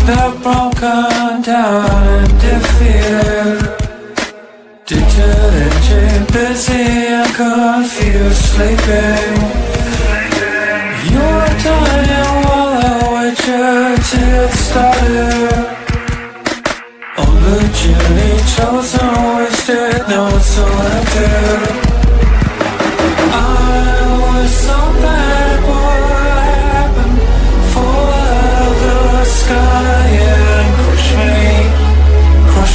They're broken down and defeated, deterred, busy and confused, sleeping. You're dying while I wait you to get started on the journey chosen, wasted, no selected. I was so bad, what happened? Fall out of the sky and crush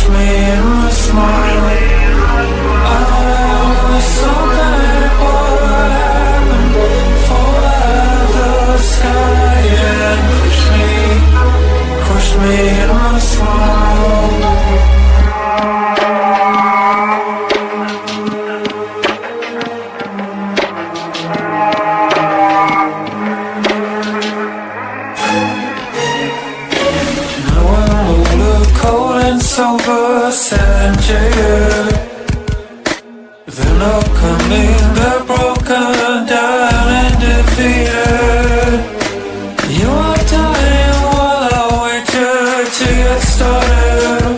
me in my smile. I was so bad, what happened? Fall out of the sky and crush me in my smile. Sober, sad and jaded. They're not coming, they're broken down and defeated. You are dying while I wait you to get started.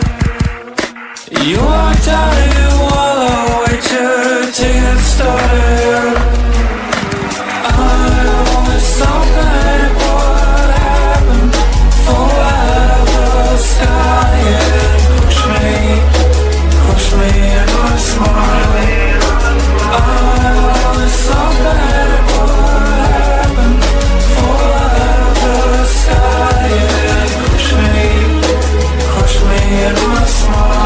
You are dying while I wait you to get started. I was so bad, what happened? Fall out of the sky, yeah. Crush me in my smile. I was so bad, what happened? Fall out of the sky and crush me in my smile.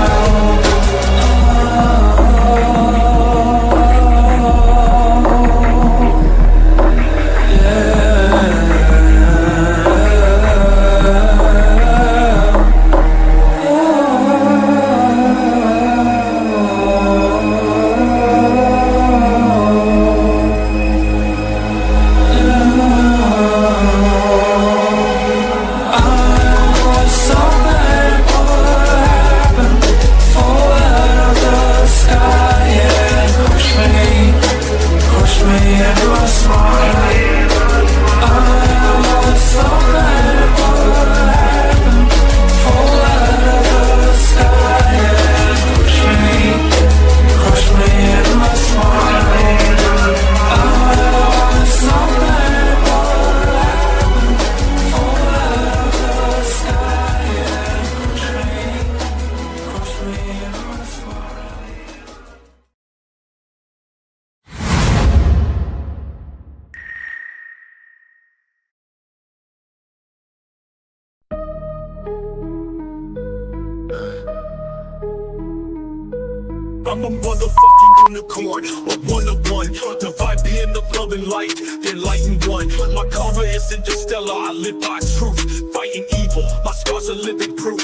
I'm a motherfucking unicorn, a one-of-one. The vibe being the glowing light, the enlightened one. My karma is interstellar, I live by truth. Fighting evil, my scars are living proof.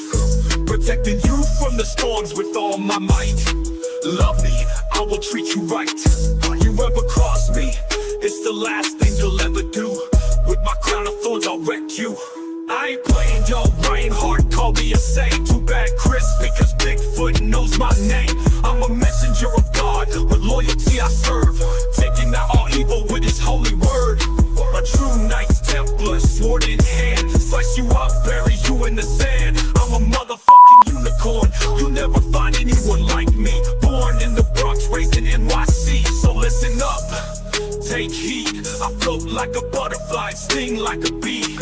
Protecting you from the storms with all my might. Love me, I will treat you right. You ever cross me, it's the last thing you'll ever do. With my crown of thorns, I'll wreck you. I ain't playing, yo, Ryan Hart, call me a saint. Too bad, Chris, because Bigfoot knows my name. I'm a messenger of God, with loyalty I serve, taking out all evil with his holy word. A true Knights Templar, sword in hand, slice you up, bury you in the sand. I'm a motherfucking unicorn, you'll never find anyone like me. Born in the Bronx, raised in NYC, so listen up, take heed. I float like a butterfly, sting like a bee.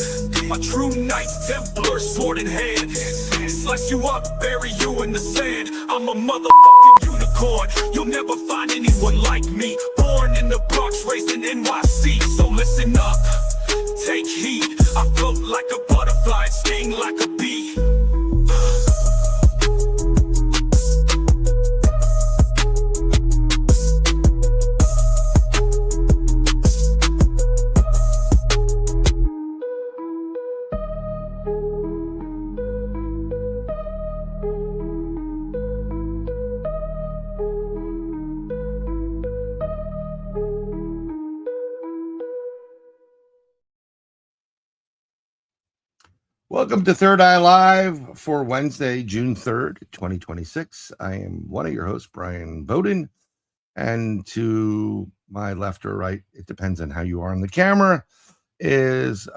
A true Knights Templar, sword in hand, slice you up, bury you in the sand. I'm a motherfucking unicorn, you'll never find anyone like me. Born in the Bronx, raised in NYC, so listen up, take heed. I float like a butterfly, sting like a bee. Welcome to Third Eye Live for Wednesday, June 3rd, 2026. I am one of your hosts, Brian Bowden, and to my left or right, it depends on how you are on the camera, is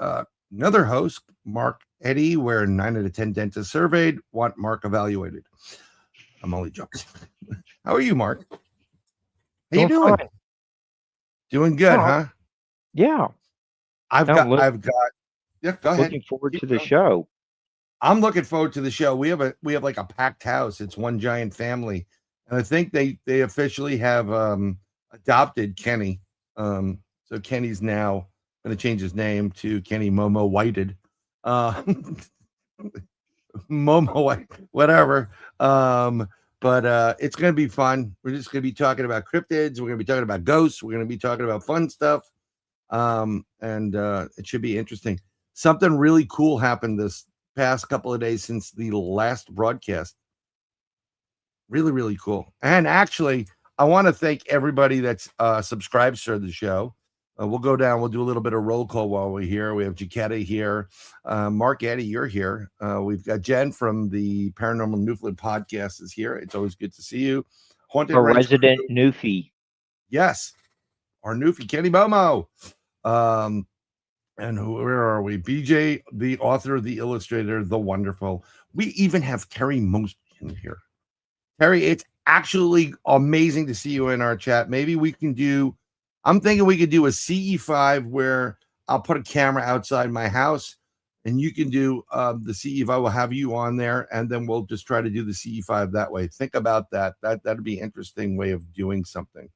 another host, Mark Eddy, where 9 out of 10 dentists surveyed want Mark evaluated. I'm only joking. How are you, Mark? How you doing? Fine. Doing good, Oh, huh? Yeah, Yeah, go ahead. looking forward Keep to the going. show. I'm looking forward to the show. We have like a packed house. It's one giant family, and I think they officially have adopted Kenny. So Kenny's now going to change his name to Kenny Momo Whited. Momo White, whatever. But it's going to be fun. We're just going to be talking about cryptids. We're going to be talking about ghosts. We're going to be talking about fun stuff. And it should be interesting. Something really cool happened this past couple of days since the last broadcast. Really, really cool. And actually, I want to thank everybody that's subscribed to the show. We'll go down. We'll do a little bit of roll call while we're here. We have Jaquetta here. Mark Eddy, you're here. We've got Jen from the Paranormal Newfoundland podcast is here. It's always good to see you. Haunted Our Ranch resident Crew. Newfie. Yes. Our Newfie, Kenny Momo. And where are we? BJ, the author, the illustrator, the wonderful. We even have Terry Mosby in here. Terry, it's actually amazing to see you in our chat. Maybe we can do, I'm thinking we could do a CE5 where I'll put a camera outside my house and you can do the CE5. We'll have you on there and then we'll just try to do the CE5 that way. Think about that. That'd be an interesting way of doing something.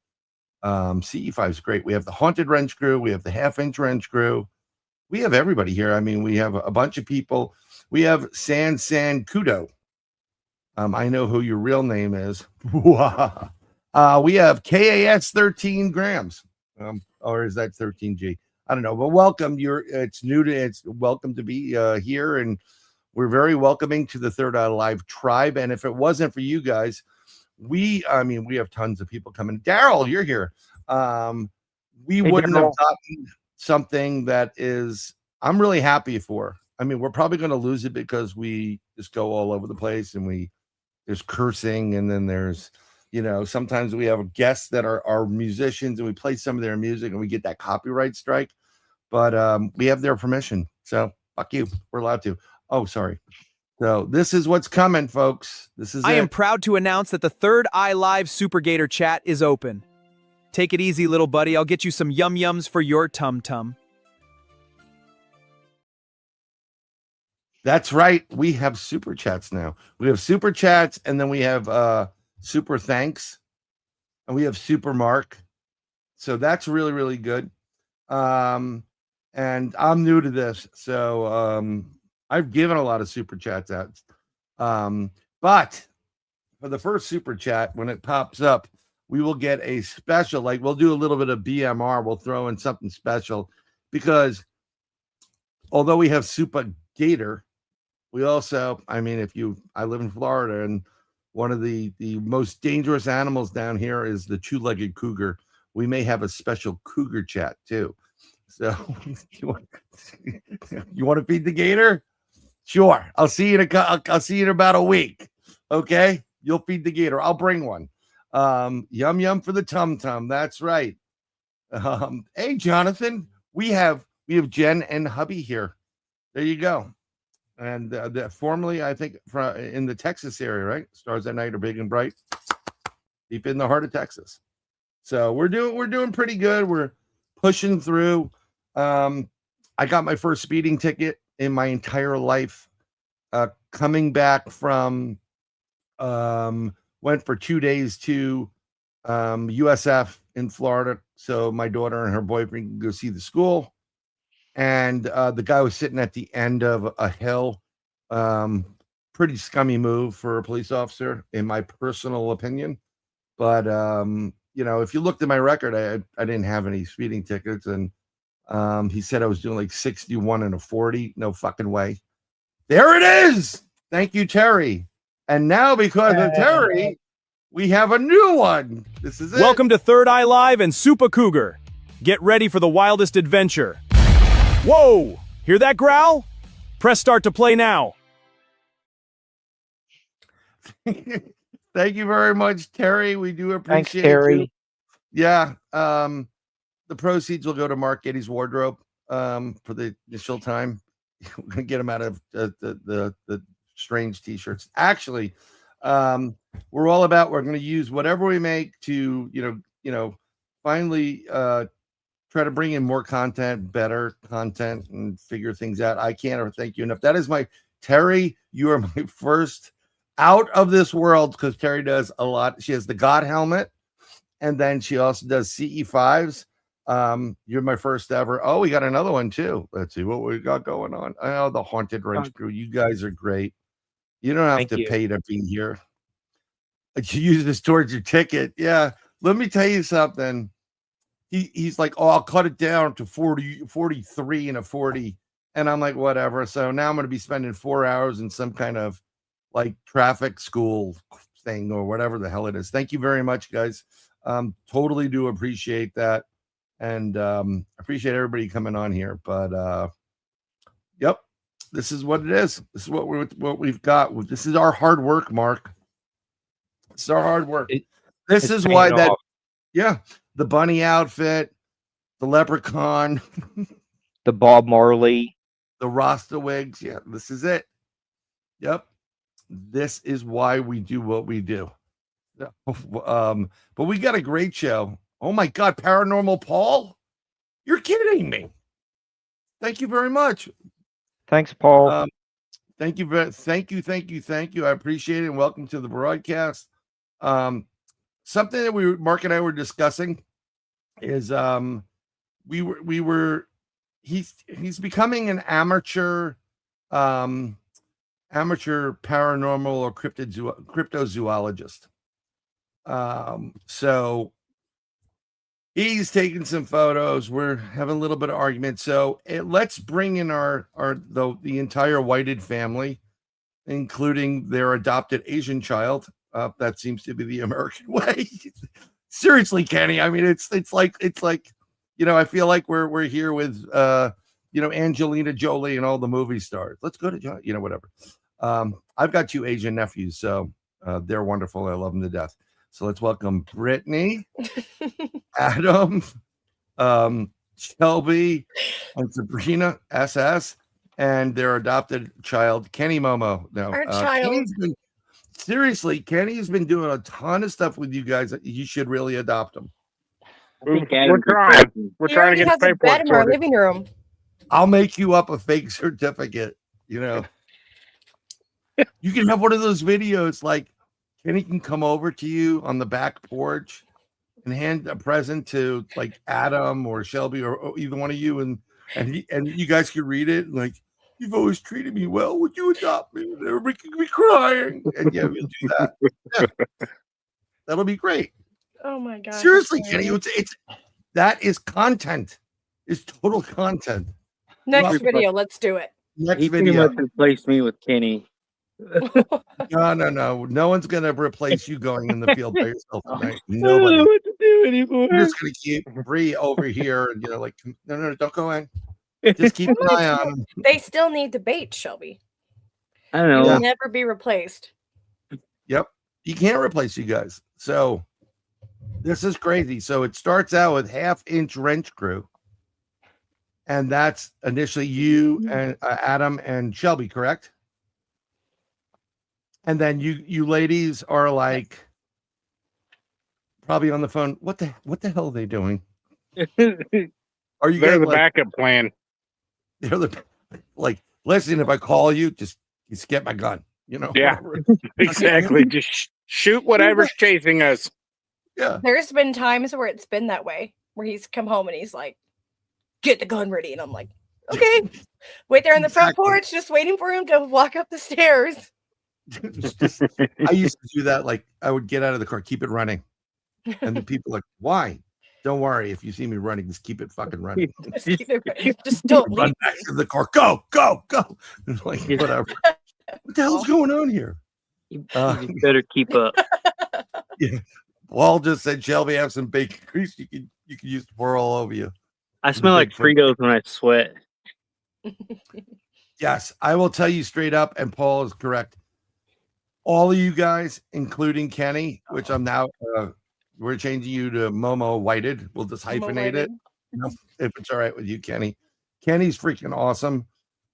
CE5 is great. We have the Haunted Wrench Crew. We have the Half-Inch Wrench Crew. We have everybody here. I mean, we have a bunch of people. We have San Kudo. I know who your real name is. We have KAS 13 grams. Or is that 13G? I don't know. But welcome. It's welcome to be here. And we're very welcoming to the Third Eye Live tribe. And if it wasn't for you guys, we have tons of people coming. Daryl, you're here. We wouldn't have gotten something that is I'm really happy for. I mean, we're probably going to lose it because we just go all over the place and there's cursing and then there's, sometimes we have guests that are musicians and we play some of their music and we get that copyright strike, but we have their permission. So fuck you. We're allowed to. Oh, sorry. So this is what's coming, folks. I am proud to announce that the Third Eye Live Super Gator chat is open. Take it easy, little buddy. I'll get you some yum-yums for your tum-tum. That's right. We have super chats now. We have super chats, and then we have super thanks, and we have super Mark. So that's really, really good. And I'm new to this, so I've given a lot of super chats out. But for the first super chat, when it pops up, we will get a special, like we'll do a little bit of BMR. We'll throw in something special because although we have Super Gator, we also, I live in Florida and one of the most dangerous animals down here is the two-legged cougar. We may have a special cougar chat too. So you want to feed the gator? Sure. I'll see you in about a week. Okay. You'll feed the gator. I'll bring one. Yum yum for the tum tum. That's right. Hey Jonathan, we have Jen and hubby here. There you go. And formerly, I think, in the Texas area, right? Stars at night are big and bright, deep in the heart of Texas. So we're doing pretty good. We're pushing through. I got my first speeding ticket in my entire life. Coming back from went for 2 days to USF in Florida. So my daughter and her boyfriend can go see the school. And the guy was sitting at the end of a hill. Pretty scummy move for a police officer, in my personal opinion. But, if you looked at my record, I didn't have any speeding tickets. And he said I was doing like 61 and a 40. No fucking way. There it is. Thank you, Terry. And now, because of Terry, we have a new one. This is it. Welcome to Third Eye Live and Super Cougar. Get ready for the wildest adventure. Whoa! Hear that growl? Press start to play now. Thank you very much, Terry. We do Thanks, appreciate Terry. you. Yeah. The proceeds will go to Mark Eddy's wardrobe for the initial time. We're gonna get him out of the strange t-shirts. Actually, we're all about we're gonna use whatever we make to finally try to bring in more content, better content, and figure things out. I can't ever thank you enough. That is my Terry. You are my first out of this world because Terry does a lot. She has the God helmet, and then she also does CE5s. You're my first ever. Oh, we got another one too. Let's see what we got going on. Oh, the Haunted Wrench Crew. You guys are great. You don't have Thank to you. pay to be here. You use this towards your ticket. Yeah. Let me tell you something. He's like, oh, I'll cut it down to 43 and a 40. And I'm like, whatever. So now I'm going to be spending 4 hours in some kind of like traffic school thing or whatever the hell it is. Thank you very much, guys. Totally do appreciate that. And appreciate everybody coming on here. But yep, this is what it is. This is what we've got. This is our hard work, Mark. It's our hard work. This is why that off. Yeah, the bunny outfit, the leprechaun, The Bob Marley. the Rasta wigs. Yeah, this is it. Yep. This is why we do what we do. But we got a great show. Oh my God, Paranormal Paul? You're kidding me. Thank you very much. Thanks, Paul. Thank you. Thank you. I appreciate it. And welcome to the broadcast. Something that Mark and I were discussing is he's becoming an amateur paranormal or cryptozoologist. So he's taking some photos. We're having a little bit of argument. So let's bring in the entire Whited family, including their adopted Asian child. That seems to be the American way. Seriously, Kenny. I mean, it's like I feel like we're here with Angelina Jolie and all the movie stars. Let's go to whatever. I've got 2 Asian nephews, so they're wonderful. I love them to death. So let's welcome Brittney, Adam, Shelby, and Sabrina SS, and their adopted child, Kenny Momo. Now, Our child. Seriously, Kenny's been doing a ton of stuff with you guys. You should really adopt him. We're trying. We're He trying to already get has the a bed paperwork in our sorted. living room. I'll make you up a fake certificate. You can have one of those videos like Kenny can come over to you on the back porch and hand a present to like Adam or Shelby or either one of you, and you guys can read it like, you've always treated me well. Would you adopt me? And everybody can be crying. And yeah, we'll do that. Yeah. That'll be great. Oh my God. Seriously, Kenny, that is content. It's total content. Next video, let's do it. Next He pretty video. much replaced me with Kenny. No. No one's gonna replace you going in the field by yourself tonight. I don't know Nobody. what to do anymore. We're just gonna keep Bree over here and like, no, don't go in. Just keep an eye on him. They still need debate, Shelby. I don't know. You'll never be replaced. Yep. You can't replace you guys. So this is crazy. So it starts out with 1/2-inch wrench crew. And that's initially you and Adam and Shelby, correct? And then you ladies are like probably on the phone. What the hell are they doing? Are you They're guys the like, backup plan. they're like, listen, if I call you, just get my gun, Yeah. Exactly. Just shoot whatever's chasing us. Yeah. There's been times where it's been that way, where he's come home and he's like, get the gun ready. And I'm like, okay. Wait there on the front Exactly. porch, just waiting for him to walk up the stairs. I used to do that. Like I would get out of the car, keep it running. And the people are like, why? Don't worry. If you see me running, just keep it fucking running. Just don't Run leave. back to the car. Go. And like, whatever. What the hell's going on here? You better keep up. Yeah. Paul just said, Shelby, have some bacon grease you can use to pour all over you. I smell like Bigfoot. Fritos when I sweat. Yes, I will tell you straight up, and Paul is correct. All of you guys, including Kenny, which I'm now, we're changing you to Momo Whited. We'll just hyphenate it. If it's all right with you, Kenny. Kenny's freaking awesome.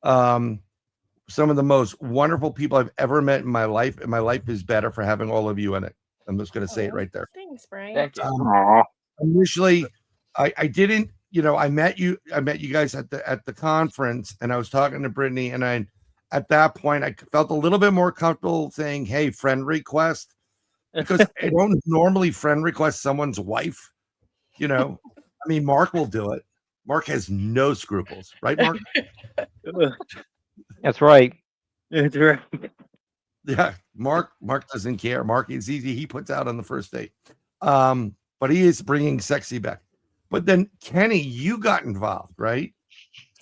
Some of the most wonderful people I've ever met in my life, and my life is better for having all of you in it. I'm just going to say it right there. Thanks, Brian. Thank you. Initially, I didn't, I met you guys at the conference, and I was talking to Brittney, and at that point I felt a little bit more comfortable saying, "Hey, friend request," because I don't normally friend request someone's wife. I mean, Mark will do it. Mark has no scruples, right, Mark? That's right. That's right. Yeah, Mark doesn't care. Mark is easy. He puts out on the first date. But he is bringing sexy back. But then Kenny, you got involved, right?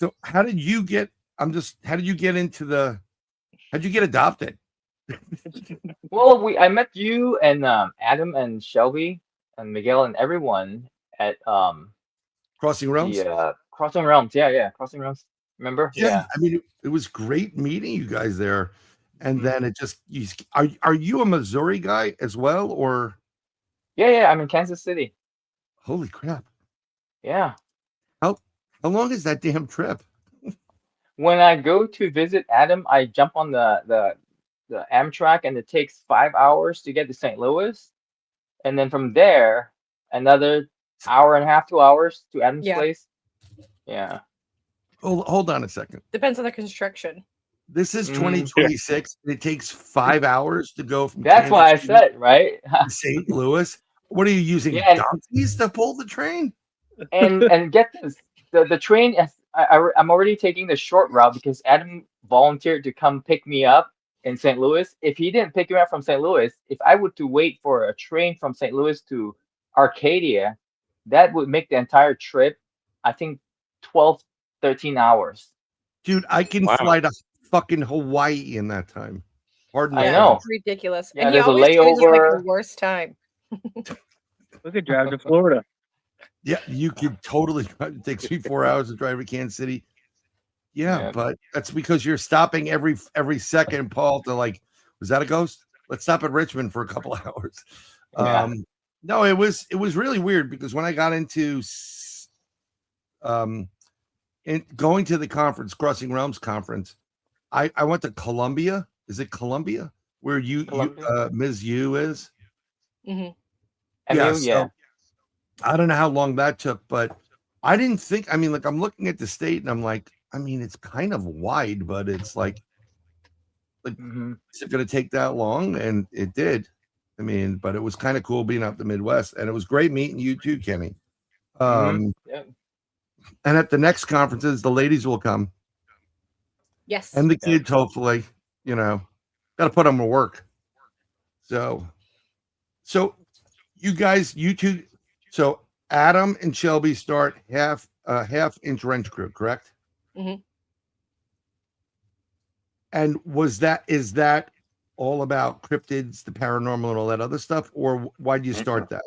So how did you get how'd you get adopted? Well, I met you and Adam and Shelby and Miguel and everyone at Crossing Realms? the Crossing Realms. Yeah, Crossing Realms. Remember? Yeah. I mean, it was great meeting you guys there. And then it just are you a Missouri guy as well, or Yeah, I'm in Kansas City. holy crap? Yeah. How long is that damn trip? When I go to visit Adam, I jump on the Amtrak, and it takes 5 hours to get to St. Louis, and then from there another hour and a half, 2 hours to Adam's place. Yeah. Hold on a second. Depends on the construction. This is 2026. It takes 5 hours to go from. That's why I said, right? to St. Louis. What are you using? Yeah, donkeys to pull the train? and get this, the train. I'm already taking the short route because Adam volunteered to come pick me up in St. Louis. If he didn't pick me up from St. Louis, if I were to wait for a train from St. Louis to Arcadia, that would make the entire trip, I think, 12, 13 hours. Dude, I can fly to fucking Hawaii in that time. Pardon me. I know. It's ridiculous. Yeah, And he there's a always chooses like layover. the worst time. We could drive to Florida. Yeah, you could totally. It takes me 4 hours to drive to Kansas City. Yeah, but that's because you're stopping every second, Paul, to like, was that a ghost? Let's stop at Richmond for a couple hours. Yeah. No, it was really weird because when I got into going to the conference, Crossing Realms conference, I went to Columbia. Is it Columbia? Where Ms. Yu is? Mm-hmm. Yeah, Yeah. so I don't know how long that took, but I didn't think, I mean, like I'm looking at the state and I'm like, I mean, it's kind of wide, but it's like is it going to take that long? And it did. I mean, but it was kind of cool being out the Midwest, and it was great meeting you too, Kenny. And at the next conferences, the ladies will come. Yes. And the kids, hopefully, got to put them to work. So you guys, you two, so Adam and Shelby start half-inch wrench crew, correct? Mm-hmm. And is that all about cryptids, the paranormal, and all that other stuff, or why did you start that?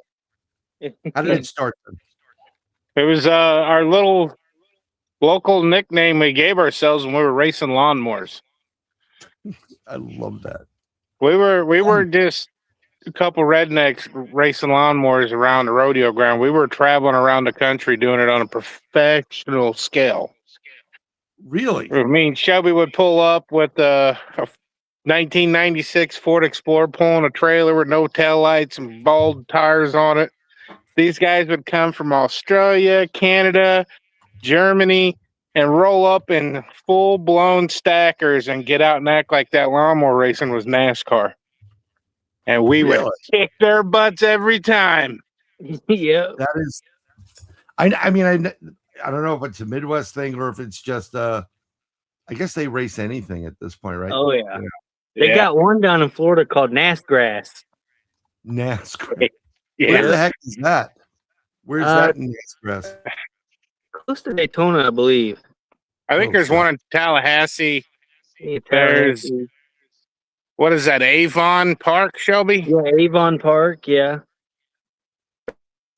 How did it start then? It was our little local nickname we gave ourselves when we were racing lawnmowers. I love that. We were just a couple rednecks racing lawnmowers around the rodeo ground. We were traveling around the country doing it on a professional scale. Really? I mean, Shelby would pull up with a 1996 Ford Explorer pulling a trailer with no taillights and bald tires on it. These guys would come from Australia, Canada, Germany, and roll up in full-blown stackers and get out and act like that lawnmower racing was NASCAR. And we would kick their butts every time. Yeah. That is, I mean, I don't know if it's a Midwest thing or if it's just, I guess they race anything at this point, right? Oh, yeah. They got one down in Florida called NASGrass. NASCAR. Yeah. Where the heck is that? Where's that in NASCAR? Close to Daytona, I believe. I think there's one in Tallahassee. There's, what is that, Avon Park, Shelby? Yeah, Avon Park, yeah.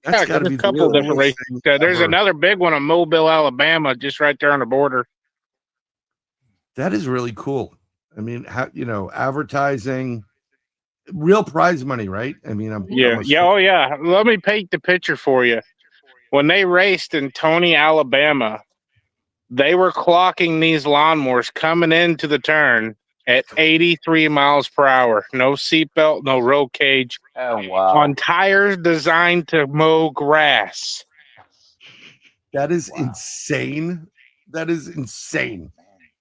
That's There's a couple different races. There's another big one in Mobile, Alabama, just right there on the border. That is really cool. I mean, how, advertising, real prize money, right? I mean, Yeah. Oh, yeah. Let me paint the picture for you. When they raced in Tony, Alabama, they were clocking these lawnmowers coming into the turn at 83 miles per hour. No seatbelt, no roll cage. Oh wow. On tires designed to mow grass. That is insane. That is insane.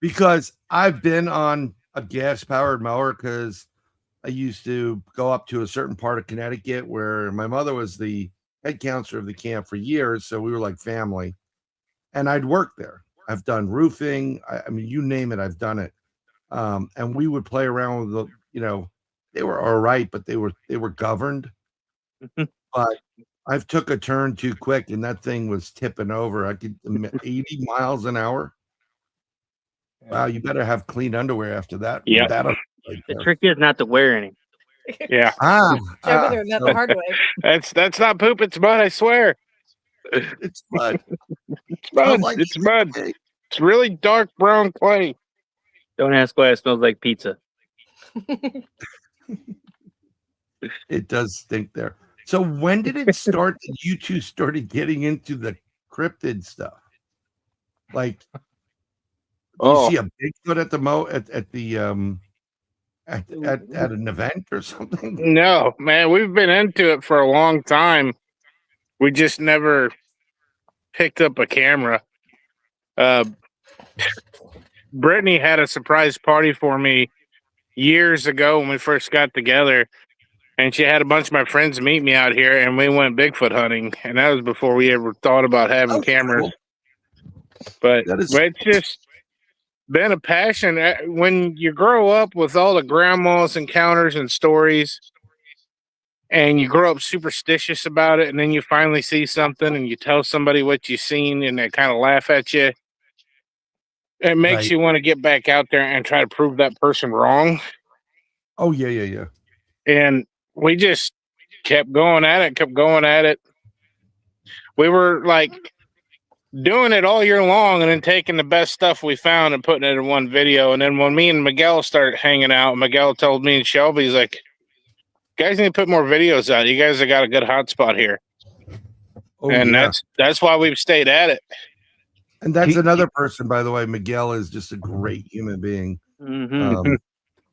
Because I've been on a gas-powered mower because I used to go up to a certain part of Connecticut where my mother was the head counselor of the camp for years, so we were like family. And I'd work there. I've done roofing. I mean, you name it, I've done it. And we would play around with they were all right, but they were governed. But I've took a turn too quick, and that thing was tipping over. I could 80 miles an hour. Wow, you better have clean underwear after that. Yeah. The trick is not to wear any. Yeah. Joe learned that the hard way. That's not poop, it's mud, I swear. It's mud. It's mud. It's mud. It's really dark brown clay. Don't ask why it smells like pizza. It does stink there. So when did it start that you two started getting into the cryptid stuff? Like, you see a Bigfoot at the at an event or something? No, man, we've been into it for a long time. We just never picked up a camera. Brittney had a surprise party for me years ago when we first got together, and she had a bunch of my friends meet me out here, and we went Bigfoot hunting, and that was before we ever thought about having cameras. Cool. But it's just been a passion. When you grow up with all the grandma's encounters and stories, and you grow up superstitious about it, and then you finally see something, and you tell somebody what you've seen, and they kind of laugh at you, it makes you want to get back out there and try to prove that person wrong. Oh, yeah. And we just kept going at it. We were like doing it all year long and then taking the best stuff we found and putting it in one video. And then when me and Miguel started hanging out, Miguel told me and Shelby, he's like, "You guys need to put more videos out. You guys have got a good hotspot here." Oh, and that's why we've stayed at it. And that's another person, by the way. Miguel is just a great human being. Mm-hmm.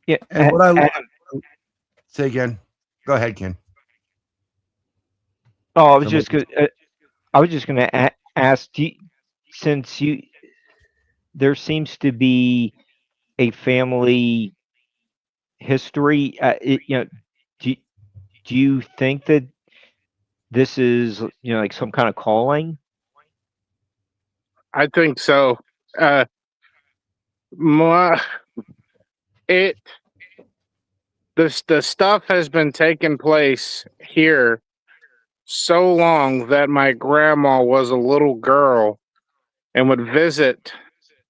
Yeah. And what I love, say again. Go ahead, Ken. Oh, I was just going to ask you, since there seems to be a family history. Do you think that this is like some kind of calling? I think so. The stuff has been taking place here so long that my grandma was a little girl and would visit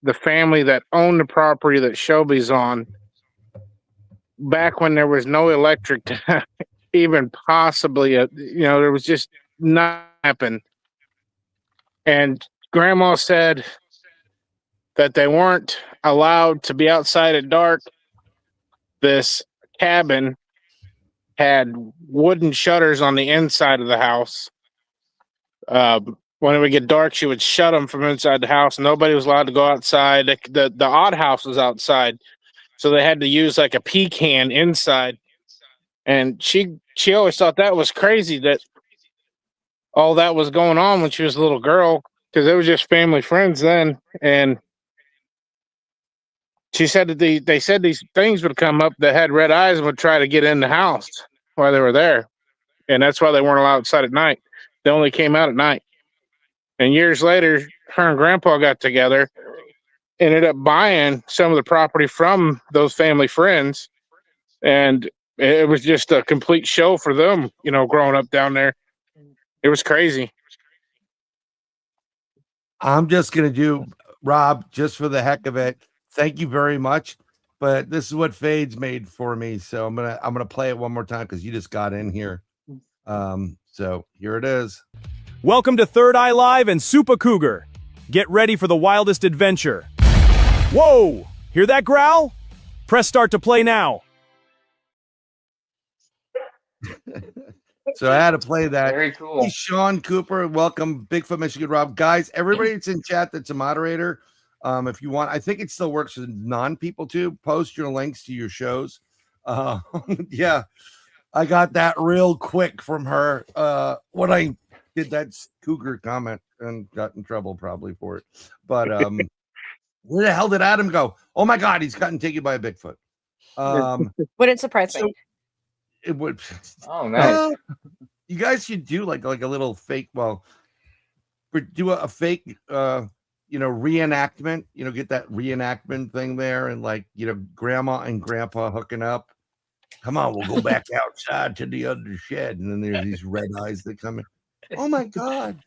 the family that owned the property that Shelby's on back when there was no electric to even possibly there was just not happen. And Grandma said that they weren't allowed to be outside at dark. This cabin had wooden shutters on the inside of the house. When it would get dark, she would shut them from inside the house. Nobody was allowed to go outside. The odd house was outside, so they had to use like a pecan inside. And she always thought that was crazy that all that was going on when she was a little girl, because it was just family friends then. And she said that they said these things would come up that had red eyes and would try to get in the house while they were there. And that's why they weren't allowed outside at night. They only came out at night. And years later, her and Grandpa got together, ended up buying some of the property from those family friends. And it was just a complete show for them, growing up down there. It was crazy. I'm just going to do, Rob, just for the heck of it. Thank you very much. But this is what Fades made for me. So I'm gonna play it one more time because you just got in here. So here it is. Welcome to Third Eye Live and Super Cougar. Get ready for the wildest adventure. Whoa! Hear that growl? Press start to play now. So I had to play that. Very cool. Hey, Sean Cooper, welcome, Bigfoot Michigan Rob. Guys, everybody that's in chat that's a moderator, if you want, I think it still works with non-people too. Post your links to your shows. Yeah, I got that real quick from her when I did that cougar comment and got in trouble probably for it. But where the hell did Adam go? Oh my God, he's gotten taken by a Bigfoot. Wouldn't surprise me. It would. Oh, nice. You guys should do like a little fake. Well, do a fake, reenactment. Get that reenactment thing there, and grandma and grandpa hooking up. Come on, we'll go back outside to the other shed, and then there's these red eyes that come in. Oh my God,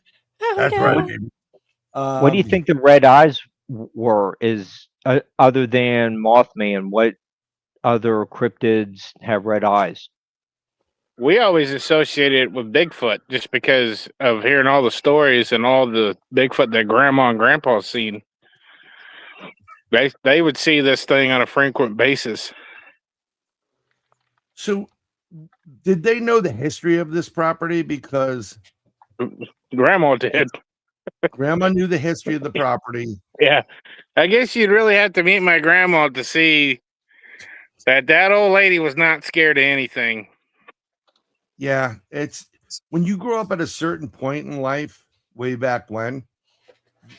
that's right. Baby. What do you think the red eyes were? Is other than Mothman, what other cryptids have red eyes? We always associate it with Bigfoot just because of hearing all the stories and all the Bigfoot that grandma and grandpa seen. They would see this thing on a frequent basis. So, did they know the history of this property? Because Grandma did. Grandma knew the history of the property. Yeah. I guess you'd really have to meet my grandma to see that old lady was not scared of anything. Yeah, it's when you grow up at a certain point in life, way back when,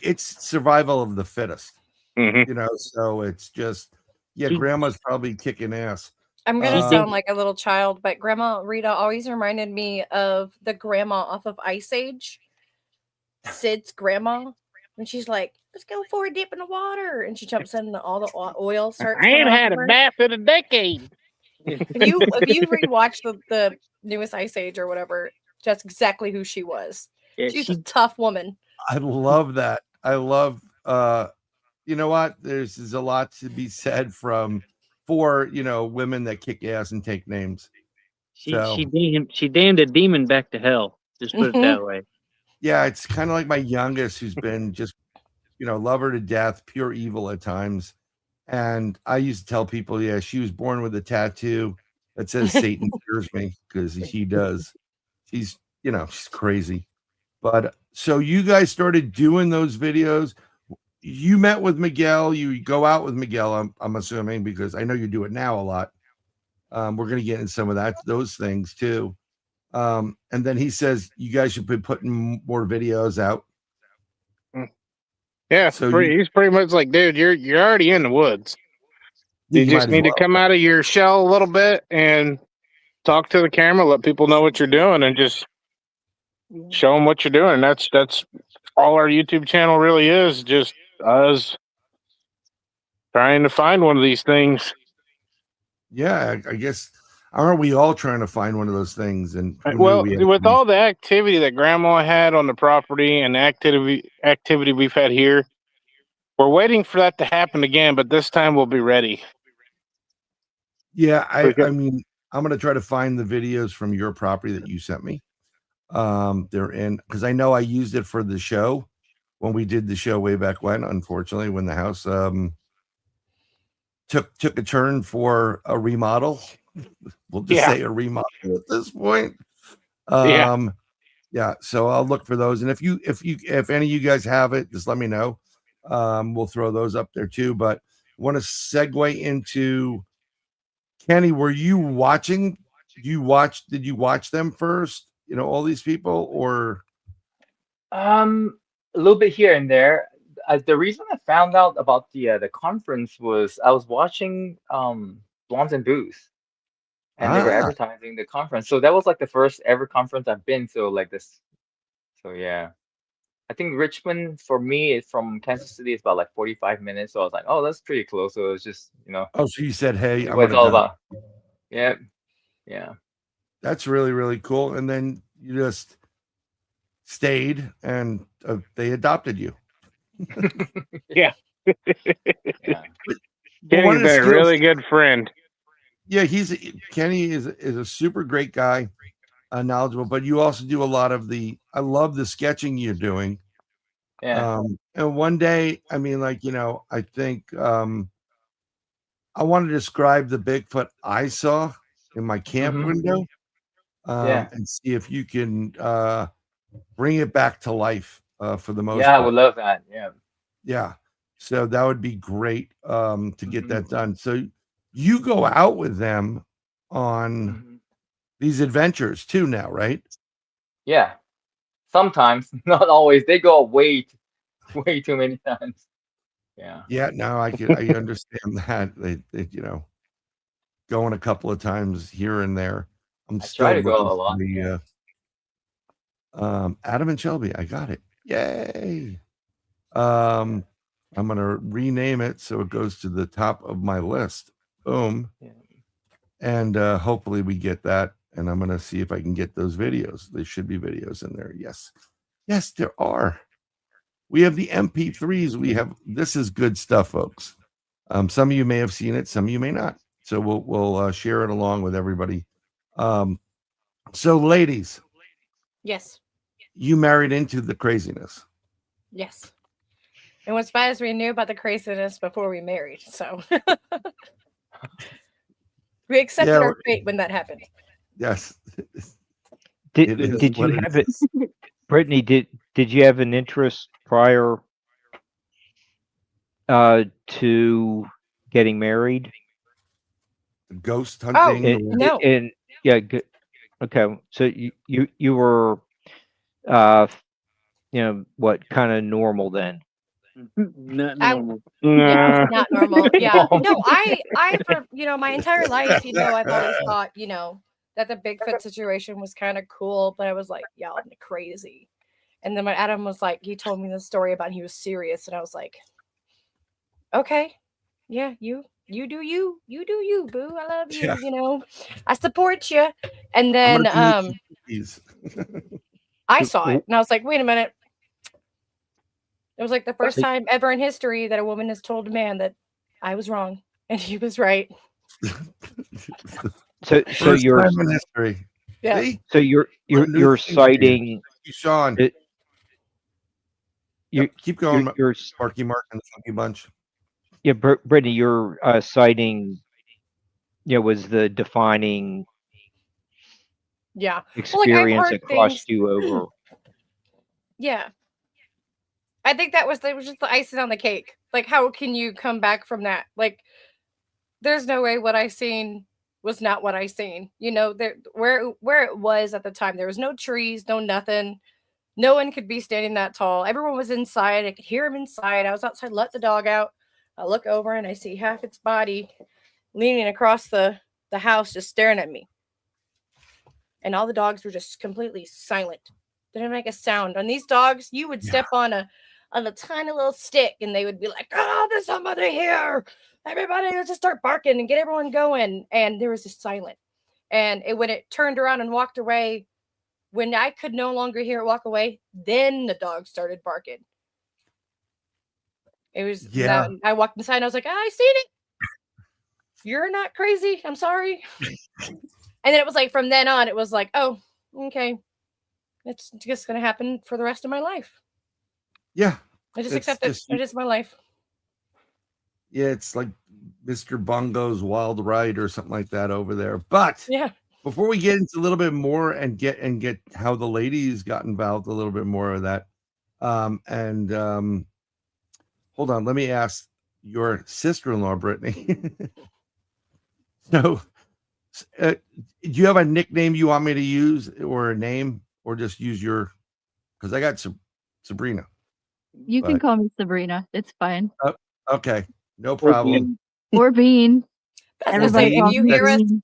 it's survival of the fittest. Mm-hmm. So it's just, grandma's probably kicking ass. I'm gonna sound like a little child, but Grandma Rita always reminded me of the grandma off of Ice Age. Sid's grandma, when she's like, "Let's go for a dip in the water," and she jumps in, and all the oil starts. I ain't had a bath in a decade. If you rewatch the newest Ice Age or whatever, that's exactly who she was. Yeah, She's a tough woman. I love that. I love. You know what? There's a lot to be said for women that kick ass and take names. She damned a demon back to hell. Just put it that way. Yeah, it's kind of like my youngest, who's been just, love her to death, pure evil at times. And I used to tell people, she was born with a tattoo that says Satan fears me, because he does. She's crazy. But so you guys started doing those videos. You met with Miguel. You go out with Miguel, I'm assuming, because I know you do it now a lot. We're going to get into some of those things too. And then he says you guys should be putting more videos out. Yeah, so he's pretty much like, dude, you're already in the woods. You just need to come out of your shell a little bit and talk to the camera, let people know what you're doing, and just show them what you're doing. That's all our YouTube channel really is, just us trying to find one of these things. Yeah, I guess, aren't we all trying to find one of those things? And with all the activity that Grandma had on the property and the activity we've had here, we're waiting for that to happen again, but this time we'll be ready. Yeah, I mean, I'm going to try to find the videos from your property that you sent me. They're in, because I know I used it for the show when we did the show way back when, unfortunately, when the house took a turn for a remodel. We'll just say a remodel at this point. Yeah. So I'll look for those, and if any of you guys have it, just let me know. We'll throw those up there too. But I want to segue into Kenny. Were you watching? Did you watch them first? All these people, or A little bit here and there. The reason I found out about the conference was I was watching Blondes and Booze, and they were advertising the conference. So that was like the first ever conference I've been to like this. So yeah, I think Richmond for me is from Kansas City. It's about like 45 minutes. So I was like, oh, that's pretty close. So it was just Oh, so you said, hey, what it's all about. Yeah. That's really, really cool. And then you just stayed, and they adopted you. Yeah. Kenny's been a really good friend. Yeah, Kenny is a super great guy, knowledgeable. But you also do a lot of I love the sketching you're doing. Yeah. And one day, I mean, I think I want to describe the Bigfoot I saw in my camp Mhm. window, Yeah. and see if you can bring it back to life for the most Yeah, I part. would love that. Yeah. Yeah. So that would be great to get Mhm. that done. So you go out with them on Mhm. these adventures too now, right? Yeah. Sometimes, not always. They go way too many times. Yeah. Yeah, no, I understand that. They going a couple of times here and there. I'm I try still to go looking a for lot. Yeah. the Adam and Shelby. I got it. Yay. I'm gonna rename it so it goes to the top of my list. Boom. Yeah. And hopefully we get that. And I'm gonna see if I can get those videos. There should be videos in there. Yes. Yes, there are. We have the MP3s. We have this is good stuff, folks. Some of you may have seen it, some of you may not. So we'll share it along with everybody. So ladies, Yes. you married into the craziness. Yes. And what's bad is we knew about the craziness before we married. So we accepted Yeah, our fate when that happened. yes. Did It is did you what it have it, is. Brittany? Did you have an interest prior to getting married? Ghost Oh, hunting. no. And yeah, good. Okay, so you were uh what kind of normal then? Not I normal. Yeah, not normal. Yeah. No. No, I for my entire life, I've always thought, that the Bigfoot situation was kind of cool, but I was like, y'all crazy. And then when Adam was like, he told me the story about he was serious, and I was like, okay, yeah, you do you, boo. I love you, Yeah. I support you. And I'm then gonna do these. I saw it, and I was like, wait a minute. It was like the first So, time ever in history that a woman has told a man that I was wrong and he was right. so First you're time in history. Yeah. See? so you're Learn new you're things here. citing Thank you, Sean. it, Yep, keep going, you're Sparky Mark and the Funky Bunch. yeah, Brittany, you're citing was the defining Yeah. Well, I've experience heard that crossed things. you over. Yeah. I think that was just the icing on the cake. Like, how can you come back from that? Like, there's no way what I seen was not what I seen. There where it was at the time, there was no trees, no nothing. No one could be standing that tall. Everyone was inside. I could hear him inside. I was outside, let the dog out. I look over and I see half its body leaning across the house, just staring at me. And all the dogs were just completely silent. They didn't make a sound. On these dogs, you would step on a tiny little stick and they would be like, oh, there's somebody here. Everybody, let's just start barking and get everyone going. And there was just silent. And when it turned around and walked away, when I could no longer hear it walk away, then the dog started barking. It was Yeah. I walked inside and I was like, I seen it. You're not crazy. I'm sorry. And then it was like, from then on, it was like, oh, okay. It's just going to happen for the rest of my life. Yeah. I just It's accept it. just- It is my life. Yeah, it's like Mr. Bungo's Wild Ride or something like that over there. But Yeah. before we get into a little bit more and get how the ladies got involved, a little bit more of that. Hold on, let me ask your sister-in-law, Brittany. So, do you have a nickname you want me to use, or a name, or just use your? Because I got Sabrina. You can But- call me Sabrina. It's fine. Okay, no problem. Or Bean. I was gonna say, Everybody calls me Bean.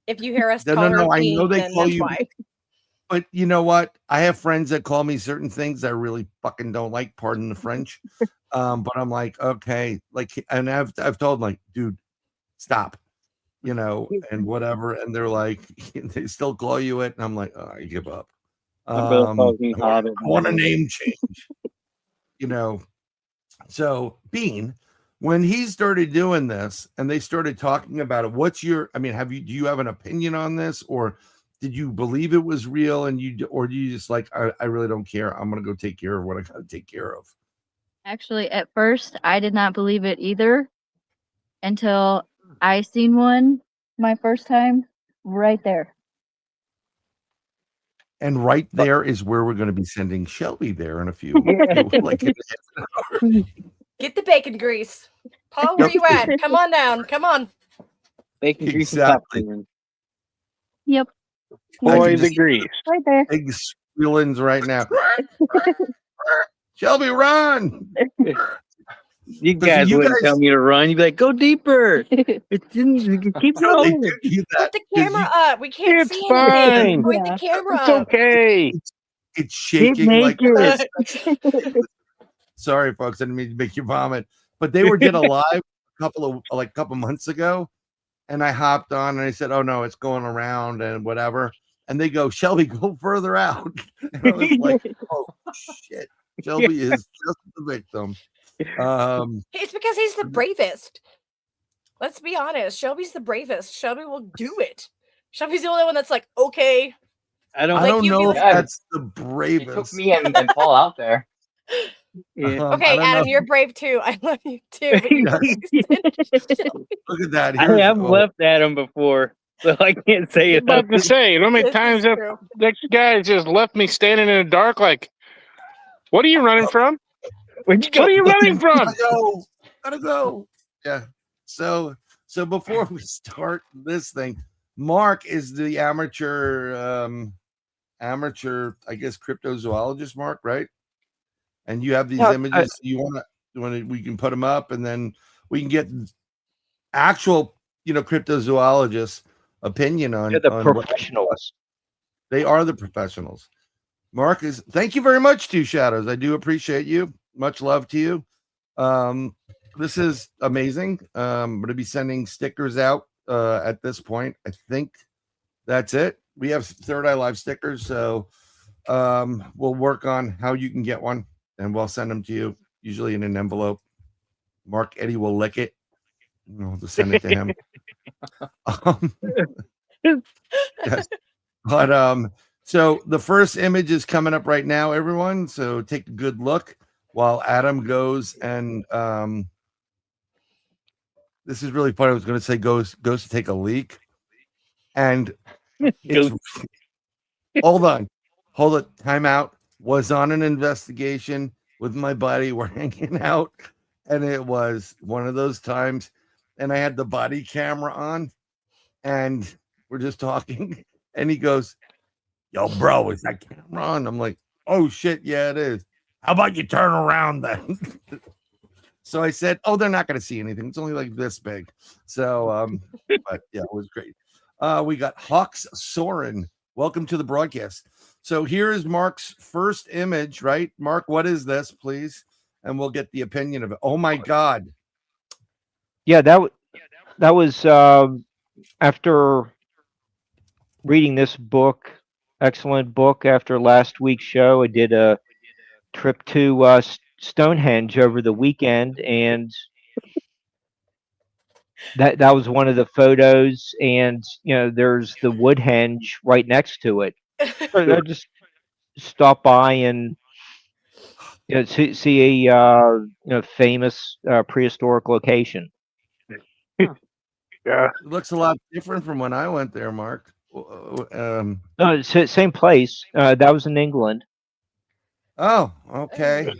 if you hear us No, call no, her no, I Bean, know they then call that's you- why. But you know what? I have friends that call me certain things I really fucking don't like. Pardon the French. But I'm like, okay, like, and I've told them, like, dude, stop, and whatever. And they're like, they still call you it, and I'm like, oh, I give up. My brother calls me I Hobbit. want a name change. So Bean, when he started doing this and they started talking about it, do you have an opinion on this, or did you believe it was real or do you just like, I really don't care, I'm gonna go take care of what I gotta take care of? Actually, at first, I did not believe it either until I seen one my first time right there. And right there is where we're going to be sending Shelby there in a few, like Get the bacon grease. Paul, where you at? Come on down. Come on. Bacon grease and Exactly. popcorn. Yep, Boy, can the just- grease. right there. big squealings right now. Shelby, run! You Listen, guys you wouldn't guys- tell me to run. You'd be like, go deeper. It didn't keep They going. do do that. Put the camera up. We can't It's see fine. anything. Point Yeah. the camera It's up. okay. It's shaking like naked. this. Sorry, folks, I didn't mean to make you vomit. But they were dead alive a couple months ago, and I hopped on and I said, "Oh no, it's going around and whatever." And they go, "Shelby, go further out." And I was like, "Oh shit, Shelby is just the victim." It's because he's the bravest. Let's be honest. Shelby's the bravest. Shelby will do it. Shelby's the only one that's like, okay. I don't. I Like, don't you'd be know if like- that's the It took bravest. me and Paul out there. Yeah. I Okay, don't Adam, know. you're brave too. I love you too. But you Look at that. I've Oh, left Adam before, so I can't say I it. was about to say, how many This is times have true. that guy just left me standing in the dark? Like, what are you running from? Where'd you go? What are you running from? Gotta go. Yeah. So before we start this thing, Mark is the amateur, I guess, cryptozoologist, Mark, right? And you have these images. You want to? We can put them up, and then we can get actual, cryptozoologists' opinion on. They're the on what- professionals. They are the professionals. Mark is. Thank you very much, Two Shadows. I do appreciate you. Much love to you. This is amazing. I'm going to be sending stickers out at this point. I think that's it. We have Third Eye Live stickers, so we'll work on how you can get one, and we'll send them to you, usually in an envelope. Mark Eddy will lick it. We'll just send it to him. Yes. But so the first image is coming up right now, everyone. So take a good look while Adam goes and this is really funny. I was going to say goes to take a leak, and it's, hold it, time out. Was on an investigation with my buddy. We're hanging out, and it was one of those times. And I had the body camera on, and we're just talking, and he goes, "Yo, bro, is that camera on?" I'm like, "Oh shit, yeah, it is. How about you turn around then?" So I said, "Oh, they're not going to see anything. It's only like this big." So, but yeah, it was great. We got Hawks Soren. Welcome to the broadcast. So here is Mark's first image, right? Mark, what is this, please? And we'll get the opinion of it. Oh my God. Yeah, that was after reading this book, excellent book. After last week's show, I did a trip to Stonehenge over the weekend, and that was one of the photos. And there's the Woodhenge right next to it. So I just stop by and see a famous prehistoric location. Yeah. It looks a lot different from when I went there, Mark. No, it's the same place. That was in England. Oh, okay.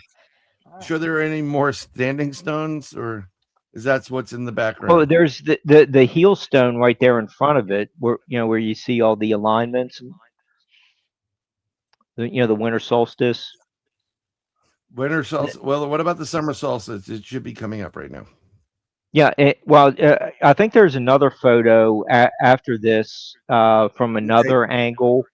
Sure there are any more standing stones, or is that what's in the background? Oh, there's the heel stone right there in front of it, where you see all the alignments. The winter solstice. Winter solstice. Well, what about the summer solstice? It should be coming up right now. Yeah, I think there's another photo after this from another angle.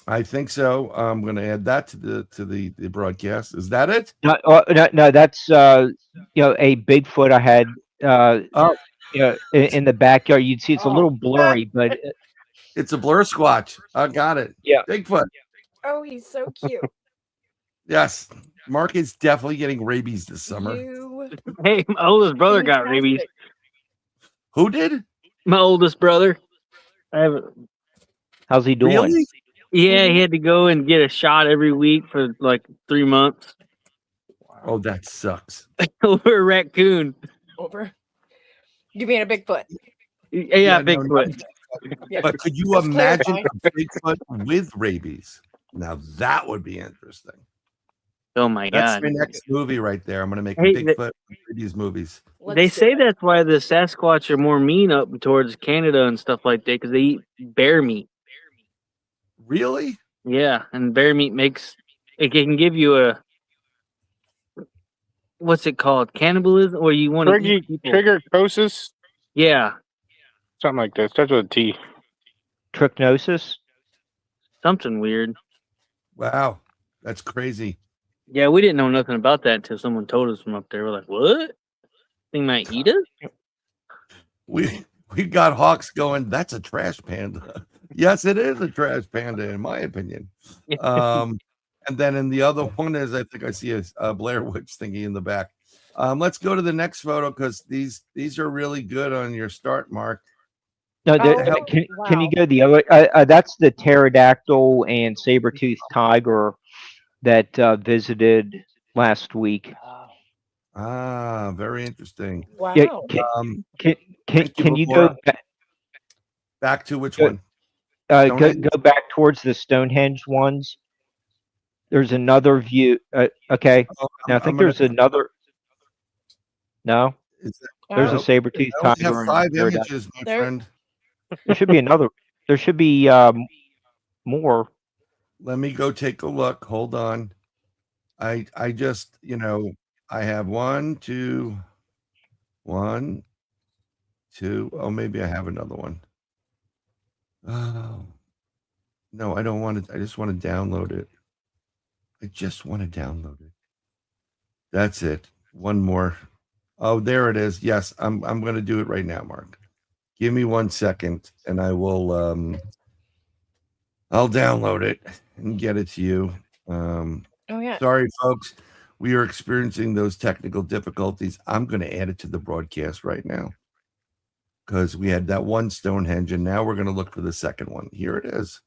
I think so. I'm going to add that to the broadcast. Is that it? No, that's a Bigfoot I had in the backyard. You'd see it's a little blurry, but It's a blur squatch. I got it. Yeah. Bigfoot. Oh, he's so cute. Yes. Mark is definitely getting rabies this summer. Hey, my oldest brother got rabies. Who did? My oldest brother. How's he doing? Really? Yeah, he had to go and get a shot every week for like 3 months. Oh, that sucks. Over a raccoon. Over. You mean a Bigfoot? Yeah, no, Bigfoot. Yeah. But could you Let's imagine clarify. a Bigfoot with rabies? Now that would be interesting. Oh my That's god. my next movie right there. I'm going to make Hey, Bigfoot with rabies movies. They Let's do say it. that's why the Sasquatch are more mean up towards Canada and stuff like that because they eat bear meat. Really? Yeah, and bear meat it can give you a what's it called? Cannibalism, or you want to eat people. Triggercosis? Yeah, Something like that. Starts with a T. Trichnosis. something weird. Wow. That's crazy. Yeah, we didn't know nothing about that until someone told us from up there. We're like, what? Thing might eat us? We got Hawks going, that's a trash panda. Yes, it is a trash panda, in my opinion. And then in the other one is, I think I see a Blair Witch thingy in the back. Let's go to the next photo because these are really good on your start, Mark. No, Oh, can you go the other? That's the pterodactyl and saber-toothed tiger that visited last week. Ah, very interesting. wow. Yeah, Thank can you Laura. go Back to which Go- one? go Stonehenge? back towards the Stonehenge ones? There's another view. Okay, Oh, now I think there's another. No, Is that, there's Oh. a saber-toothed I only tiger. have and 5 pterodactyl. images, my There- friend. There should be another. There should be more. Let me go take a look. Hold on. I just, I have 1, 2. Oh, maybe I have another one. Oh. No, I don't want it. I just want to download it. I just want to download it. That's it. One more. Oh, there it is. Yes, I'm going to do it right now, Mark. Give me 1 second and I will I'll download it and get it to you. Oh yeah. Sorry, folks. We are experiencing those technical difficulties. I'm going to add it to the broadcast right now because we had that one Stonehenge, and now we're going to look for the second one. Here it is.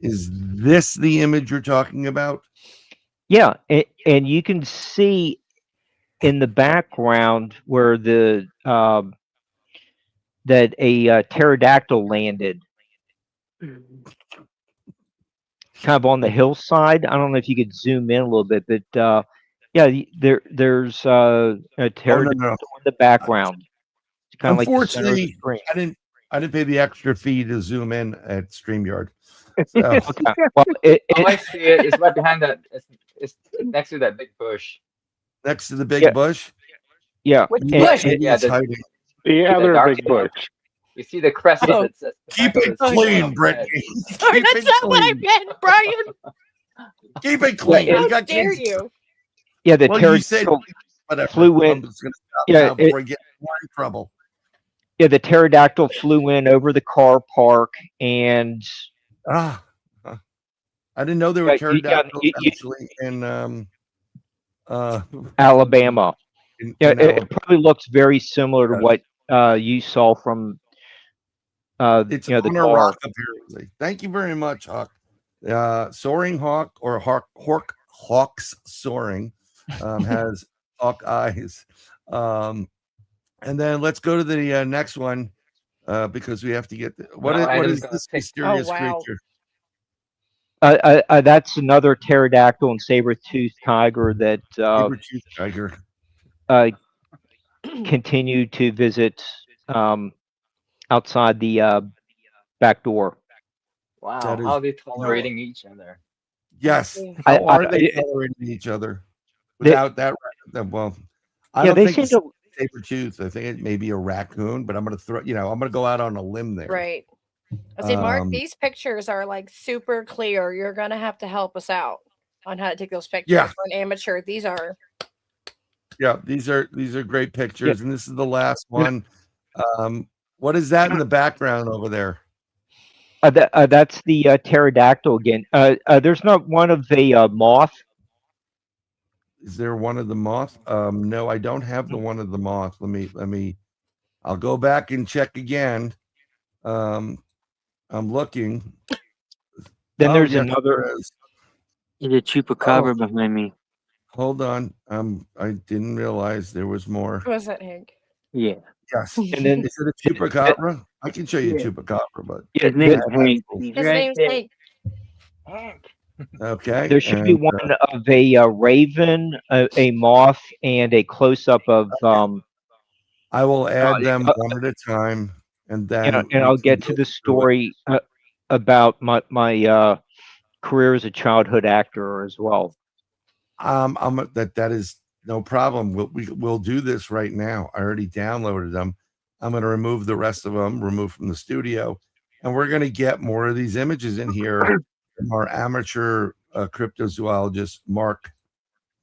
Is this the image you're talking about? Yeah, and you can see in the background where the that a pterodactyl landed, kind of on the hillside. I don't know if you could zoom in a little bit, but yeah, there's a pterodactyl in the background. It's kind of like the center of the Unfortunately, screen. I didn't pay the extra fee to zoom in at StreamYard. So, Okay. Well, Oh, I see it. It's right behind that. It's next to that big bush. next to the big Yeah. bush. yeah, Which and- bush? and- Yeah, It's hiding. The other dark big one. bush. You see the crescent Oh. that says Keep it clean, Brittney. Sorry, Keep that's it not what I clean. meant, Brian. Keep it clean. Yeah, We How got dare kids. you? yeah, the Well, you said pterodactyl. whatever. flew in- I'm just going to stop Yeah, now before I get more in trouble. Yeah, the pterodactyl flew in over the car park, and Ah, I didn't know there were Yeah, pterodactyls you- actually in Alabama. in Yeah, Alabama. it probably looks very similar to Yes. what you saw from It's the on a car. rock, apparently. Thank you very much, Hawk. Soaring hawk or hawks soaring has hawk eyes. And then let's go to the next one because we have to get what No, is Adam's this gonna mysterious wow. creature? That's another pterodactyl and saber-toothed tiger that Saber-toothed tiger. continue to visit outside the back door. Wow, That is- how are they tolerating each other? Yes. I- How are I- they I- tolerating each other without that? Well, I Yeah, don't they think seem it's to. saber-tooth. I think it may be a raccoon, but I'm going to throw. I'm going to go out on a limb there. Right. I say, Mark, Um, these pictures are like super clear. You're gonna have to help us out on how to take those pictures. Yeah. For an amateur, these are Yeah, these are great pictures, and this is the last one. What is that in the background over there? That's the pterodactyl again. There's not one of the moth. Is there one of the moth? No, I don't have the one of the moth. Let me. I'll go back and check again. I'm looking. Then Oh, there's yes, another. there is. There's a chupacabra behind me. Hold on. I didn't realize there was more. what was that, Hank? Yeah. Yes. And then Is it a chupacabra? I can show you a chupacabra, but His name's Yeah. Hank. He's His right name's there. Hank. okay. there should be and, one of a raven, a moth, and a close up of I will add them uh, one at a time, and then and we I'll can get to go the through it. story about my career as a childhood actor as well. That is no problem. We'll do this right now. I already downloaded them. I'm going to remove the rest of them, remove from the studio, and we're going to get more of these images in here from our amateur cryptozoologist Mark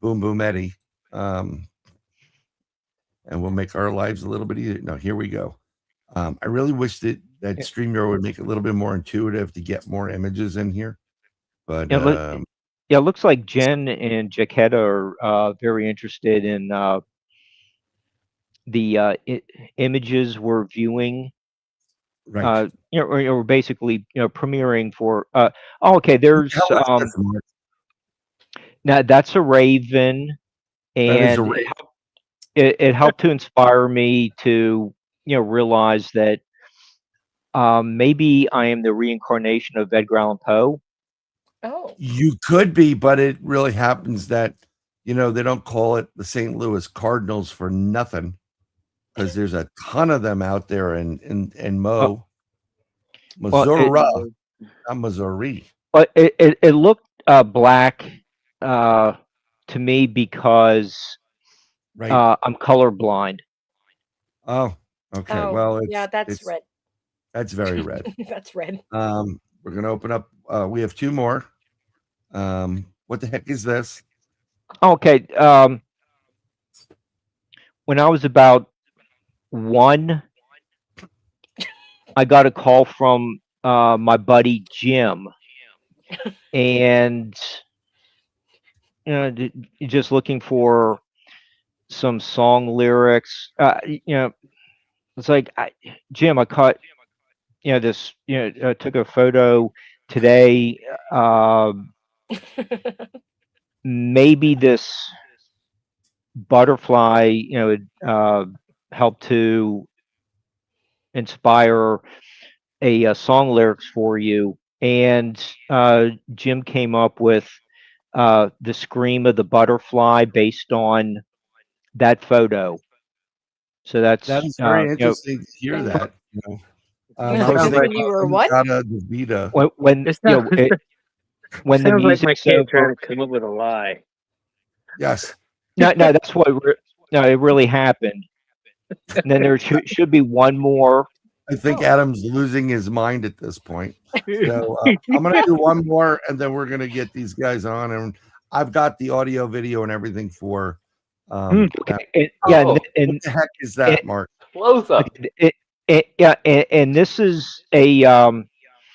Boom Boom Eddy, and we'll make our lives a little bit easier. No, here we go. I really wish that StreamYard would make it a little bit more intuitive to get more images in here, but Yeah, it looks like Jen and Jaquetta are very interested in the images we're viewing. right. Or basically, premiering for. Okay, there's How is this, Mark? now that's a raven, That is a and raven. it helped to inspire me to realize that maybe I am the reincarnation of Edgar Allan Poe. Oh. You could be, but it really happens that they don't call it the St. Louis Cardinals for nothing, because there's a ton of them out there in Missouri, not Missouri. But it looked black to me because Right. I'm colorblind. Oh, okay. Oh, Well, yeah, that's red. That's very red. That's red. We're gonna open up. We have two more. What the heck is this? Okay. When I was about 1, I got a call from my buddy Jim, and just looking for some song lyrics. It's like, Jim, I caught this. Took a photo today. Maybe this butterfly, helped to inspire a song lyrics for you. And Jim came up with the scream of the butterfly based on that photo. So That is very interesting to hear that. I was sounds thinking like you were what? Davida. when It when sounds the like my music's kid over. trying to come up with a lie. Yes. No, that's what. No, it really happened. And then there should be one more. I think Adam's losing his mind at this point. So I'm going to do one more, and then we're going to get these guys on. And I've got the audio, video, and everything for. Okay. that. And What the heck is that, Mark? Close up. and this is a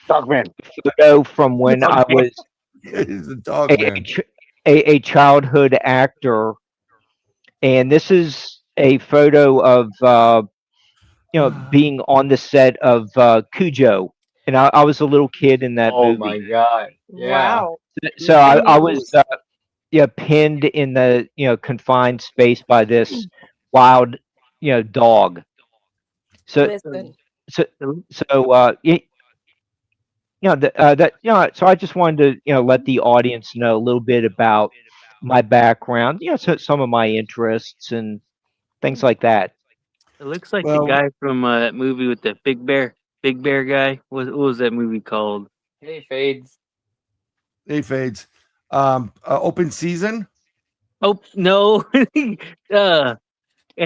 Dogman. photo from when I was He's a dog a, man. a childhood actor, and this is a photo of being on the set of Cujo, and I was a little kid in that Oh movie. my god. Yeah. Wow. So I was pinned in the confined space by this wild dog. So Listen. so so I just wanted to let the audience know a little bit about my background, so some of my interests and things like that. It looks like Well- the guy from that movie with the Big Bear guy. What was that movie called? Hey, Fades. Hey, Fades. Open season. Oh no! It The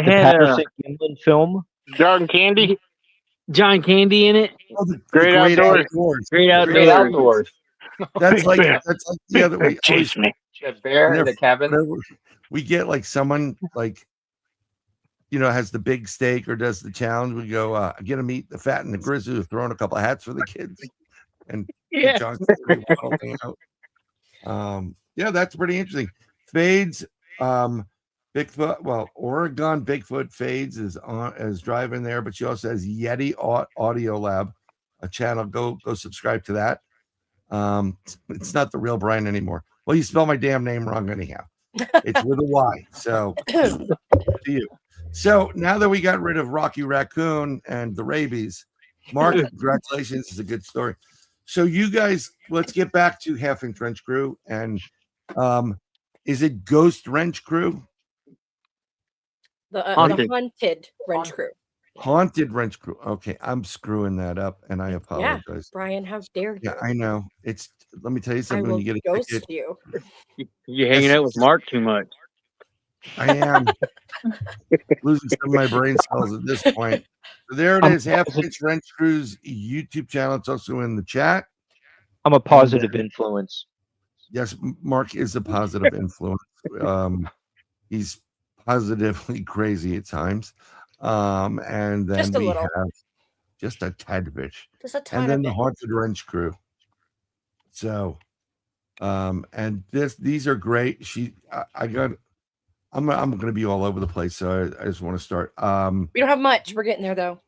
had Patterson Gimlin film. John Candy. John Candy in it. Oh, the Great Outdoors. Great Great Outdoors. outdoors. That's like Bear. the other way. Chase me. The bear in the cabin. Whenever we get like someone like has the big steak or does the challenge, we go get to meet the fat and the grizzly who's throwing a couple of hats for the kids, and Yeah. John waddling out. Yeah, that's pretty interesting. Fades, Bigfoot. Well, Oregon Bigfoot Fades is driving there, but she also has Yeti Audio Lab, a channel. Go subscribe to that. It's not the real Brian anymore. Well, you spell my damn name wrong anyhow. It's with a Y. So to you. So now that we got rid of Rocky Raccoon and the rabies, Mark, congratulations. It's a good story. So you guys, let's get back to Half Inch Wrench Crew. And is it Ghost Wrench Crew? The Haunted. haunted wrench crew. Haunted Wrench Crew. Okay, I'm screwing that up, and I Yeah, apologize. Brian, how dare you? Yeah, I know. It's. Let me tell you I something. will When you get a ghost ticket, you. You're hanging out with Mark too much. I am losing some of my brain cells at this point. So there it is. Half Inch Wrench Crew's YouTube channel. It's also in the chat. I'm a positive influence. Yes, Mark is a positive influence. He's positively crazy at times. And then Just a we little. have just a tad bit. Just a And tiny then the bit. Haunted Wrench Crew. So and these are great. I'm gonna be all over the place, so I just want to start. We don't have much. We're getting there though.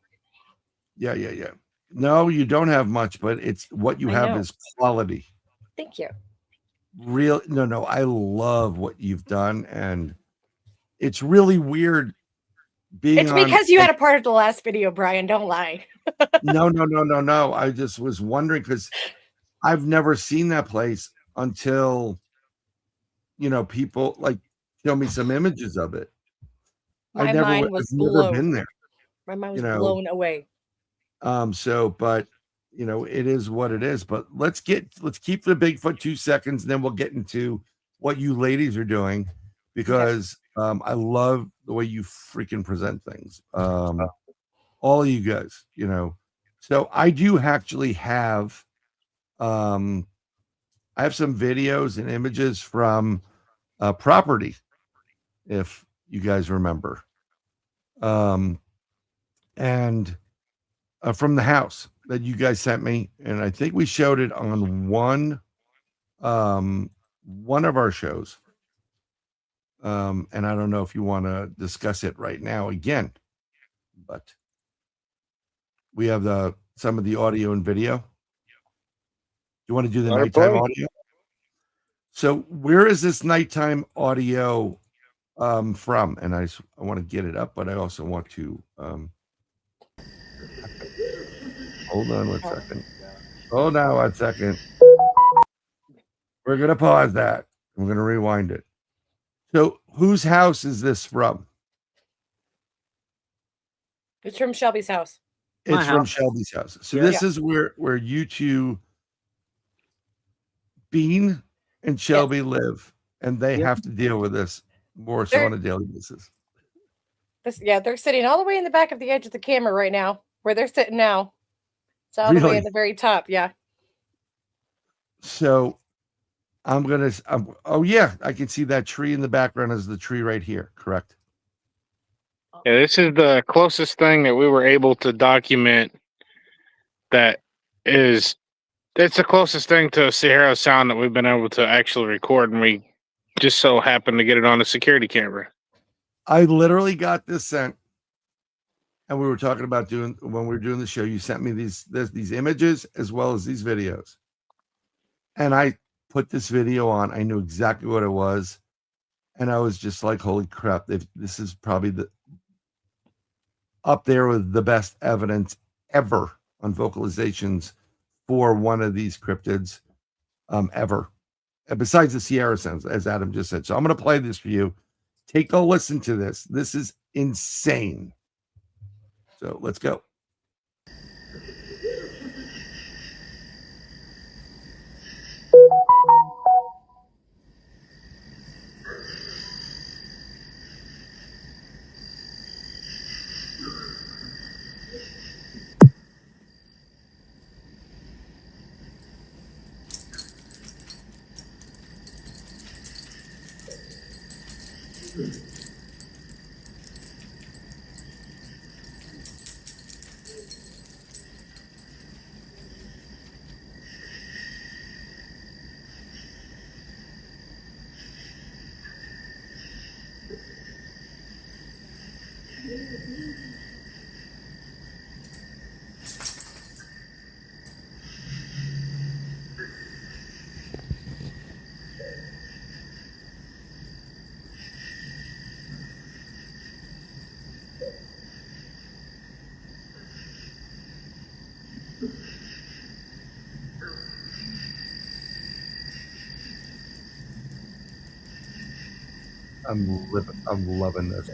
Yeah. No, you don't have much, but it's what you I have know. is quality. Thank you. Real no, I love what you've done, and it's really weird being It's because you had a part of the last video, Brian. Don't lie. No. I just was wondering because I've never seen that place until people like show me some images of it. My mind was I've never blown. been there. My mind was blown away. But it is what it is. But let's keep the Bigfoot 2 seconds, and then we'll get into what you ladies are doing because I love the way you freaking present things. All of you guys, So I do actually have I have some videos and images from property, if you guys remember. And from the house that you guys sent me, and I think we showed it on one of our shows. And I don't know if you want to discuss it right now again, but we have some of the audio and video. You want to do the nighttime audio? So where is this nighttime audio from? And I want to get it up, but I also want to hold on 1 second. Hold on 1 second. We're going to pause that. We're going to rewind it. So whose house is this from? It's from Shelby's house. It's from Shelby's house. So this is where you two, Bean and Shelby, live, and they have to deal with this more so on a daily basis. They're sitting all the way in the back of the edge of the camera right now, where they're sitting now. It's all the way at the very top. Yeah. So I can see that tree in the background is the tree right here. Correct. Yeah, this is the closest thing that we were able to document. It's the closest thing to a Sahara sound that we've been able to actually record, and we just so happened to get it on a security camera. I literally got this sent, and we were talking about when we were doing the show. You sent me these images as well as these videos, and I put this video on. I knew exactly what it was, and I was just like, "Holy crap! This is probably up there with the best evidence ever on vocalizations for one of these cryptids ever, and besides the Sierra sounds, as Adam just said." So I'm going to play this for you. Take a listen to this. This is insane. So let's go. I'm loving this.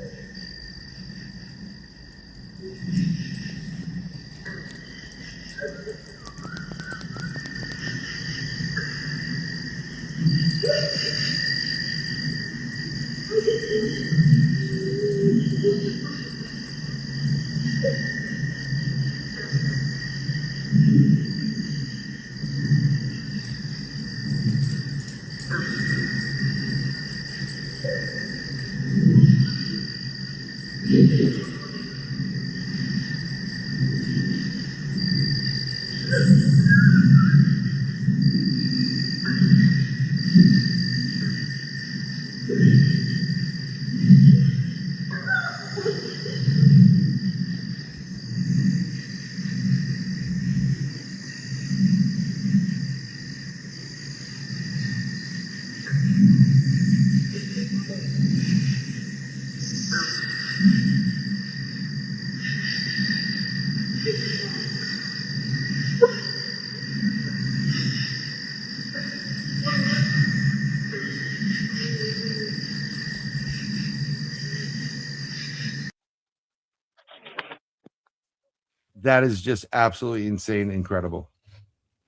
That is just absolutely insane, incredible.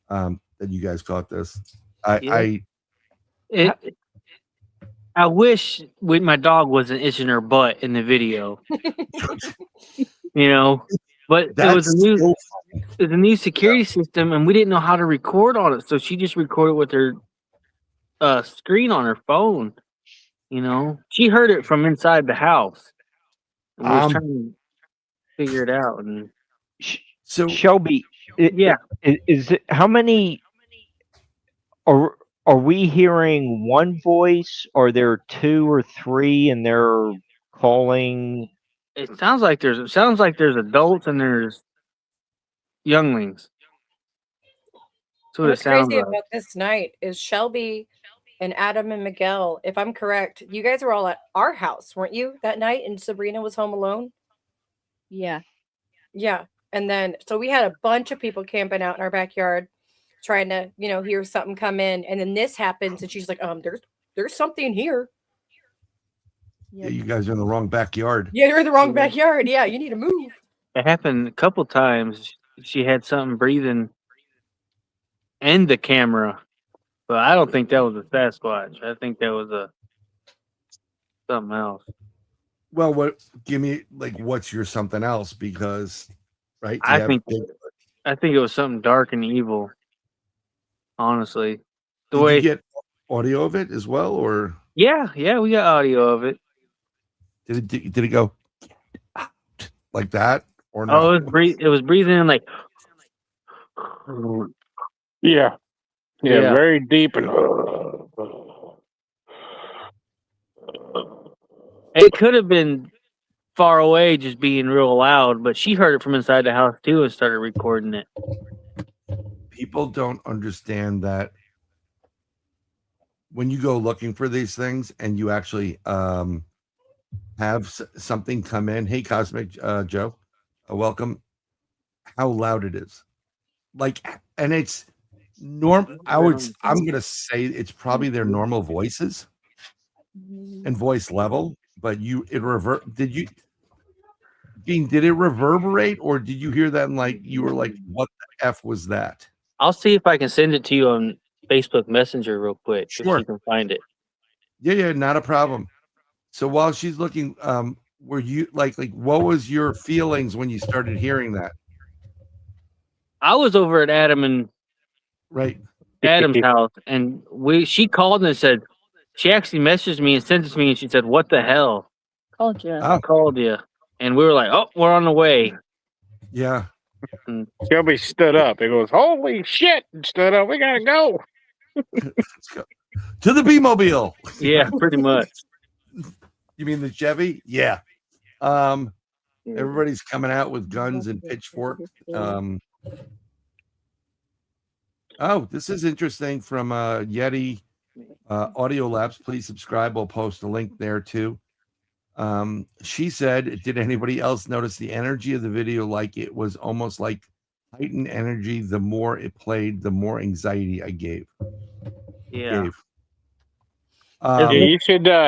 That you guys caught this. I wish my dog wasn't itching her butt in the video. You know, but it was a new security system, and we didn't know how to record on it, so she just recorded with her screen on her phone. You know, she heard it from inside the house. And we was trying to figure it out. And so Shelby, yeah, is it how many are we hearing one voice, or there are two or three, and they're calling? It sounds like there's adults and there's younglings. So What's it sounds crazy like. about this night is Shelby and Adam and Miguel, if I'm correct, you guys were all at our house, weren't you, that night? And Sabrina was home alone? Yeah. Yeah. And then, so we had a bunch of people camping out in our backyard trying to, hear something come in. And then this happens and she's like, there's something here. Yeah, you guys are in the wrong backyard. Yeah, you're in the wrong backyard. Yeah, you need to move. It happened a couple times. She had something breathing in the camera, but I don't think that was a Sasquatch. I think that was something else. Well, what's your something else? Because, right? I think it was something dark and evil. Honestly, Did you get audio of it as well, or yeah, we got audio of it. Did it go like that, or no? Oh, it was breathing in like. Yeah, very deep and. It could have been far away, just being real loud, but she heard it from inside the house too and started recording it. People don't understand that when you go looking for these things and you actually have something come in. Hey, Cosmic Joe, welcome. How loud it is, and it's normal. I'm gonna say it's probably their normal voices and voice level, but did it reverberate, or did you hear that and you were like, what the F was that? I'll see if I can send it to you on Facebook Messenger real quick. Sure. If you can find it. Yeah, not a problem. So while she's looking, were you what was your feelings when you started hearing that? I was over at Adam's house, and she called and said, she actually messaged me and sent it to me, and she said, "What the hell?" Called you. I called you, and we were like, "Oh, we're on the way." Yeah. Shelby stood up. It goes, "Holy shit!" And stood up. We gotta go. Let's go to the B-mobile. Yeah, pretty much. You mean the Chevy? Yeah. Everybody's coming out with guns and pitchforks. This is interesting from Yeti Audio Labs. Please subscribe. We'll post a link there too. She said, did anybody else notice the energy of the video? Like it was almost like heightened energy. The more it played, the more anxiety I gave. Yeah. Yeah,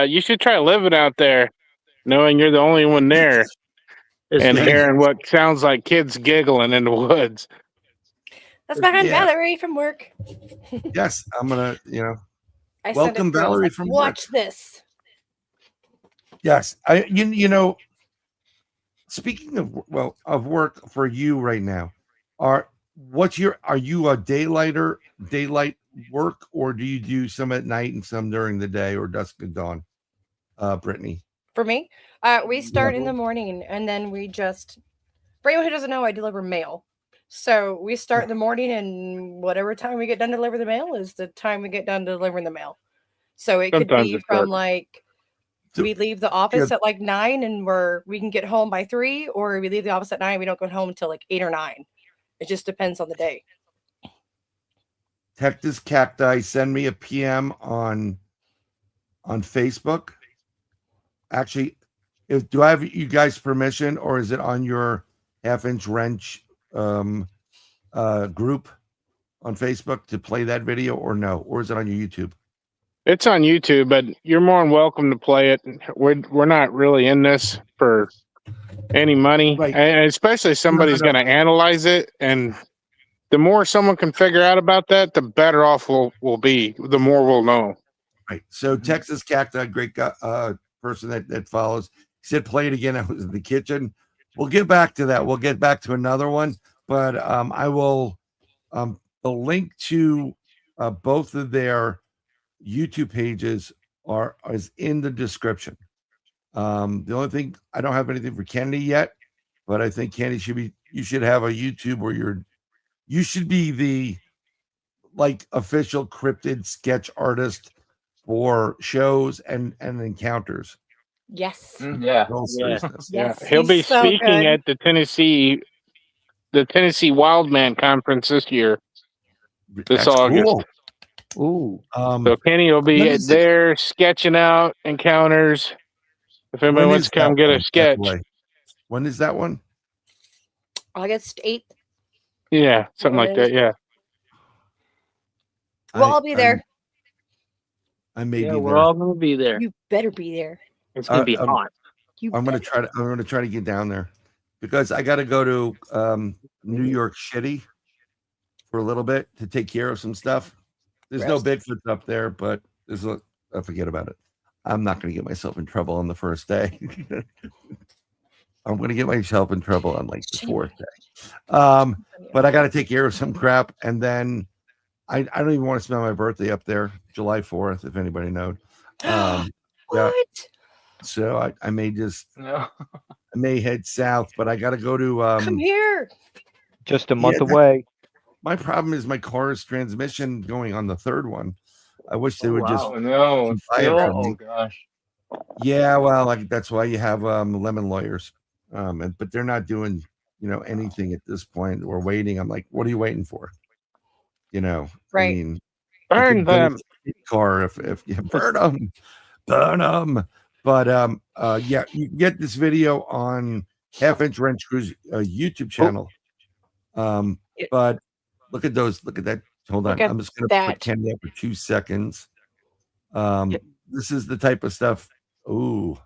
you should try living out there, knowing you're the only one there, and hearing what sounds like kids giggling in the woods. That's behind Valerie from work. Yes, I'm gonna, I sent it welcome through. I was Valerie like, from watch work. this. Yes, speaking of work for you right now, are you a daylight work, or do you do some at night and some during the day or dusk to dawn? Brittney. For me, we start in the morning and then we just, for anyone who doesn't know, I deliver mail. So we start in the morning and whatever time we get done to deliver the mail is the time we get done delivering the mail. So it could be from like, we leave the office at like 9 and we can get home by 3, or we leave the office at 9, we don't go home until like 8 or 9. It just depends on the day. Texas Cacti, send me a PM on Facebook. Actually, do I have you guys' permission, or is it on your half-inch wrench group on Facebook to play that video, or no? Or is it on your YouTube? It's on YouTube, but you're more than welcome to play it. We're not really in this for any money, right? And especially somebody's going to analyze it, and the more someone can figure out about that, the better off we'll be. The more we'll know. Right. So Texas Cacti, great person that follows. He said, "Play it again." I was in the kitchen. We'll get back to that. We'll get back to another one, but I will. The link to both of their YouTube pages is in the description. The only thing, I don't have anything for Kennedy yet, but I think Kennedy you should have a YouTube where you should be the official cryptid sketch artist for shows and encounters. Yes. Yeah. Yes. He'll be speaking at the Tennessee Wildman Conference this year. This August. Cool. Ooh. So Kenny will be there sketching out encounters. If anybody wants to come get a sketch. When is that one? August 8th. Yeah, something like that. Yeah. We'll all be there. I may be there. We're all gonna be there. You better be there. It's gonna be hot. I'm gonna try to get down there because I got to go to New York City for a little bit to take care of some stuff. There's no Bigfoot up there, but forget about it. I'm not going to get myself in trouble on the first day. I'm going to get myself in trouble on like the fourth day. But I got to take care of some crap, and then I don't even want to spend my birthday up there, July 4th, if anybody knows. What? Yeah. So I may I may head south, but I got to go to come here. Just a month away. My problem is my car's transmission going on the third one. I wish they would just. Oh no! Oh gosh. Yeah, well, that's why you have lemon lawyers, but they're not doing anything at this point. We're waiting. I'm like, what are you waiting for? Right. I mean, burn them. Car if you burn them. But yeah, you can get this video on Half-Inch Wrench Crew's YouTube channel. But look at those. Look at that. Hold on. I'm just going to pretend that for 2 seconds. This is the type of stuff. Ooh.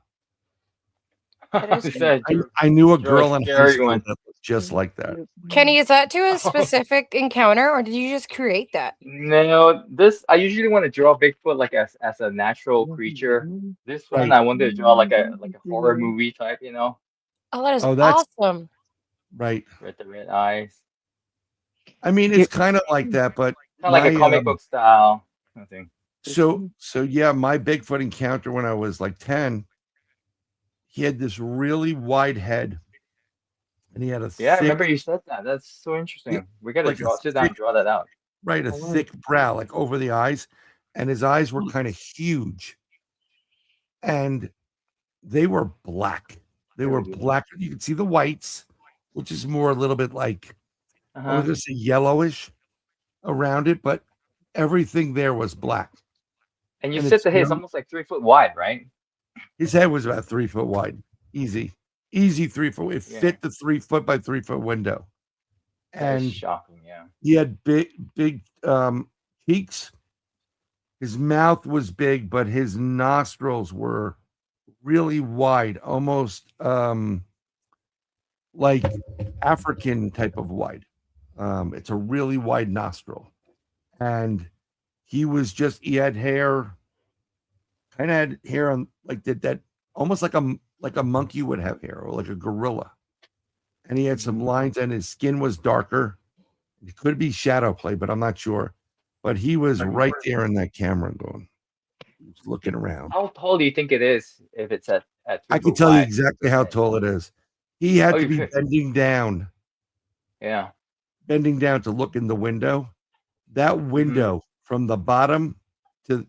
I knew a girl in high school that looked just like that. Kenny, is that to a specific encounter, or did you just create that? No, I usually want to draw Bigfoot like as a natural creature. This one I wanted to draw like a horror movie type, Oh, that is that's awesome. Right. With the red eyes. I mean, it's kind of like that, but kind of like a comic book style kind of thing. So yeah, my Bigfoot encounter when I was like 10, he had this really wide head, and he had a I remember you said that. That's so interesting. We gotta sit down and draw that out. Right, a thick brow, like over the eyes, and his eyes were kind of huge, and they were black. They were black. You could see the whites, which is more a little bit like I was just yellowish around it, but everything there was black. And you said the head is almost like 3 foot wide, right? His head was about 3 foot wide. Easy 3 foot. It fit the 3 foot by 3 foot window. And shocking, yeah. He had big cheeks. His mouth was big, but his nostrils were really wide, almost like African type of wide. It's a really wide nostril. And he had hair, kind of had hair on like that almost like a monkey would have hair, or like a gorilla. And he had some lines, and his skin was darker. It could be shadow play, but I'm not sure. But he was right there in that camera going, he was looking around. How tall do you think it is if it's at I 3 can foot tell you wide? exactly how tall it is. He had Oh, to you be could. bending down to look in the window. That window from the bottom to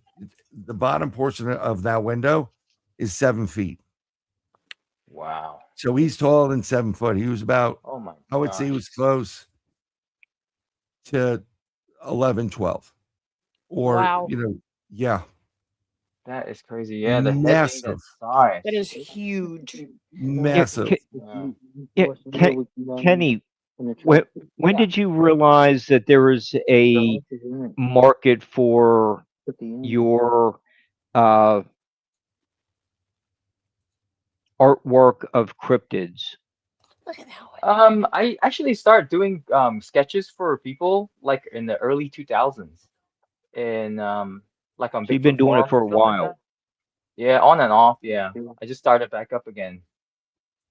the bottom portion of that window is 7 feet. Wow. So he's taller than 7 foot. He was about, Oh my I would say he was close to 11, 12. Or, Wow. yeah. That is crazy. Yeah, the head being Massive. that size. That is huge. Massive. Kenny, when did you realize that there was a market for your artwork of cryptids? Look at that one. I actually started doing sketches for people like in the early 2000s, and like on So you've been Bigfoot doing it forums for and a stuff like while. that. Yeah, on and off. Yeah, I just started back up again.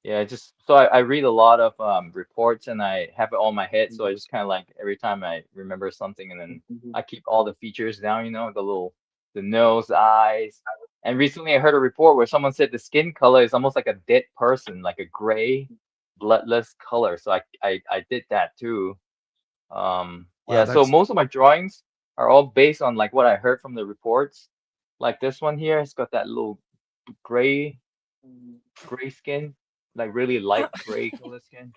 Yeah, just so I read a lot of reports and I have it on my head, so I just kind of like every time I remember something, and then I keep all the features down, the nose, the eyes. And recently I heard a report where someone said the skin color is almost like a dead person, like a gray, bloodless color. So I did that too. Wow, Yeah, so most of my drawings are all based on like what I heard from the reports. Like this one here, it's got that little gray skin, like really light gray color skin.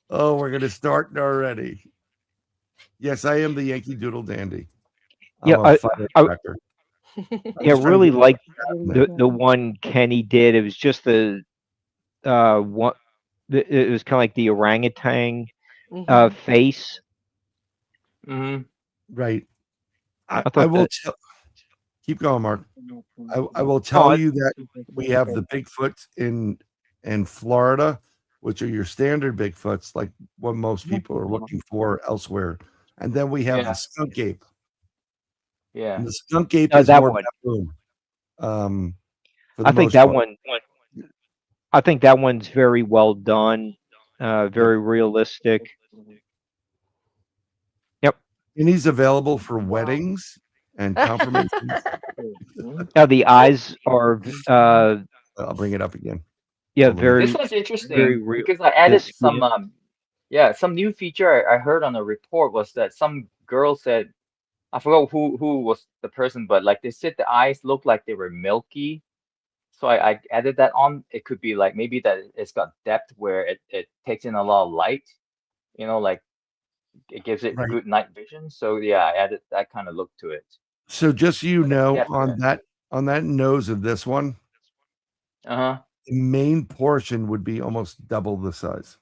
Oh, we're gonna start already. Yes, I am the Yankee Doodle Dandy. Yeah, I'm a firecracker. Yeah, really like the one Kenny did. It was just the one. It was kind of like the orangutan face. Right. I I thought will that. keep going, Mark. I will tell Oh, you that we have the Bigfoots in Florida, which are your standard Bigfoots, like what most people are looking for elsewhere. And then we have the skunk ape. Yeah. And the skunk ape Oh, is that more one. baboon. For the I think most that part. one. I think that one's very well done, very realistic. Yep. And he's available for weddings and confirmations. Now the eyes are. I'll bring it up again. Yeah, Hold on. very. This one's very interesting real. because I added This, some some new feature I heard on a report was that some girl said, I forgot who was the person, but like they said the eyes looked like they were milky. So I added that on. It could be like maybe that it's got depth where it takes in a lot of light, like it gives it Right. good night vision. So yeah, I added that kind of look to it. So just so you know, Depth on that nose of this one, the main portion would be almost double the size.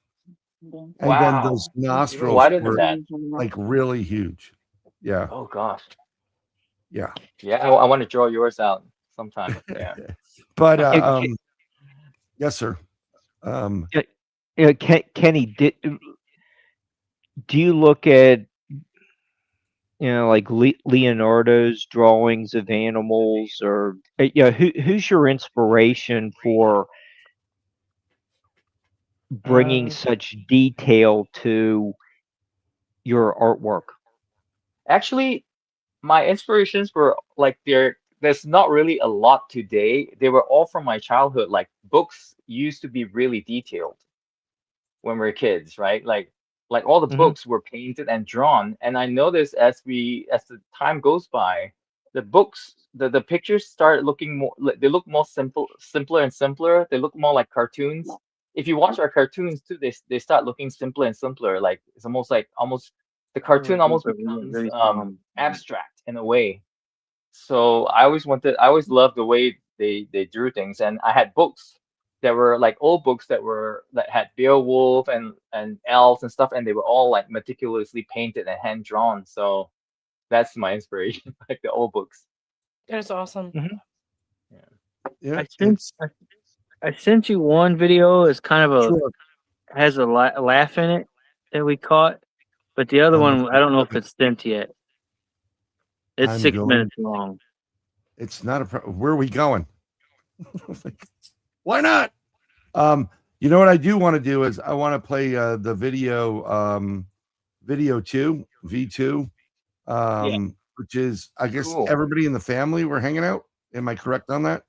And then Wow. those Even nostrils wider than were that. like really huge. Yeah. Oh gosh. Yeah. Yeah, I want to draw yours out sometime. Yeah. But yes, sir. Kenny, do you look at like Leonardo's drawings of animals, or who's your inspiration for bringing such detail to your artwork? Actually, my inspirations were like there's not really a lot today. They were all from my childhood. Like books used to be really detailed when we were kids, right? Like all the books were painted and drawn. And I noticed as the time goes by, the books, the pictures start looking more, they look more simpler and simpler. They look more like cartoons. If you watch our cartoons too, they start looking simpler and simpler. Like it's almost the cartoon almost becomes abstract in a way. So I always loved the way they drew things. And I had books that were like old books that had Beowulf and elves and stuff, and they were all like meticulously painted and hand drawn. So That's my inspiration, like the old books. That is awesome. Yeah, I sent you one video. It's kind of sure. has a laugh in it that we caught, but the other one I don't know if it's sent yet. It's I'm 6 going- minutes long. It's not where are we going? Why not? You know what I do want to do is I want to play the video 2, V2, which is I guess Cool. everybody in the family were hanging out. Am I correct on that?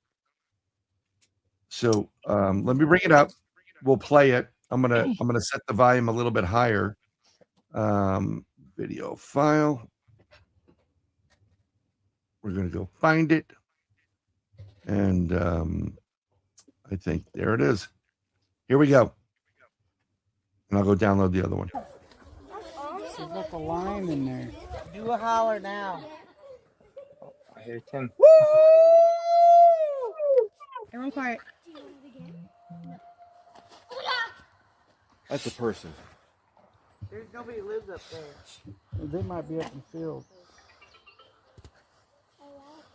So let me bring it up. We'll play it. I'm gonna set the volume a little bit higher. Video file. We're gonna go find it. And I think there it is. Here we go. And I'll go download the other one. There's like a line in there. Do a holler now. I hear Tim. Everyone quiet. That's a person. There's nobody who lives up there. They might be up in the field.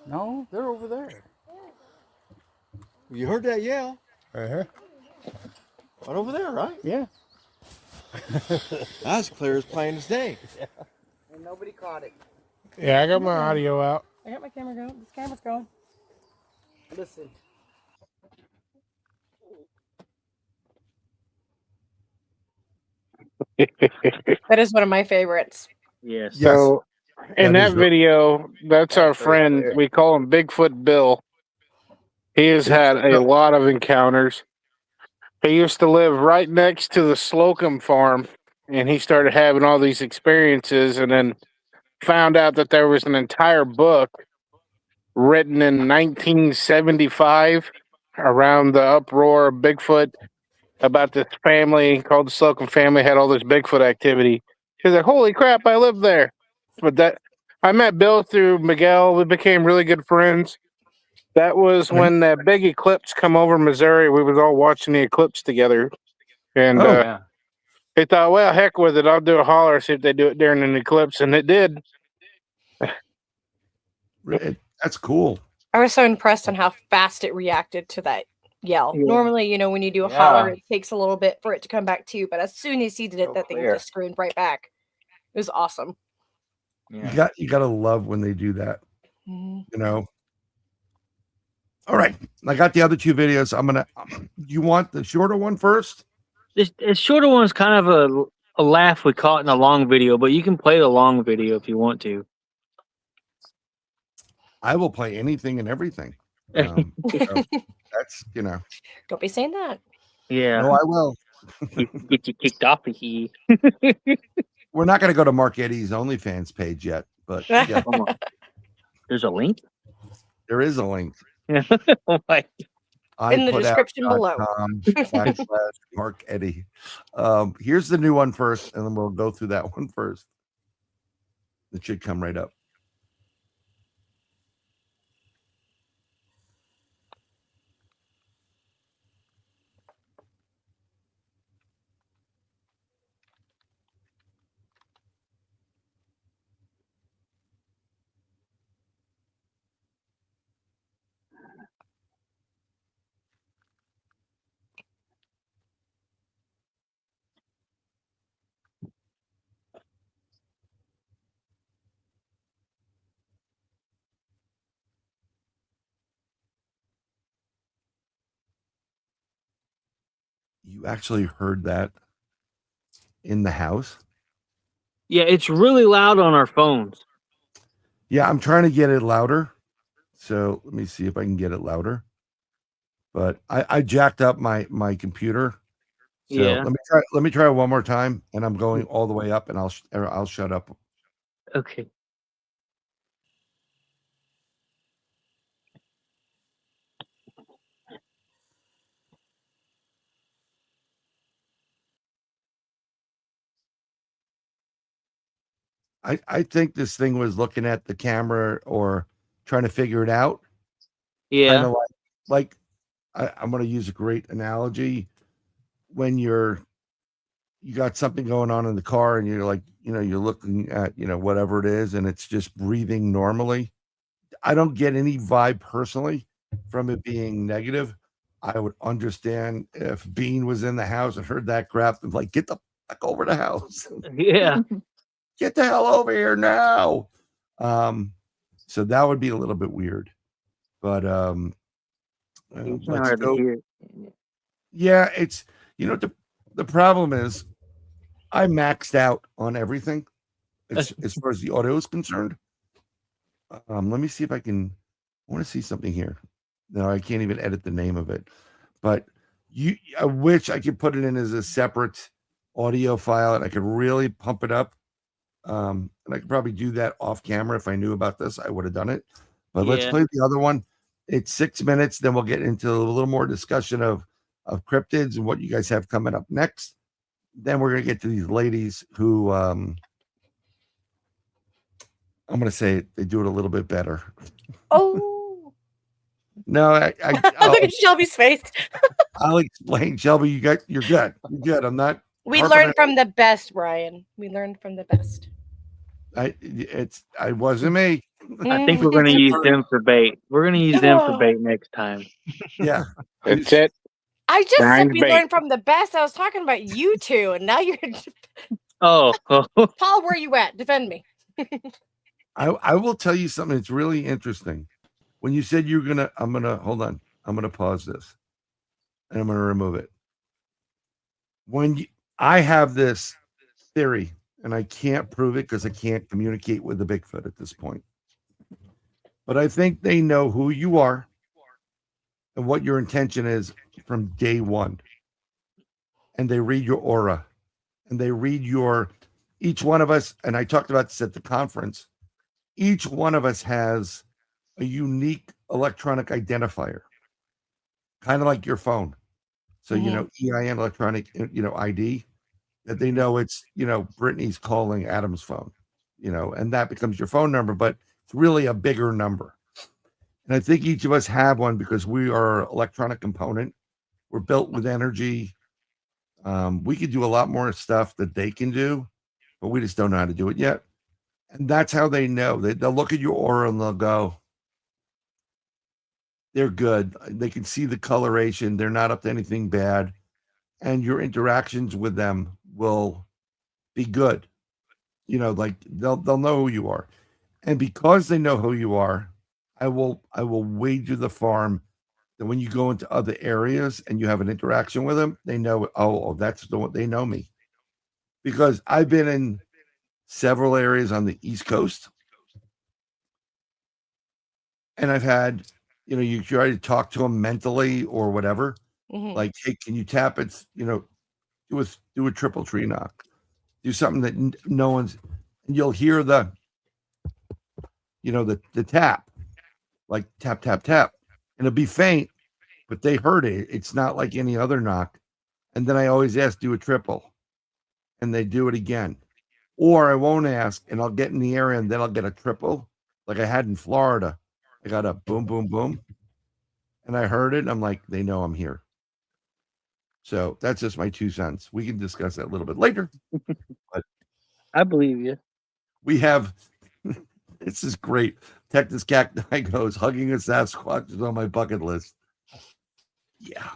No, they're over there. You heard that yell? Uh-huh. Right over there, right? Yeah. That's clear as plain as day. And nobody caught it. Yeah, I got my audio out. I got my camera going. This camera's going. Listen. That is one of my favorites. Yes. So in That that is video, that's our friend. We call him Bigfoot Bill. He has had a lot of encounters. He used to live right next to the Slocum farm, and he started having all these experiences, and then found out that there was an entire book written in 1975 around the uproar of Bigfoot about this family called the Slocum family had all this Bigfoot activity. He's like, holy crap, I live there. But that I met Bill through Miguel. We became really good friends. That was when that big eclipse come over Missouri. We was all watching the eclipse together. And he thought, well, heck with it. I'll do a holler, see if they do it during an eclipse. And it did. That's cool. I was so impressed on how fast it reacted to that yell. Yeah. Normally, when you do a holler, it takes a little bit for it to come back to you, but as soon as he did it, that thing clear. just screamed right back. It was awesome. Yeah. You gotta love when they do that. Mhm. All right. I got the other 2 videos. You want the shorter one first? This shorter one's kind of a laugh we caught in the long video, but you can play the long video if you want to. I will play anything and everything. So that's Don't be saying that. Yeah. No, I will. Get you kicked off of here. We're not going to go to Mark Eddy's OnlyFans page yet, but yeah, Come on. There's a link. there is a link. Oh my. In the description below. /Mark Eddy. Here's the new one first, and then we'll go through that one first. It should come right up. You actually heard that in the house? Yeah, it's really loud on our phones. Yeah, I'm trying to get it louder. So let me see if I can get it louder. But I jacked up my computer. So Yeah. let me try one more time, and I'm going all the way up, and I'll shut up. Okay. I think this thing was looking at the camera or trying to figure it out. Yeah. Kind of like I'm going to use a great analogy when you're you got something going on in the car and you're like, you're looking at, whatever it is, and it's just breathing normally. I don't get any vibe personally from it being negative. I would understand if Bean was in the house and heard that crap and like, get the fuck over the house. Yeah. Get the hell over here now. So that would be a little bit weird. But It's let's hard to go. hear. Yeah, it's the problem is I maxed out on everything as far as the audio is concerned. Let me see if I want to see something here. No, I can't even edit the name of it. But I wish I could put it in as a separate audio file and I could really pump it up. And I could probably do that off camera. If I knew about this, I would have done it. But let's play the other one. It's 6 minutes. Then we'll get into a little more discussion of cryptids and what you guys have coming up next. Then we're going to get to these ladies who, I'm going to say they do it a little bit better. Oh. No, Look at Shelby's face. I'll explain. Shelby, you're good. You're good. I'm not. We learned from the best, Brian. We learned from the best. I wasn't me. I think we're going to use them for bait. We're going to use them for bait next time. Yeah. That's it. I just said we bait. learned from the best. I was talking about you two, and now you're. Oh. Paul, where you at? Defend me. I will tell you something. It's really interesting. When you said you're gonna, hold on. I'm gonna pause this, and I'm gonna remove it. I have this theory, and I can't prove it because I can't communicate with the Bigfoot at this point. But I think they know who you are and what your intention is from day one. And they read your aura, and they read each one of us. And I talked about this at the conference. Each one of us has a unique electronic identifier, kind of like your phone. So, EIN, electronic, ID, that they know it's, Brittney's calling Adam's phone, and that becomes your phone number, but it's really a bigger number. And I think each of us have one because we are an electronic component. We're built with energy. We could do a lot more stuff that they can do, but we just don't know how to do it yet. And that's how they know. They'll look at your aura and they'll go, they're good. They can see the coloration. They're not up to anything bad. And your interactions with them will be good. Like they'll know who you are. And because they know who you are, I will wager the farm that when you go into other areas and you have an interaction with them, they know, that's the one, they know me. Because I've been in several areas on the East Coast. And I've had, you try to talk to them mentally or whatever. Mm-hmm. Like, hey, can you tap it? Do a triple tree knock. Do something that no one's, and you'll hear the tap, like tap, tap, tap. And it'll be faint, but they heard it. It's not like any other knock. And then I always ask, do a triple. And they do it again. Or I won't ask, and I'll get in the area, and then I'll get a triple, like I had in Florida. I got a boom, boom, boom. And I heard it, and I'm like, they know I'm here. So that's just my 2 cents. We can discuss that a little bit later. But I believe you. we have, this is great. Texas Cacti goes, hugging a Sasquatch is on my bucket list. Yeah.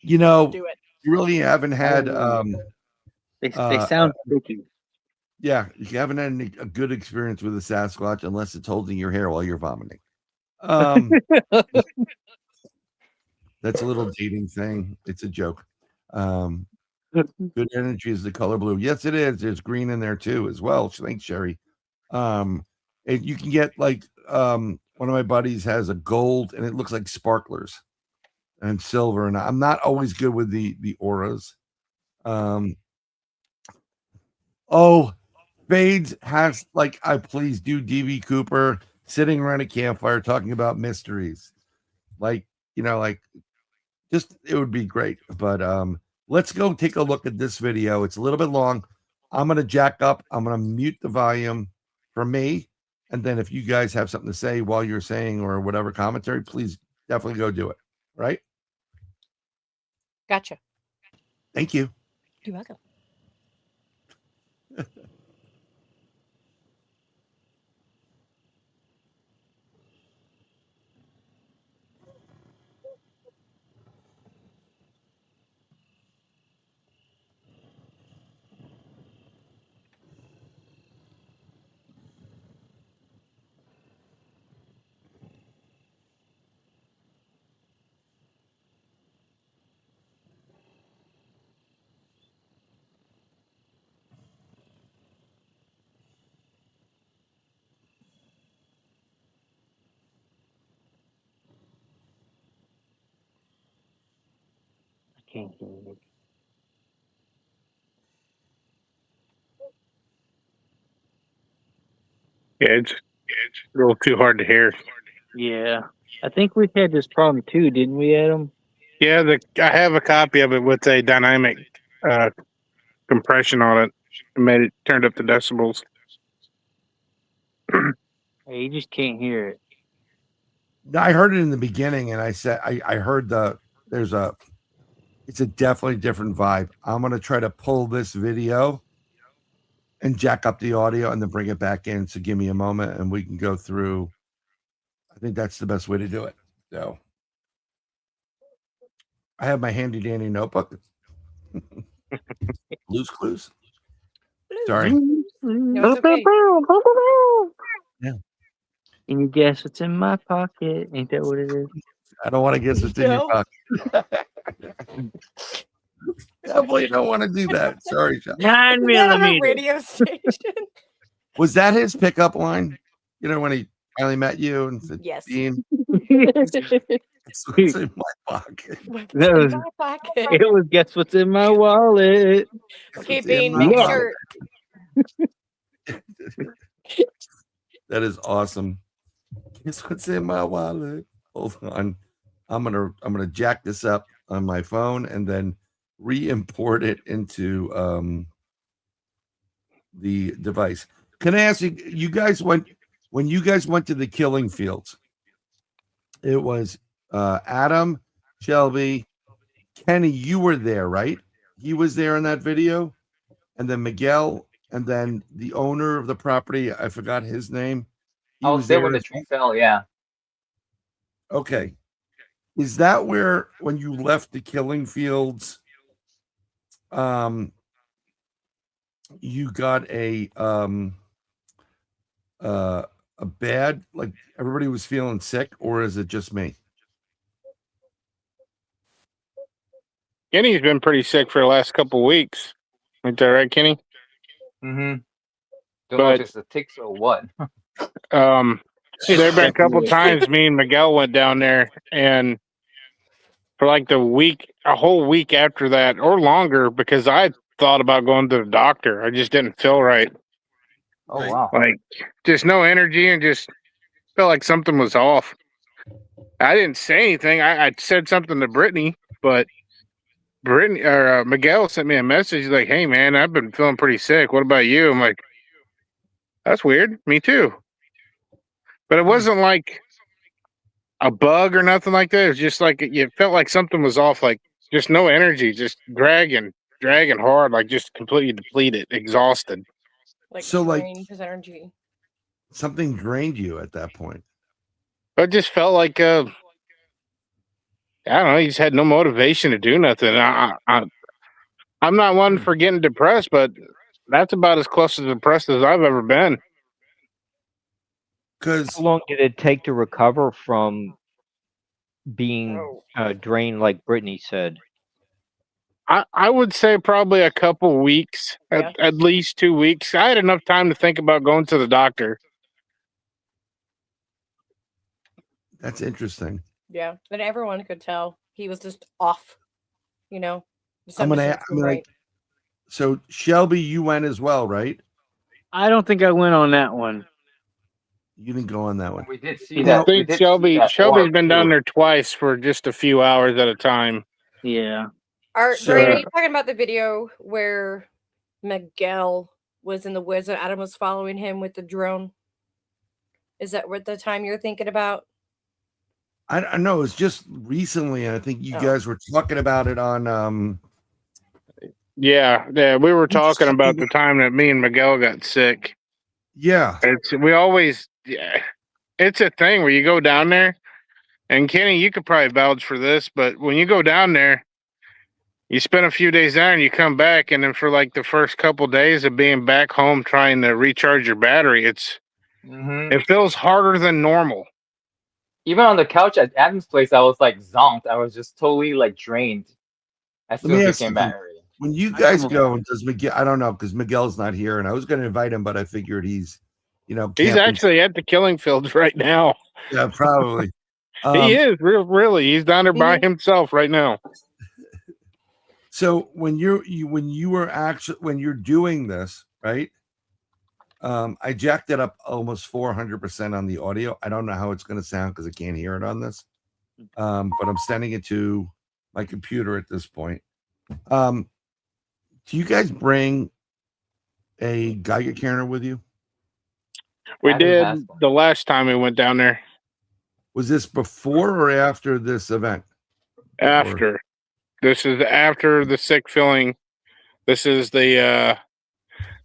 Do it. You really haven't had They sound spooky. yeah, you haven't had a good experience with a Sasquatch unless it's holding your hair while you're vomiting. That's a little dating thing. It's a joke. Good energy is the color blue. Yes, it is. There's green in there too as well. Thanks, Sherry. And you can get like one of my buddies has a gold and it looks like sparklers and silver. And I'm not always good with the auras. Fades has like please do DB Cooper sitting around a campfire talking about mysteries. Just it would be great. But let's go take a look at this video. It's a little bit long. I'm gonna jack up. I'm gonna mute the volume for me. And then if you guys have something to say while you're saying or whatever commentary, please definitely go do it. Right? Gotcha. Thank you. You're welcome. I can't hear it. Yeah, it's a little too hard to hear. Yeah. I think we had this problem too, didn't we, Adam? Yeah, I have a copy of it with a dynamic compression on it. It made it turned up the decibels. Hey, you just can't hear it. No, I heard it in the beginning, and I said I heard it's a definitely different vibe. I'm gonna try to pull this video and jack up the audio and then bring it back in. So give me a moment and we can go through. I think that's the best way to do it. So I have my handy dandy notebook. Blues Clues. Sorry. No, it's okay. Yeah. Can you guess what's in my pocket? Ain't that what it is? I don't want to guess what's in your pocket. Definitely don't want to do that. Sorry, John. 9 Is that on a millimeter. radio station? Was that his pickup line? You know, when he finally met you and said, Yes. Dean, it's what's in my pocket. What's That in was- my pocket? It was guess what's in my wallet. Okay, What's in Bean, my make Yeah. sure. That is awesome. Guess what's in my wallet? Hold on. I'm gonna jack this up on my phone and then re-import it into the device. Can I ask you, when you guys went to the killing fields, it was Adam, Shelby, Kenny, you were there, right? He was there in that video, and then Miguel, and then the owner of the property, I forgot his name. I was there when the as tree fell. Yeah. well? Okay. Is that where, when you left the killing fields, you got a bad, like everybody was feeling sick, or is it just me? Kenny's been pretty sick for the last couple weeks. Ain't that right, Kenny? Mm-hmm. Don't know if But it's the ticks or what. there have been a couple times me and Miguel went down there, and for like a whole week after that, or longer, because I thought about going to the doctor. I just didn't feel right. Oh Right. wow. Like, just no energy and just felt like something was off. I didn't say anything. I said something to Brittney, but Miguel sent me a message. He's like, "Hey man, I've been feeling pretty sick. What about you?" I'm like, "That's weird. Me too." But it wasn't like a bug or nothing like that. It was just like it felt like something was off. Like just no energy, just dragging hard, like just completely depleted, exhausted. Like So, like- drained his energy. Something drained you at that point. But it just felt like I don't know. He just had no motivation to do nothing. I'm not one for getting depressed, but that's about as close to depressed as I've ever been. Because How long did it take to recover from being drained, like Brittney said? I would say probably a couple weeks, Yeah. at least 2 weeks. I had enough time to think about going to the doctor. that's interesting. Yeah, and everyone could tell he was just off. You know, I'm gonna, something I mean, like, so Shelby, you went as well, right? I don't think I went on that one. You didn't go on that one. We did see I that. we think did see that Shelby's orb, been down too. there twice for just a few hours at a time. Yeah. Are So- Brady, are you talking about the video where Miguel was in the woods and Adam was following him with the drone? Is that what the time you're thinking about? I know it's just recently, and I think you Oh. guys were talking about it on Yeah. We were talking about the time that me and Miguel got sick. Yeah. It's a thing where you go down there, and Kenny, you could probably vouch for this, but when you go down there, you spend a few days there and you come back, and then for like the first couple days of being back home trying to recharge your battery, it feels harder than normal. Even on the couch at Adam's place, I was like zonked. I was just totally like drained as soon as we came back. When you guys go, does Miguel? I don't know because Miguel's not here, and I was going to invite him, but I figured he's actually at the killing fields right now. Yeah, probably. He is really. He's down there by himself right now. So when you're doing this, right? I jacked it up almost 400% on the audio. I don't know how it's going to sound because I can't hear it on this. But I'm sending it to my computer at this point. Do you guys bring a Geiger counter with you? We did the last time we went down there. Was this before or after this event? After. This is after the sick feeling. This is the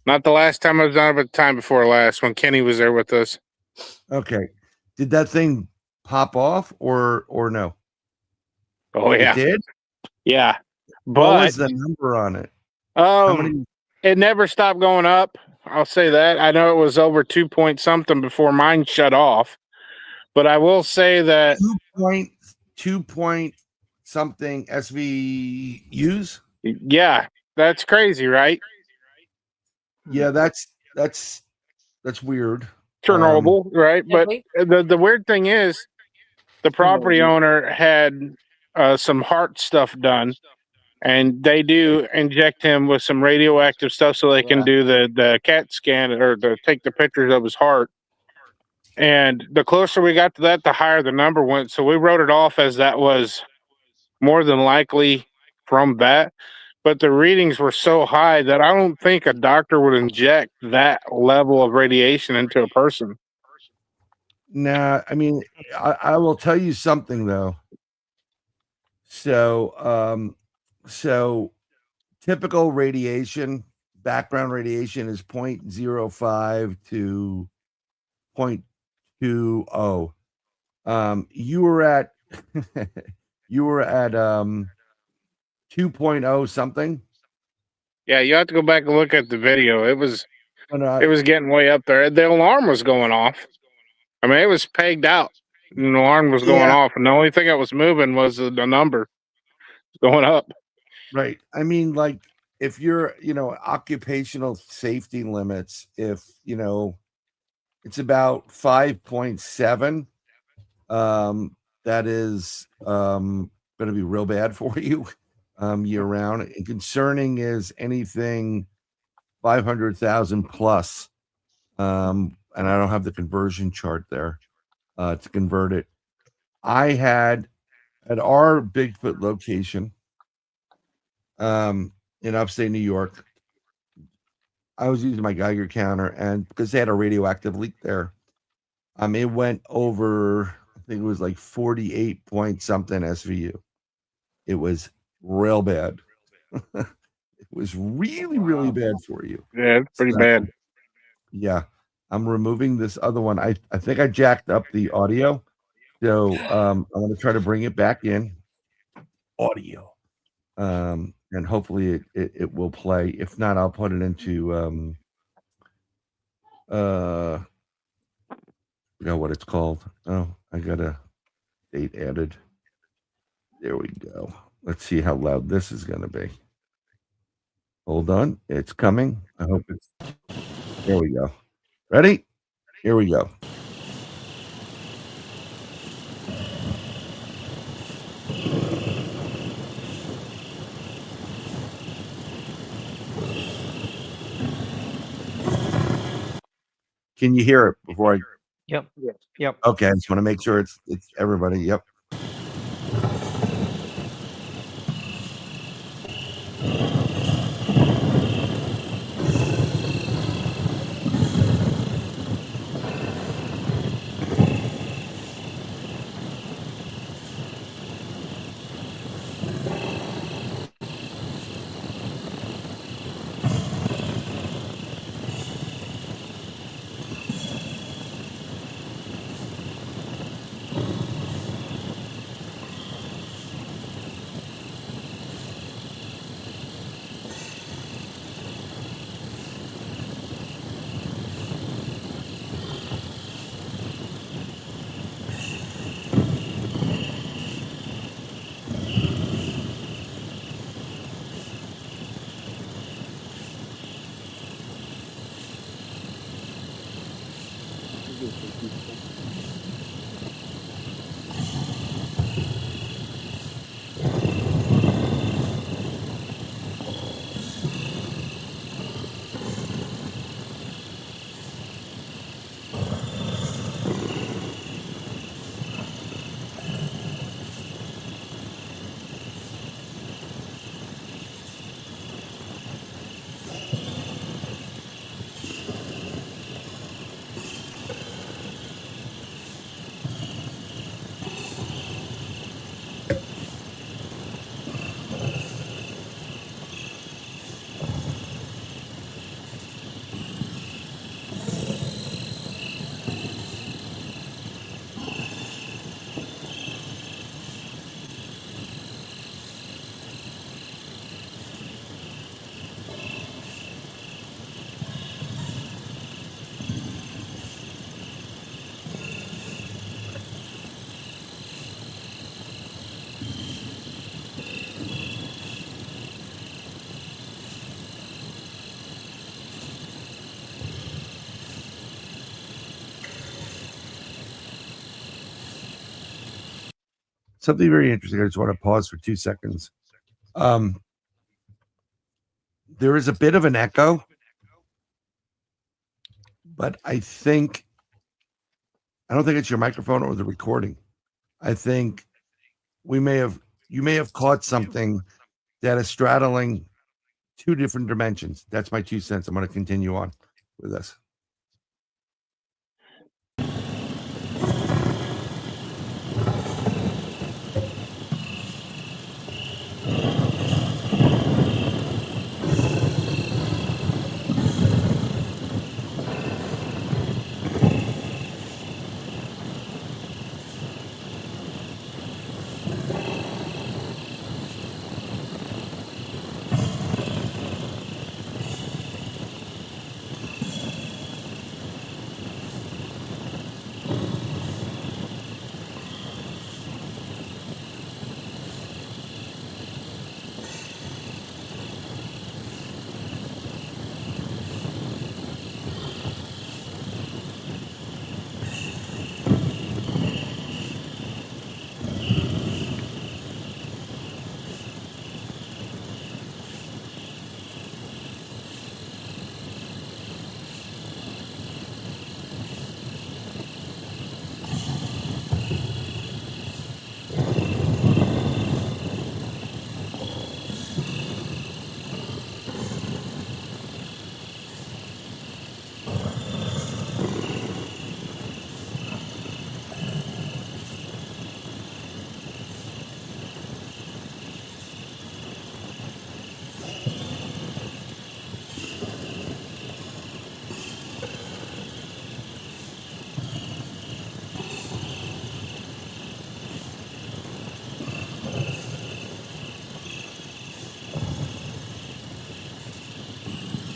not the last time I was on, but the time before last when Kenny was there with us. Okay. Did that thing pop off or no? Oh yeah. It did? Yeah. But what was the number on it? It never stopped going up. I'll say that. I know it was over 2 point something before mine shut off. But I will say that 2 point something SVUs. Yeah, that's crazy, right? Yeah, that's weird. Chernobyl, right? But the weird thing is, the property owner had some heart stuff done, and they do inject him with some radioactive stuff so they can do the CAT scan or take the pictures of his heart. And the closer we got to that, the higher the number went. So we wrote it off as that was more than likely from that. But the readings were so high that I don't think a doctor would inject that level of radiation into a person. Nah, I mean, I will tell you something though. So typical radiation, background radiation is 0.05 to 0.20. You were at 2.0 something. Yeah, you have to go back and look at the video. It was getting way up there. The alarm was going off. I mean, it was pegged out. And the alarm was going off, and the only thing that was moving was the number going up. Right. I mean, like if you're, occupational safety limits, if it's about 5.7, that is going to be real bad for you year round. And concerning is anything 500,000 plus. And I don't have the conversion chart there to convert it. I had at our Bigfoot location in upstate New York, I was using my Geiger counter, and because they had a radioactive leak there, it went over, I think it was like 48 point something SVU. It was real bad. It was really, really bad for you. Yeah, it's pretty bad. Yeah. I'm removing this other one. I think I jacked up the audio. So I'm going to try to bring it back in. Audio. And hopefully it will play. If not, I'll put it into what it's called. Oh, I got a date added. There we go. Let's see how loud this is going to be. Hold on. It's coming. I hope it's. There we go. Ready? Here we go. Can you hear it before I? Yep. Okay, I just want to make sure it's everybody. Yep. Something very interesting. I just want to pause for 2 seconds. There is a bit of an echo, but I don't think it's your microphone or the recording. I think you may have caught something that is straddling 2 different dimensions. That's my 2 cents. I'm going to continue on with this.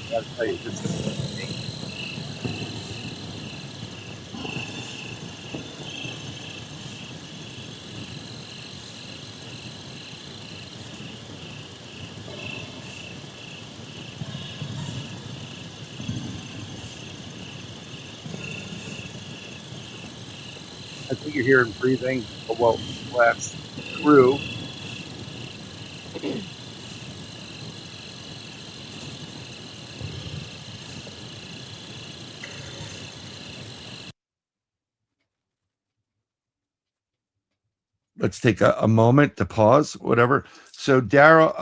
I gotta tell you, this is I think you're hearing breathing. Well, that's true. Let's take a moment to pause, whatever. So Daryl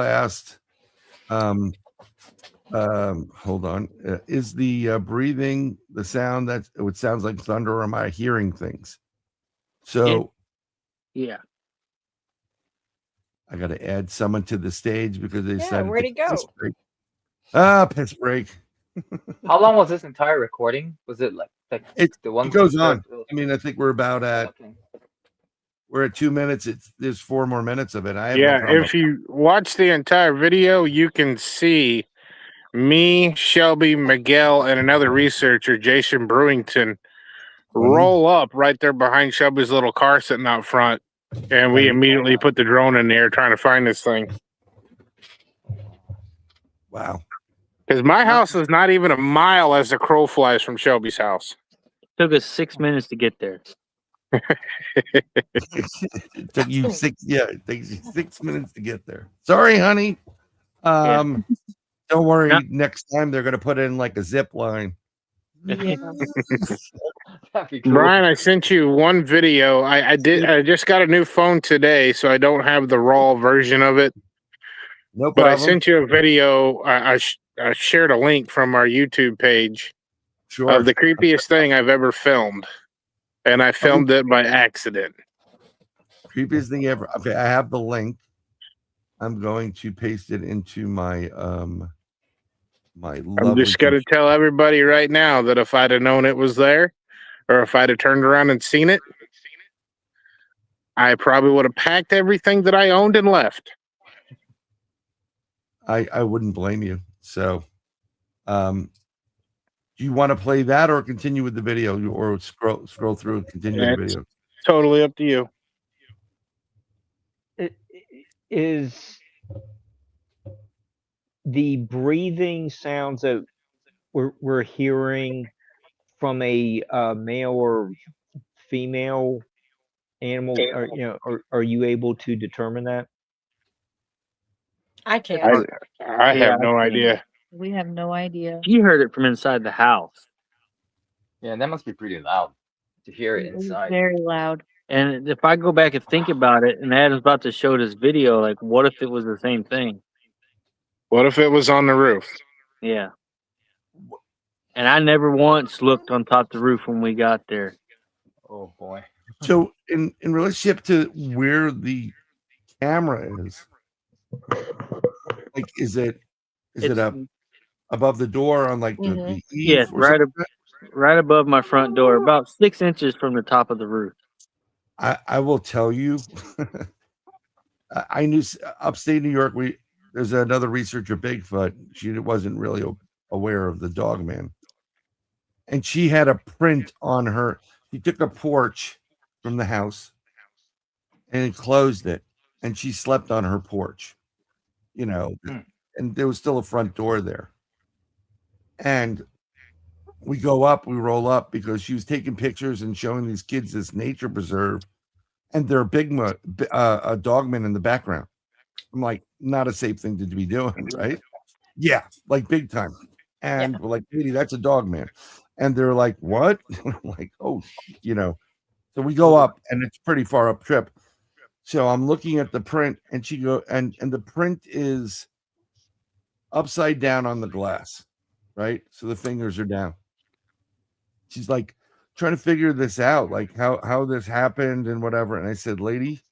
asked, hold on, is the breathing the sound that it sounds like thunder, or am I hearing things? So Yeah. I got to add someone to the stage because they decided where'd to he go? piss break. Piss break. How long was this entire recording? Was it like It the one goes on. I mean, I think we're about at Okay. we're at 2 minutes. There's 4 more minutes of it. I have Yeah, no problem. if you watch the entire video, you can see me, Shelby, Miguel, and another researcher, Jason Brewington, roll up right there behind Shelby's little car sitting out front, and we immediately put the drone in the air trying to find this thing. Wow. Because my house is not even a mile as the crow flies from Shelby's house. Took us 6 minutes to get there. It took you it takes you 6 minutes to get there. Sorry, honey. Don't worry. No. Next time they're gonna put in like a zip line. Yeah. That'd be cool. Brian, I sent you one video. I just got a new phone today, so I don't have the raw version of it. No But problem. I sent you a video. I shared a link from our YouTube page Sure. of the creepiest thing I've ever filmed, and I filmed it by accident. Creepiest thing ever. Okay, I have the link. I'm going to paste it into my my I'm lovely just gonna tell everybody right now that if I'd have known it was there, or if I'd have turned around and seen it, I probably would have packed everything that I owned and left. I wouldn't blame you. So, do you want to play that or continue with the video, or scroll through and continue with the It's video? totally up to you. Is the breathing sounds that we're hearing from a male or female animal, or are you able to determine that? I can't. I have no idea. We have no idea. You heard it from inside the house. Yeah, that must be pretty loud to hear it It was inside. very loud. And if I go back and think about it, and Adam's about to show this video, like, what if it was the same thing? What if it was on the roof? Yeah. And I never once looked on top of the roof when we got there. Oh boy. So, in relationship to where the camera is, like, is it up above the door on like the eve? Yes, or right above my front door, about 6 inches from the top of the roof. I will tell you, I knew upstate New York. There's another researcher, Bigfoot. She wasn't really aware of the dog man, and she had a print on her. She took a porch from the house and closed it, and she slept on her porch. And there was still a front door there. And we roll up because she was taking pictures and showing these kids this nature preserve, and there are a dogman in the background. I'm like, not a safe thing to be doing, right? Yeah, like big time. And we're like, lady, that's a dogman. And they're like, what? I'm like, oh, So we go up, and it's pretty far up trip. So I'm looking at the print, and and the print is upside down on the glass, right? So the fingers are down. She's like trying to figure this out, like how this happened and whatever. And I said, lady,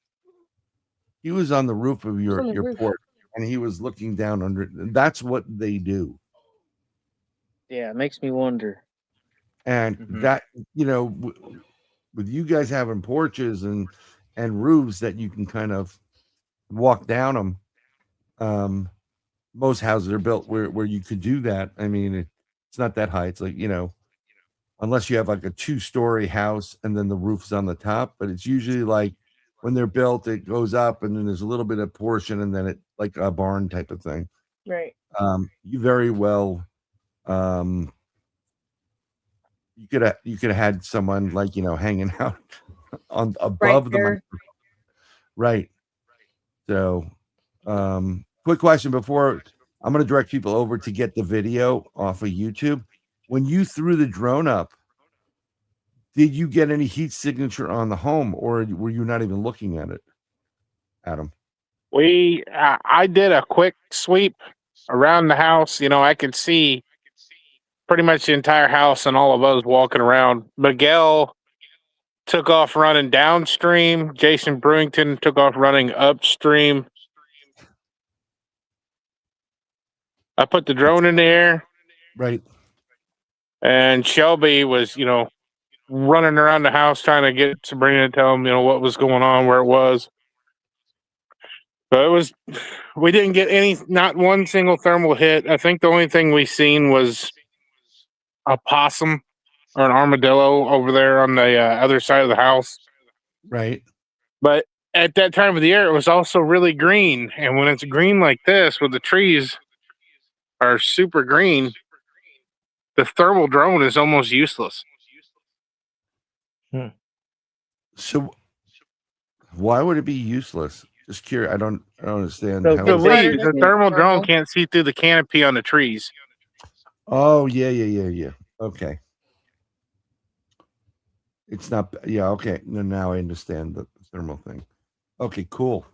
he was on the roof of your porch, and he was looking down under it. And that's what they do. Yeah, it makes me wonder. And that, with you guys having porches and roofs that you can kind of walk down them, most houses are built where you could do that. I mean, it's not that high. It's like, unless you have like a 2-story house and then the roof's on the top, but it's usually like when they're built, it goes up and then there's a little bit of portion and then it like a barn type of thing. Right. You very well, you could have had someone like, hanging out on above the right. So, quick question before I'm going to direct people over to get the video off of YouTube. When you threw the drone up, did you get any heat signature on the home, or were you not even looking at it, Adam? I did a quick sweep around the house. I could see pretty much the entire house and all of us walking around. Miguel took off running downstream. Jason Brewington took off running upstream. I put the drone in the air. Right. And Shelby was, running around the house trying to get Sabrina to tell him, what was going on, where it was. So we didn't get not one single thermal hit. I think the only thing we seen was a possum or an armadillo over there on the other side of the house. Right. But at that time of the year, it was also really green. And when it's green like this, with the trees are super green, the thermal drone is almost useless. So why would it be useless? Just curious. I don't understand. The, How the is leaves, the thermal drone can't see through the canopy on the trees. Oh, yeah. Okay. It's not, yeah, okay. Now I understand the thermal thing. Okay, cool.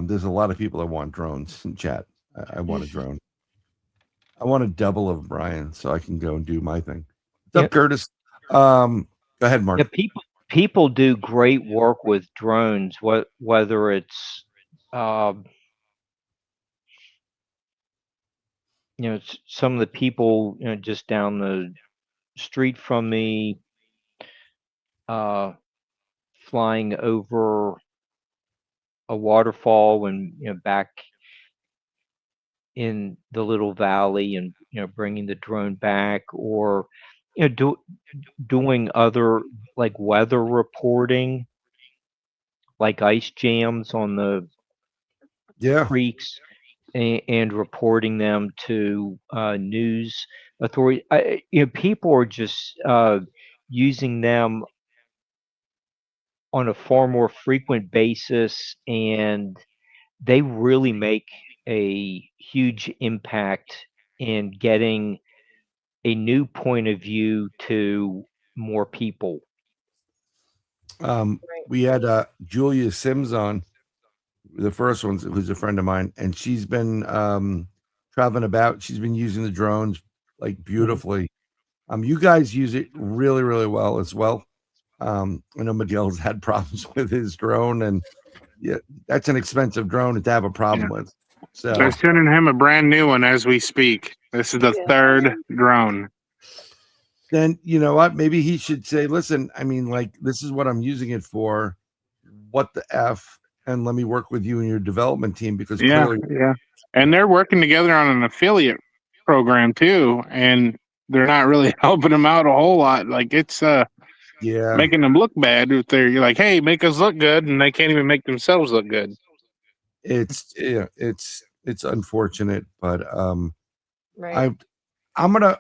There's a lot of people that want drones in chat. I want a drone. I want a double of Brian so I can go and do my thing. What's up, Curtis? Go ahead, Mark. Yeah, people do great work with drones, whether it's some of the people just down the street from me flying over a waterfall and back in the little valley and bringing the drone back, or doing other like weather reporting, like ice jams on the creeks, and reporting them to news authority. People are just using them on a far more frequent basis, and they really make a huge impact in getting a new point of view to more people. We had Julia Sims on, the first one, who's a friend of mine, and she's been traveling about. She's been using the drones like beautifully. You guys use it really, really well as well. I know Miguel's had problems with his drone, and yeah, that's an expensive drone to have a problem with. So They're sending him a brand new one as we speak. This is the third drone. Then you know what? Maybe he should say, "Listen, I mean, like this is what I'm using it for. What the f?" And let me work with you and your development team because clearly, and they're working together on an affiliate program too, and they're not really helping them out a whole lot. Like it's making them look bad if you're like, hey, make us look good, and they can't even make themselves look good. It's unfortunate, but right. I'm gonna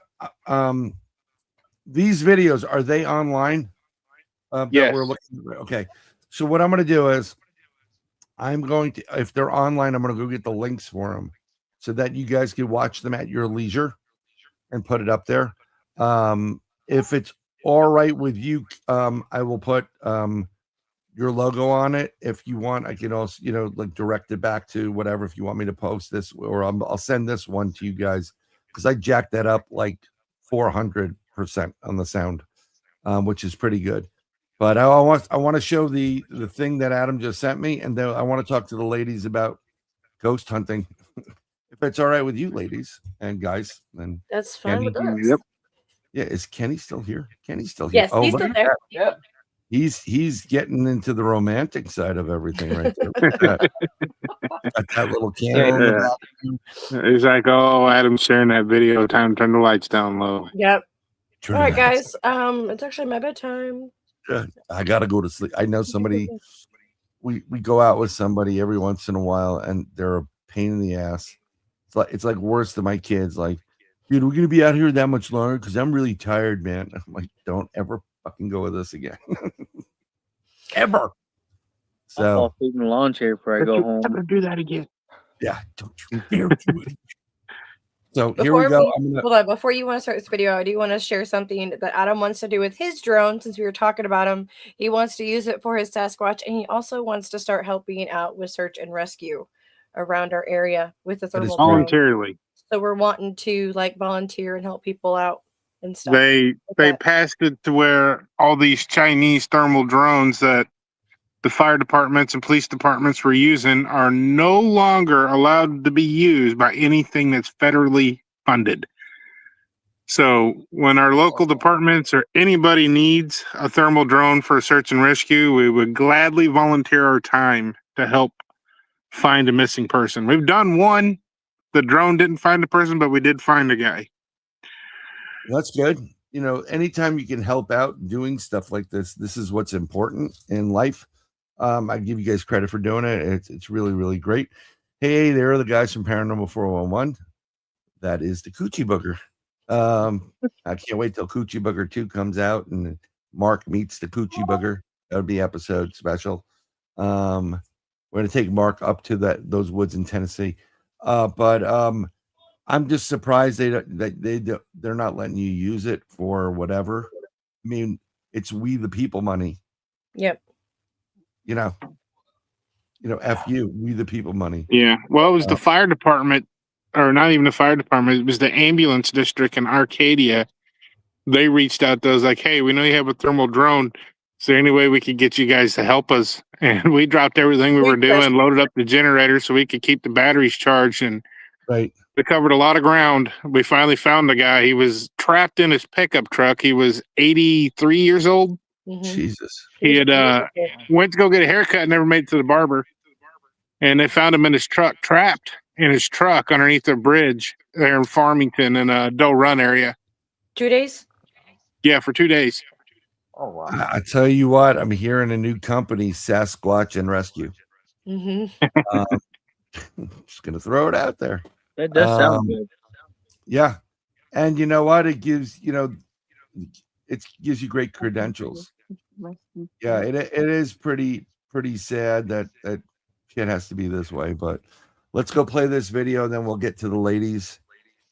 these videos, are they online? Yes. We're looking. Okay, so what I'm gonna do is I'm going to, if they're online, I'm gonna go get the links for them so that you guys can watch them at your leisure and put it up there. If it's all right with you, I will put your logo on it. If you want, I can also, like direct it back to whatever. If you want me to post this, or I'll send this one to you guys because I jacked that up like 400% on the sound, which is pretty good. But I want to show the thing that Adam just sent me, and then I want to talk to the ladies about ghost hunting. If it's all right with you, ladies and guys, then that's fine with us. Yep. Yeah, is Kenny still here? Kenny's still here. Yes, he's still there. Yep. He's getting into the romantic side of everything right there. Got that little candle in the back. He's like, oh, Adam's sharing that video. Time to turn the lights down low. Yep. Turn All right, it out. guys. It's actually my bedtime. I gotta go to sleep. I know somebody. We go out with somebody every once in a while, and they're a pain in the ass. It's like worse than my kids. Like, dude, we're gonna be out here that much longer because I'm really tired, man. I'm like, don't ever fucking go with us again, ever. So I'll fall asleep in the lawn chair before I go home. Never do that again. Yeah, don't you dare do it. So here we go. Hold on. Before you want to start this video, I do want to share something that Adam wants to do with his drone. Since we were talking about him, he wants to use it for his Sasquatch, and he also wants to start helping out with search and rescue around our area with the thermal drone. Voluntarily. So we're wanting to like volunteer and help people out and stuff. They passed it to where all these Chinese thermal drones that the fire departments and police departments were using are no longer allowed to be used by anything that's federally funded. So when our local departments or anybody needs a thermal drone for search and rescue, we would gladly volunteer our time to help find a missing person. We've done one. The drone didn't find a person, but we did find a guy. That's good. Anytime you can help out doing stuff like this is what's important in life. I give you guys credit for doing it. It's really, really great. Hey, there are the guys from Paranormal 411. That is the Coochie Booger. I can't wait till Coochie Booger 2 comes out and Mark meets the coochie booger. That would be episode special. We're gonna take Mark up to those woods in Tennessee. But I'm just surprised they're not letting you use it for whatever. I mean, it's we the people money. Yep. You know, F you, we the people money. Yeah. Well, it was the fire department, or not even the fire department. It was the ambulance district in Arcadia. They reached out to us like, hey, we know you have a thermal drone. Is there any way we could get you guys to help us? And we dropped everything we were doing, loaded up the generator so we could keep the batteries charged. And right. We covered a lot of ground. We finally found the guy. He was trapped in his pickup truck. He was 83 years old. Jesus. He had went to go get a haircut and never made it to the barber. And they found him in his truck, trapped in his truck underneath a bridge there in Farmington in a Doe Run area. 2 days? Yeah, for 2 days. Oh, wow. I tell you what, I'm hearing a new company, Sasquatch and Rescue. Just gonna throw it out there. That does sound good. Yeah, and you know what? It gives it gives you great credentials. Yeah, it is pretty sad that shit has to be this way. But let's go play this video, then we'll get to the ladies,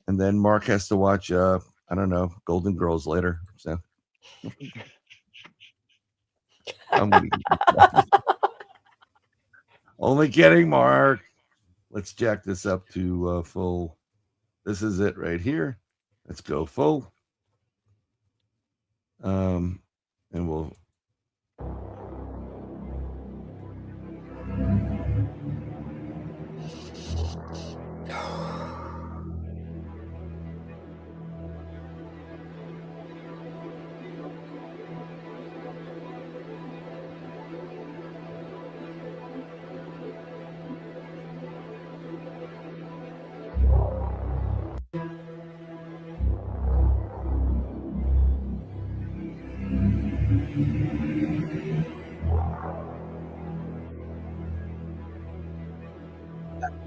and then Mark has to watch I don't know, Golden Girls later. So I'm gonna only kidding, Mark. Let's jack this up to full. This is it right here. Let's go full. And we'll.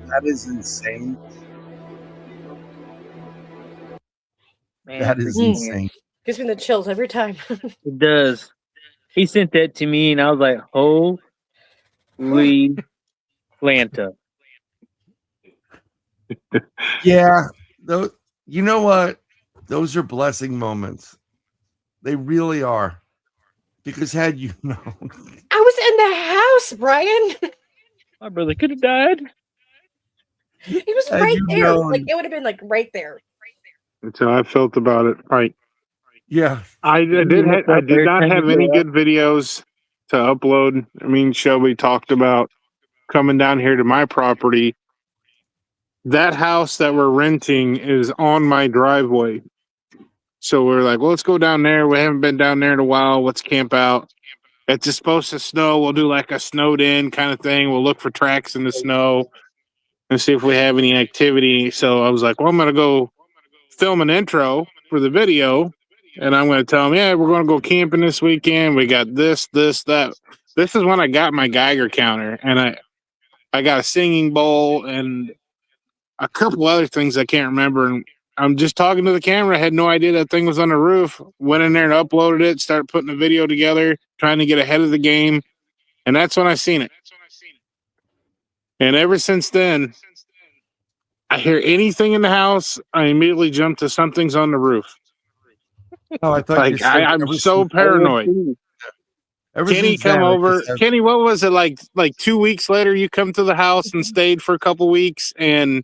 That is insane. Man, That is insane. Gives me the chills every time. It does. He sent that to me, and I was like, holy Lanta. Yeah. Those, you know what? Those are blessing moments. They really are. Because had you known. I was in the house, Brian. My brother could have died. He was Had right you there. known. Like it would have been like right there. That's how I felt about it. Right. Yeah. I did not have any good videos to upload. I mean, Shelby talked about coming down here to my property. That house that we're renting is on my driveway. So we're like, well, let's go down there. We haven't been down there in a while. Let's camp out. It's just supposed to snow. We'll do like a snowed in kind of thing. We'll look for tracks in the snow and see if we have any activity. So I was like, well, I'm going to go film an intro for the video. And I'm going to tell them, yeah, we're going to go camping this weekend. We got this, that. This is when I got my Geiger counter. And I got a singing bowl and a couple other things I can't remember. And I'm just talking to the camera. I had no idea that thing was on the roof. Went in there and uploaded it, started putting the video together, trying to get ahead of the game. And that's when I seen it. And ever since then, I hear anything in the house, I immediately jump to something's on the roof. Oh, I thought Like I'm so paranoid. Kenny come over. Kenny, what was it like 2 weeks later? You come to the house and stayed for a couple weeks, and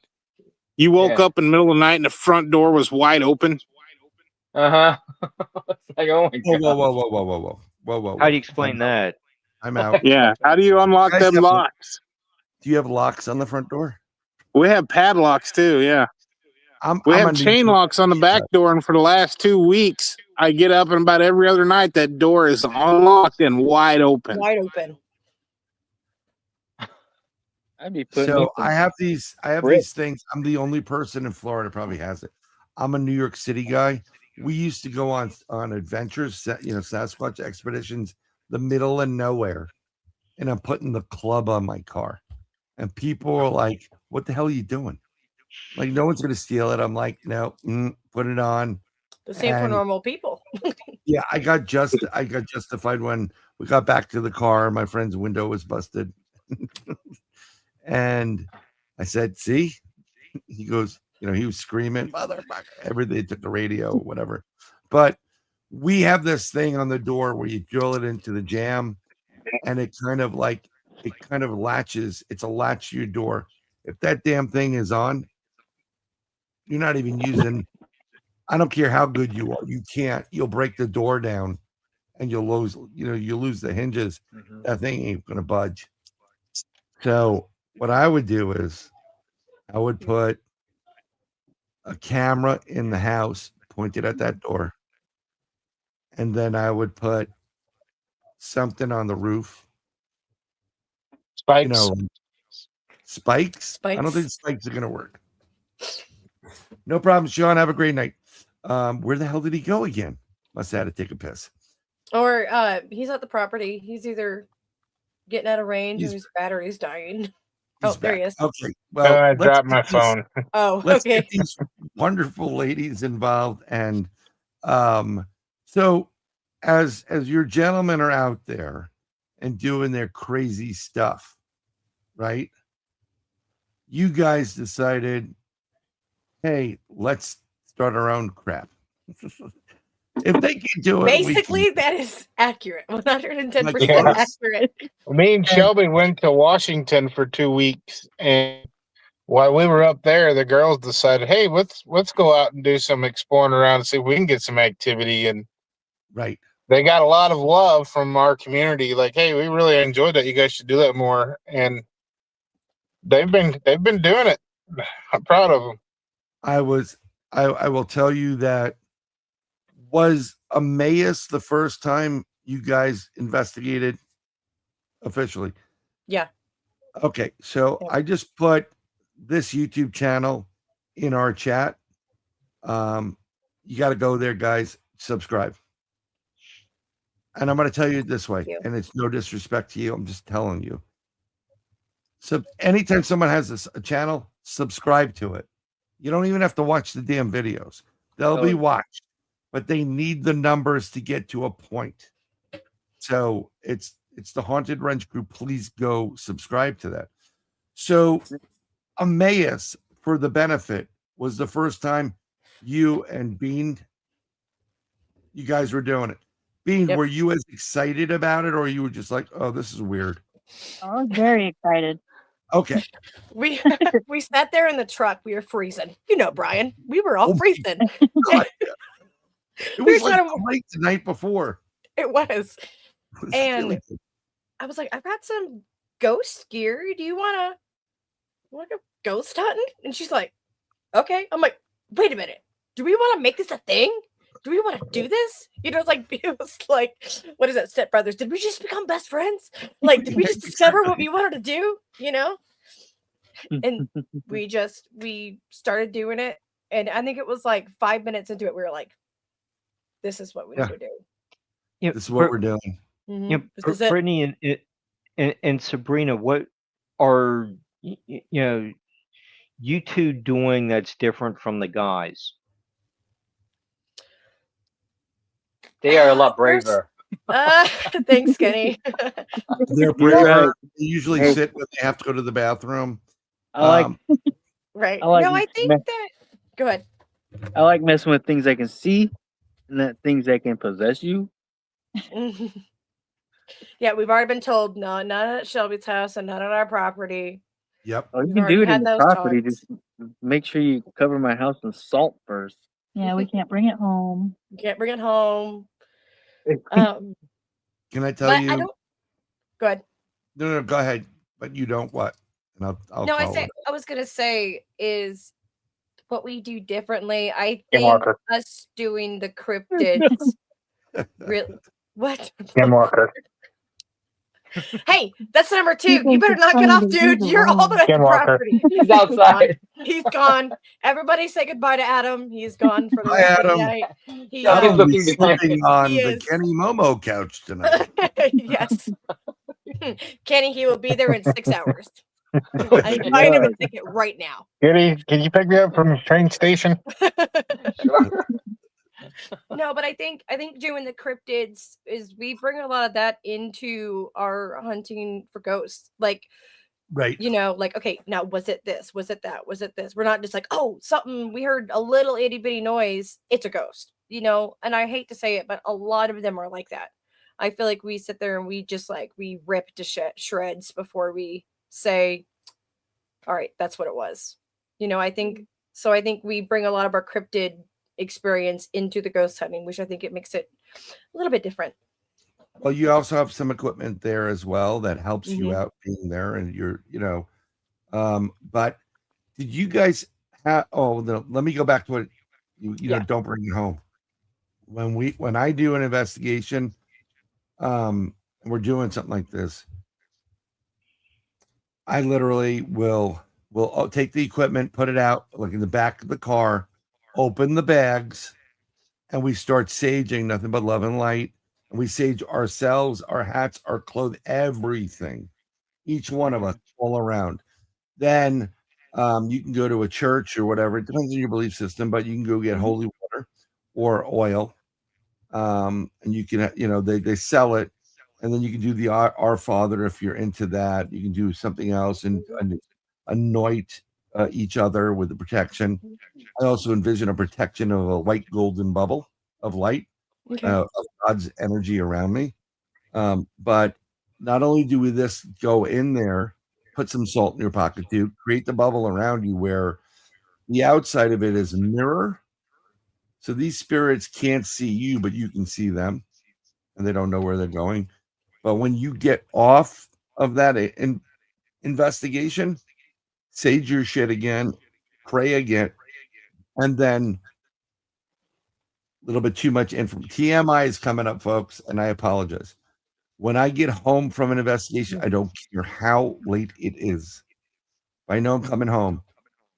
you woke up in the middle of the night and the front door was wide open. It's like, oh my God. Whoa. How do you explain that? I'm out. Yeah. How do you unlock them locks? Do you have locks on the front door? We have padlocks too. Yeah. We have chain locks on the back door, and for the last 2 weeks, I get up and about every other night that door is unlocked and wide open. Wide open. I'd be putting So I have these things. I'm the only person in Florida probably has it. I'm a New York City guy. We used to go on adventures, Sasquatch expeditions, the middle of nowhere, and I'm putting the club on my car, and people are like, "What the hell are you doing?" Like, no one's gonna steal it. I'm like, no, put it on. The same for normal people. Yeah, I got justified when we got back to the car. My friend's window was busted. And I said, see, he goes, he was screaming, motherfucker, everything, took the radio, whatever. But we have this thing on the door where you drill it into the jamb and it kind of latches. It's a latch to your door. If that damn thing is on, you're not even using, I don't care how good you are. You can't, you'll break the door down and you'll lose the hinges. Mhm. That thing ain't going to budge. So what I would do is I would put a camera in the house pointed at that door. And then I would put something on the roof. Spikes. Spikes? I don't think spikes are going to work. No problem, Sean. Have a great night. Where the hell did he go again? Must have had to take a piss. Or he's at the property. He's either getting out of range or his battery's dying. There he is. Okay. Well, I dropped my phone. Let's get these wonderful ladies involved. And so as your gentlemen are out there and doing their crazy stuff, right? You guys decided, hey, let's start our own crap. If they can do it, basically that is accurate. 110% Yes. accurate. Me and Shelby went to Washington for 2 weeks, and while we were up there, the girls decided, hey, let's go out and do some exploring around and see if we can get some activity. And right, they got a lot of love from our community. Like, hey, we really enjoyed that. You guys should do that more. And they've been doing it. I'm proud of them. I will tell you that was Emmaus the first time you guys investigated officially? Yeah. Okay, so I just put this YouTube channel in our chat. You got to go there, guys. Subscribe. And I'm going to tell you this way, and it's no disrespect to you. I'm just telling you. So anytime someone has a channel, subscribe to it. You don't even have to watch the damn videos. They'll be watched, but they need the numbers to get to a point. So it's the Haunted Wrench Group. Please go subscribe to that. So Emmaus, for the benefit, was the first time you and Bean, you guys were doing it. Bean, were you as excited about it, or you were just like, oh, this is weird? I was very excited. Okay. We sat there in the truck. We were freezing. Brian. We were all freezing. God, it was like late the night before. It was. And I was like, I've got some ghost gear. Do you want to go ghost hunting? And she's like, okay. I'm like, wait a minute. Do we want to make this a thing? Do we want to do this? It was like, what is that, Step Brothers? Did we just become best friends? Like, did we just discover what we wanted to do? And we started doing it. And I think it was like 5 minutes into it, we were like, this is what we need to do. Yeah, this is what we're doing. Mm-hmm. Brittney and Sabrina, what are you two doing that's different from the guys? They are a lot braver. Thanks, Kenny. They're braver. They usually sit when they have to go to the bathroom. Right. I think that. Go ahead. I like messing with things I can see, and not things that can possess you. Yeah, we've already been told no, not at Shelby's house and not on our property. Yep. Oh, you can do it in the property. Just make sure you cover my house in salt first. Yeah, we can't bring it home. You can't bring it home. Can I tell you? Go ahead. No, go ahead. But you don't what? And I'll no, follow it. I was gonna say is what we do differently. I think us doing the cryptids. Really? What? Hey, that's number 2. You better knock it off, dude. You're all the way at the property. He's outside. He's gone. Everybody say goodbye to Adam. He's gone for the Bye, Adam. night. He's sleeping on the Kenny Momo couch tonight. Yes. Kenny, he will be there in 6 hours. I'm buying him a ticket right now. Kenny, can you pick me up from the train station? No, but I think doing the cryptids is we bring a lot of that into our hunting for ghosts. Like, Right. you know, like, okay, now was it this? Was it that? Was it this? We're not just like, oh, something we heard a little itty bitty noise. It's a ghost, you know. And I hate to say it, but a lot of them are like that. I feel like we sit there and we just like we rip to shreds before we say, all right, that's what it was. You know, I think so. I think we bring a lot of our cryptid experience into the ghost hunting, which I think it makes it a little bit different. Well, you also have some equipment there as well that helps you Mhm. out being there, and you're, you know, but did you guys have? Oh, let me go back to what you know. Yeah. Don't bring it home. When I do an investigation, and we're doing something like this, I literally will take the equipment, put it out like in the back of the car, open the bags, and we start saging nothing but love and light. And we sage ourselves, our hats, our clothes, everything, each one of us, all around. Then you can go to a church or whatever. It depends on your belief system, but you can go get holy water or oil, and you can, you know, they sell it, and then you can do the Our Father if you're into that. You can do something else and anoint each other with the protection. I also envision a protection of a white golden bubble of light, Okay. of God's energy around me. But not only do we this go in there, put some salt in your pocket too, create the bubble around you where the outside of it is a mirror. So these spirits can't see you, but you can see them, and they don't know where they're going. But when you get off of that investigation, sage your shit again, pray again, and then a little bit too much info. TMI is coming up, folks, and I apologize. When I get home from an investigation, I don't care how late it is. If I know I'm coming home,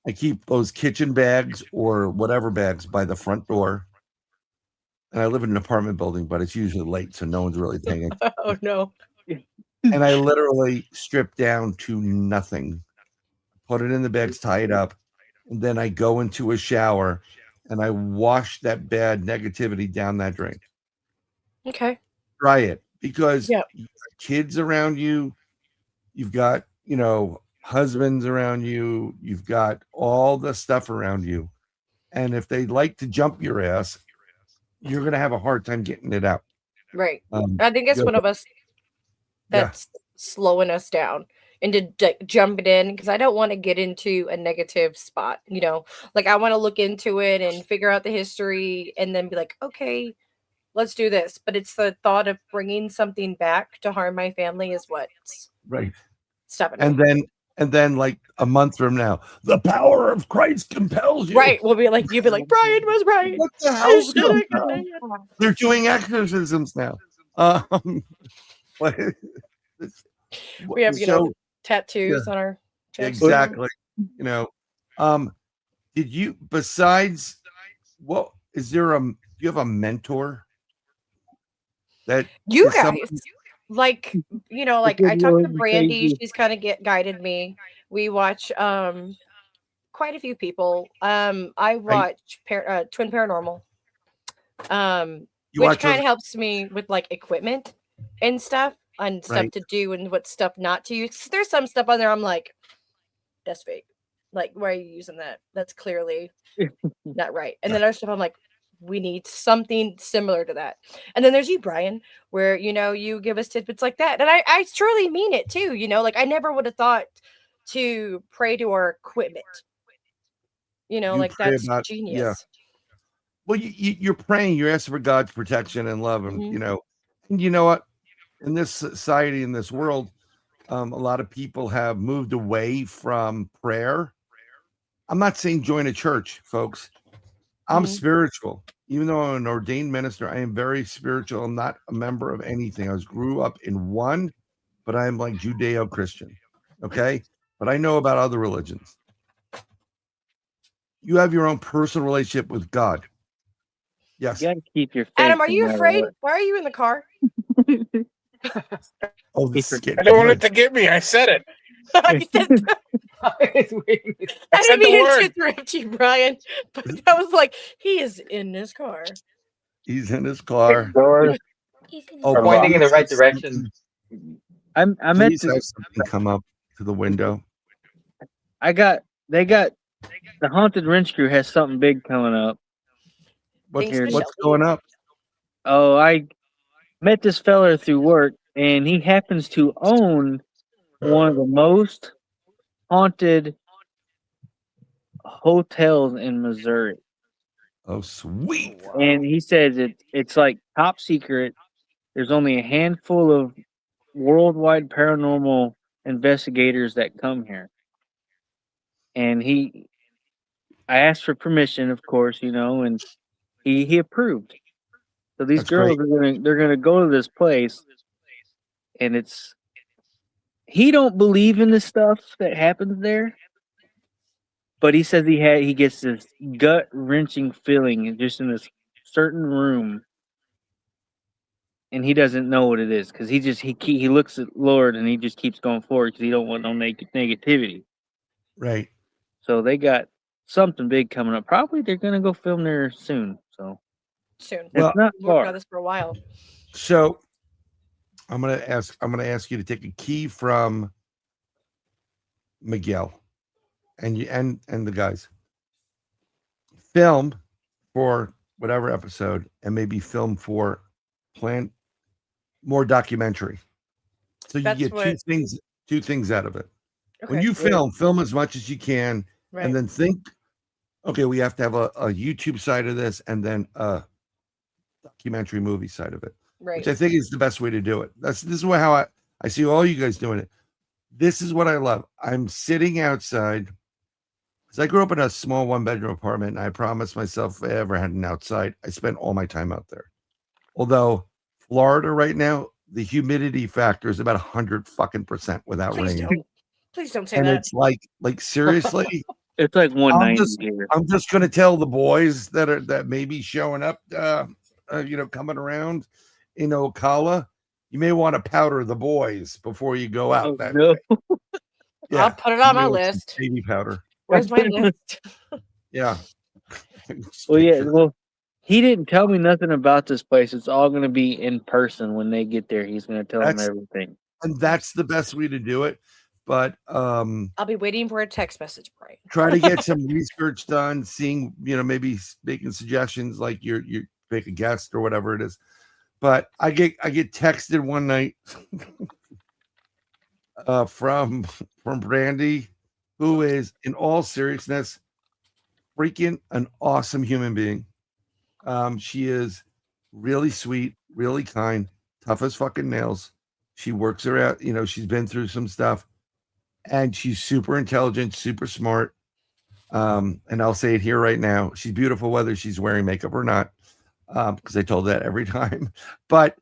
I keep those kitchen bags or whatever bags by the front door. And I live in an apartment building, but it's usually late, so no one's really paying attention. Oh no. And I literally strip down to nothing, put it in the bags, tie it up, and then I go into a shower and I wash that bad negativity down that drain. Okay. Try it, because Yeah. you've got kids around you, you've got, you know, husbands around you, you've got all the stuff around you. And if they like to jump your ass, you're going to have a hard time getting it out. Right. I think it's yeah. one of us that's slowing us down into jumping in, because I don't want to get into a negative spot. You know, like I want to look into it and figure out the history and then be like, okay, let's do this. But it's the thought of bringing something back to harm my family is what's Right. stopping And me. then like a month from now, the power of Christ compels you. Right. We'll be like, you'll be like, Brian was right. What the I hell's should going have on? They're doing exorcisms now. But we have, you know, tattoos on our chest. exactly. You know, did you, besides, what is there, do you have a mentor that You is guys, somebody- like, you know, like I talked to Brandy, she's kind of guided me. We watch quite a few people. I watch Twin Paranormal. You Which watch kind of those- helps me with like equipment and stuff and stuff Right. to do and what stuff not to use. There's some stuff on there I'm like, that's fake. Like, why are you using that? That's clearly not right. And then other stuff I'm like, we need something similar to that. And then there's you, Brian, where, you know, you give us tidbits like that. And I truly mean it too. You know, like I never would have thought to pray to our equipment. You know, You like pray that's about- genius. yeah. Well, you're praying, you're asking for God's protection and love, and you know what? In this society, in this world, a lot of people have moved away from prayer. I'm not saying join a church, folks. I'm spiritual. Even though I'm an ordained minister, I am very spiritual. I'm not a member of anything. I grew up in one, but I am like Judeo-Christian. Okay, but I know about other religions. You have your own personal relationship with God. Yes. You got to keep your faith. Adam, are you no matter afraid? what. Why are you in the car? Oh, this is I don't want it to get me. I said it. I didn't said the mean word. to interrupt you, Brian, but I was like, he is in his car. He's in his car. Doors. Oh, Pointing in the please right have direction. something- I met Please this. have something come up to the window. They got the haunted wrench crew has something big coming up. What's Thanks, what's Michelle. going up? Oh, I met this fella through work, and he happens to own one of the most haunted hotels in Missouri. Oh, sweet. And he says it's like top secret. There's only a handful of worldwide paranormal investigators that come here. And I asked for permission, of course, and he approved. So these That's girls they're gonna go to this place, and he don't believe in the stuff that happens there, but he says he gets this gut wrenching feeling just in this certain room, and he doesn't know what it is because he looks at Lord and he just keeps going forward because he don't want no negativity. Right. So they got something big coming up. Probably they're gonna go film there soon. So Soon. Well- it's not We've worked far. on this for a while. So I'm gonna ask you to take a key from Miguel and you and the guys. Film for whatever episode and maybe film for plan more documentary. So you That's get what- two things out of it. When Okay. you film as much as you can, Right. and then think, okay, we have to have a YouTube side of this and then a documentary movie side of it. Right. Which I think is the best way to do it. This is how I see all you guys doing it. This is what I love. I'm sitting outside because I grew up in a small 1-bedroom apartment, and I promised myself if I ever had an outside, I spent all my time out there. Although Florida right now, the humidity factor is about 100% without Please rain. don't. Please don't say And that. it's like seriously, It's like 190 here. I'm just gonna tell the boys that may be showing up, coming around in Ocala. You may want to powder the boys before you go out. Oh, no. I'll put it on my you may want some list. Baby powder. Where's my list? Yeah. Well, yeah. Well, he didn't tell me nothing about this place. It's all going to be in person when they get there. He's going to tell them That's- everything. And that's the best way to do it. But I'll be waiting for a text message, Brian. try to get some research done, seeing, maybe making suggestions like you pick a guest or whatever it is. But I get texted one night from Brandy, who is in all seriousness freaking an awesome human being. She is really sweet, really kind, tough as fucking nails. She works her out, she's been through some stuff, and she's super intelligent, super smart. And I'll say it here right now. She's beautiful whether she's wearing makeup or not. Because I told that every time. But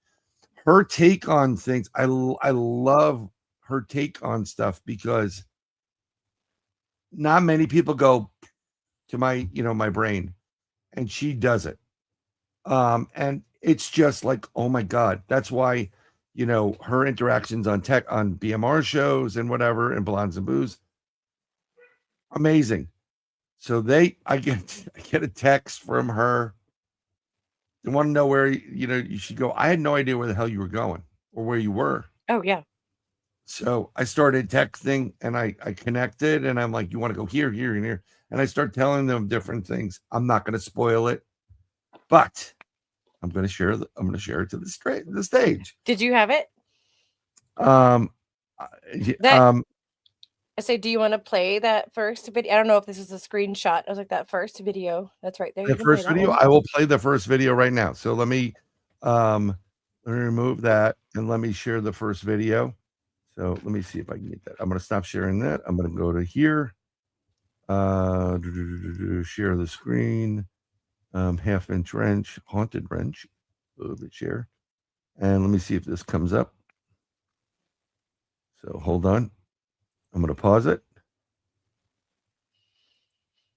her take on things, I love her take on stuff because not many people go to my brain, and she does it. And it's just like, oh my God, that's why, her interactions on BMR shows and whatever, and Blondes and Booze, amazing. So I get a text from her. They want to know where you should go. I had no idea where the hell you were going or where you were. Oh yeah. So I started texting and I connected, and I'm like, you want to go here, here, and here. And I start telling them different things. I'm not going to spoil it, but I'm going to share it to the stage. Did you have it? I say, do you want to play that first video? I don't know if this is a screenshot. I was like, that first video. That's right there. The first video, I will play the first video right now. So let me remove that and let me share the first video. So let me see if I can get that. I'm going to stop sharing that. I'm going to go to here. Share the screen. Half-inch wrench, haunted wrench. A little bit share. And let me see if this comes up. So hold on. I'm going to pause it.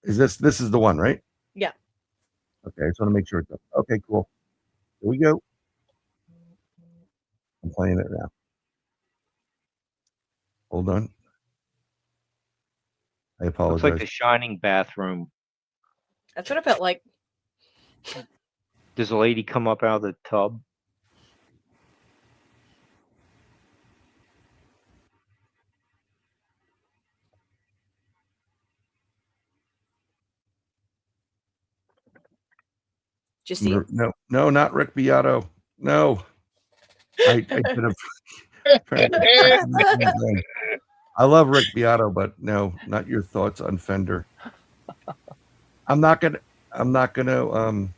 Is this is the one, right? Yeah. Okay, I just want to make sure it's up. Okay, cool. Here we go. I'm playing it now. Hold on. I apologize. Looks like the Shining bathroom. That's what it felt like. Does the lady come up out of the tub? Did you see it? No, not Rick Beato. No. I could have. I love Rick Beato, but no, not your thoughts on Fender. I'm not gonna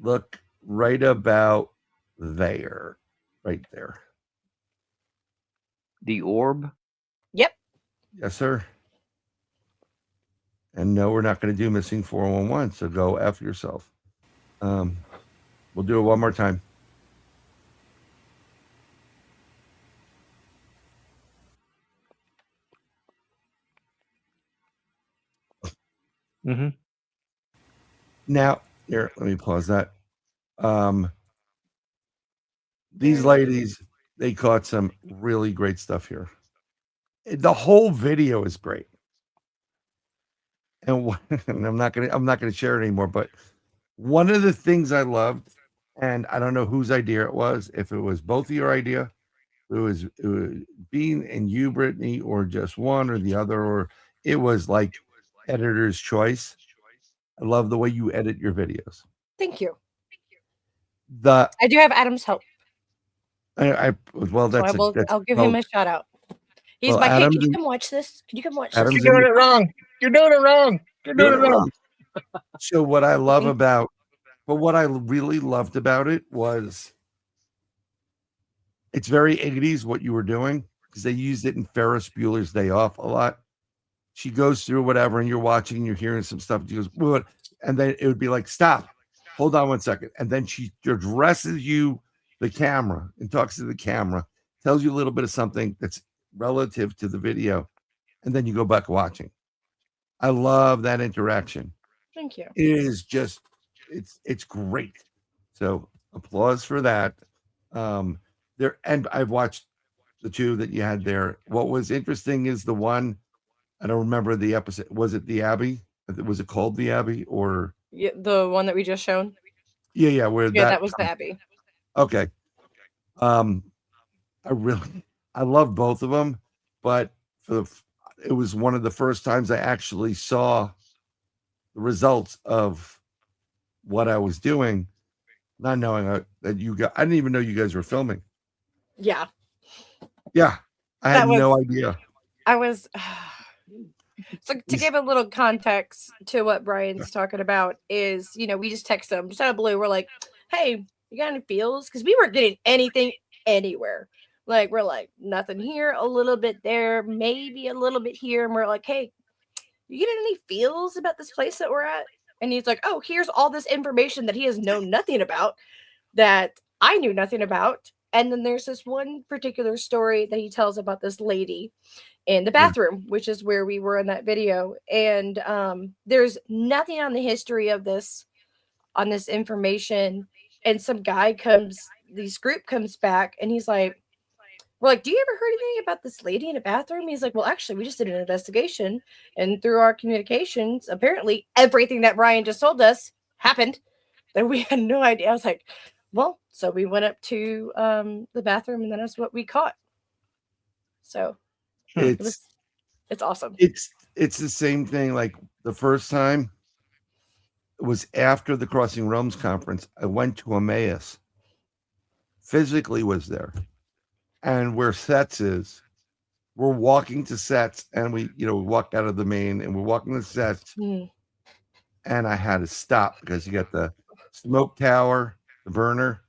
look right about there. Right there. The orb? Yep. Yes, sir. And no, we're not going to do missing 411, so go F yourself. We'll do it one more time. Mm-hmm. Now, here, let me pause that. These ladies, they caught some really great stuff here. The whole video is great. And I'm not gonna share it anymore, but one of the things I loved, and I don't know whose idea it was, if it was both of your idea, it was Bean and you, Brittney, or just one or the other, or it was like editor's choice. I love the way you edit your videos. Thank you. I do have Adam's help. Well, that's So I'll give him a shout out. He's like, hey, can you come watch this? Can you come watch this? You're doing it wrong. You're doing it wrong. You're doing it wrong. So what I love what I really loved about it was it's very 80s what you were doing, because they used it in Ferris Bueller's Day Off a lot. She goes through whatever, and you're watching, and you're hearing some stuff. She goes, what? And then it would be like, stop, hold on 1 second. And then she addresses you, the camera, and talks to the camera, tells you a little bit of something that's relative to the video, and then you go back watching. I love that interaction. Thank you. It is just, it's great. So applause for that. There, and I've watched the two that you had there. What was interesting is the one, I don't remember the episode. Was it the Abbey? Was it called the Abbey, or the one that we just shown? Yeah, where that was the Abbey. Okay. I love both of them, but it was one of the first times I actually saw the results of what I was doing, not knowing that I didn't even know you guys were filming. Yeah. Yeah. I had no idea. I was so to give a little context to what Brian's talking about is, we just text him just out of blue. We're like, hey, you got any feels? Because we weren't getting anything anywhere. Like, we're like, nothing here, a little bit there, maybe a little bit here. And we're like, hey, you get any feels about this place that we're at? And he's like, oh, here's all this information that he has known nothing about, that I knew nothing about. And then there's this one particular story that he tells about this lady in the bathroom, which is where we were in that video. And there's nothing on the history of this, on this information. And some guy this group comes back, and he's like, we're like, do you ever heard anything about this lady in a bathroom? He's like, well, actually, we just did an investigation. And through our communications, apparently everything that Brian just told us happened that we had no idea. I was like, well, so we went up to the bathroom, and that's what we caught. So it's awesome. It's the same thing. Like the first time, it was after the Crossing Realms conference. I went to Emmaus. Physically was there. And where sets is, we're walking to sets, and we walk out of the main, and we're walking to sets. And I had to stop because you got the smoke tower, the burner,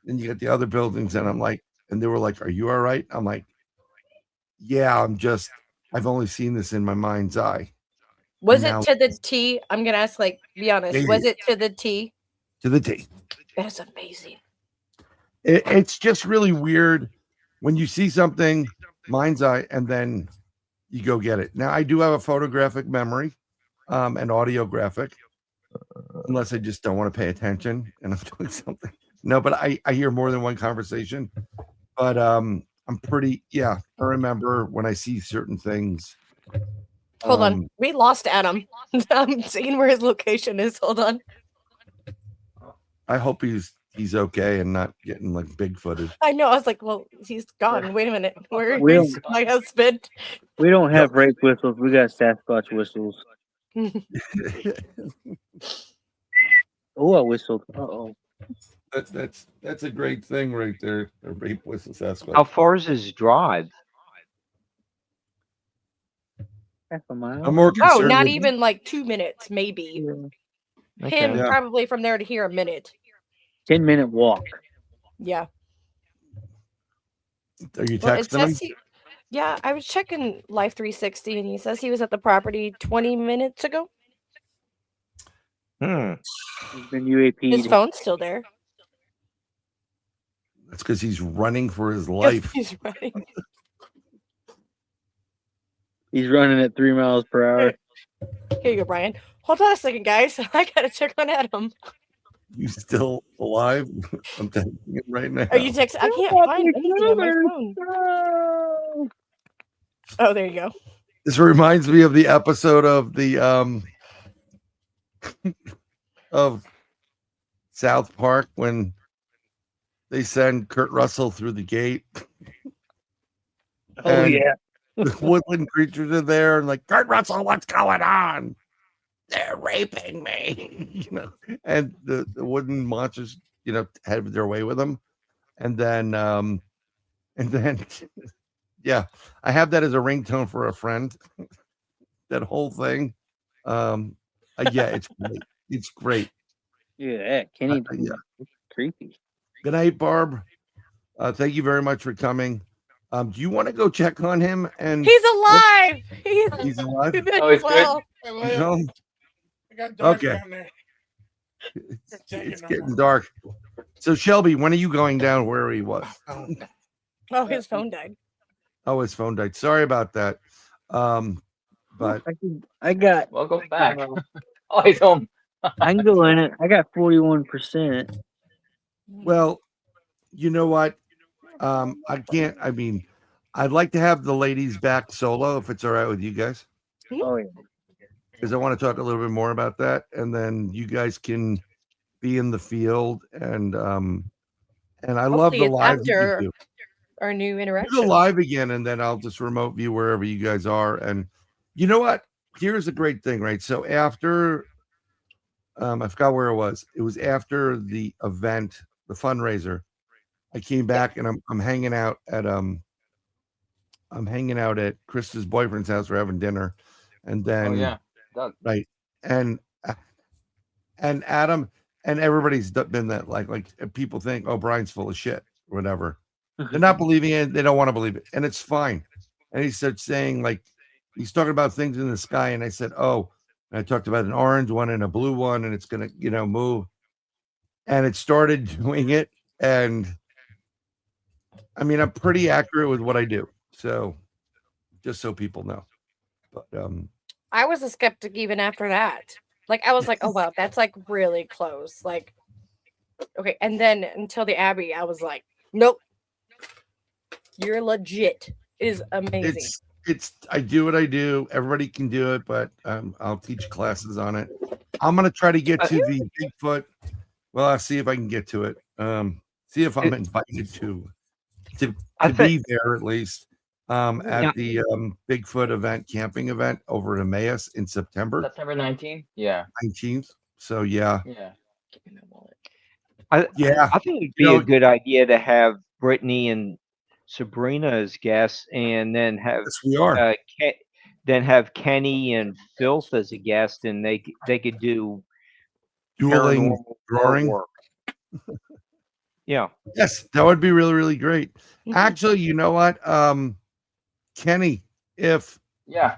then you got the other buildings, and I'm like, and they were like, are you all right? I'm like, yeah, I've only seen this in my mind's eye. Was it to the T? I'm gonna ask, be honest. Yeah, was it to the T? To the T. That's amazing. It's just really weird when you see something mind's eye and then you go get it. Now I do have a photographic memory, and audiographic, unless I just don't want to pay attention and I'm doing something. No, but I hear more than one conversation. But I remember when I see certain things, Hold on. We lost Adam. I'm seeing where his location is. Hold on. I hope he's okay and not getting like Bigfooted. I know. I was like, well, he's gone. Wait a minute. We Where's don't- my husband? We don't have rape whistles. We got Sasquatch whistles. Oh, I whistled. Uh-oh. That's a great thing right there. A rape whistle Sasquatch. How far is his drive? Half a mile. I'm more Oh, concerned not with- even like 2 minutes, maybe. Okay. Him Yeah. probably from there to here a minute. 10-minute walk. Yeah. Are you Well, it texting him? says yeah, I was checking Life 360 and he says he was at the property 20 minutes ago. He's been UAP'd. His phone's still there. That's because he's running for his Yes, life. he's running. He's running at 3 miles per hour. Here you go, Brian. Hold on a second, guys. I gotta check on Adam. You still alive? I'm texting him right now. Are you texting? I can't find anything on my phone. Oh, there you go. This reminds me of the episode of the of South Park when they send Kurt Russell through the gate. Oh, yeah. The woodland creatures are there and like, Kurt Russell, what's going on? They're raping me. You know, and the wooden monsters, you know, have their way with them. And then yeah, I have that as a ringtone for a friend. That whole thing. Yeah, it's great. It's great. Yeah, Kenny. Yeah. Creepy. Good night, Barb. Thank you very much for coming. Do you want to go check on him? And He's alive. he's alive. Oh, he's good. He's home? I got dark Okay. down there. It's getting dark. So Shelby, when are you going down where he was? Oh, his phone died. Oh, his phone died. Sorry about that. But I got. Welcome back. Oh, he's home. I can go in it. I got 41%. well, you know what? I can't. I mean, I'd like to have the ladies back solo if it's all right with you guys, Oh, yeah. because I want to talk a little bit more about that, and then you guys can be in the field and I love Hopefully the it's live that you after do. our new Do the interaction. live again, and then I'll just remote view wherever you guys are. And you know what? Here's a great thing, right? So after, I forgot where it was. It was after the event, the fundraiser. I came back and I'm hanging out at Krista's boyfriend's house. We're having dinner, and then Oh yeah, Doug. right, and Adam and everybody's been that like people think, oh, Brian's full of shit or whatever. They're not believing it. They don't want to believe it, and it's fine. And he starts saying like he's talking about things in the sky, and I said, oh, and I talked about an orange one and a blue one, and it's gonna move, and it started doing it, and I mean I'm pretty accurate with what I do, so just so people know. But I was a skeptic even after that. Like I was like, oh wow, that's like really close. Like, okay, and then until the Abbey, I was like, nope, you're legit. It is amazing. it's I do what I do. Everybody can do it, but I'll teach classes on it. I'm gonna try to get to the Bigfoot. Well, I'll see if I can get to it. See if I'm invited to be there at least. At the Bigfoot event, camping event over at Emmaus in September September 19th. Yeah. 19th. So yeah. Yeah. I think it'd be You know- a good idea to have Brittney and Sabrina as guests, and then have Yes, we are. then have Kenny and Filth as a guest, and they could do Dueling paranormal drawing. work. Yeah. Yes, that would be really, really great. Actually, you know what? Kenny, if Yeah.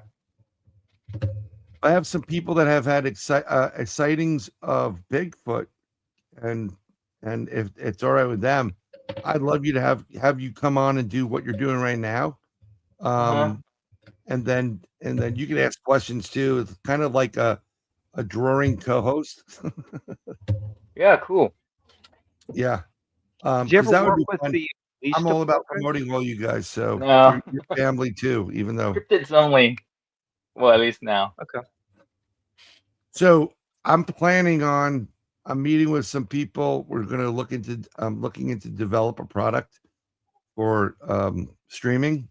I have some people that have had sightings of Bigfoot, and if it's all right with them, I'd love you to have you come on and do what you're doing right now. And then you can ask questions too. It's kind of like a drawing co-host. Yeah, cool. Yeah. Did you 'Cause ever that would work be with fun. the police I'm all about department? promoting all you guys, so No. your family too, even though Cryptids only. Well, at least now. Okay. So I'm planning on I'm meeting with some people. We're going to looking into develop a product for streaming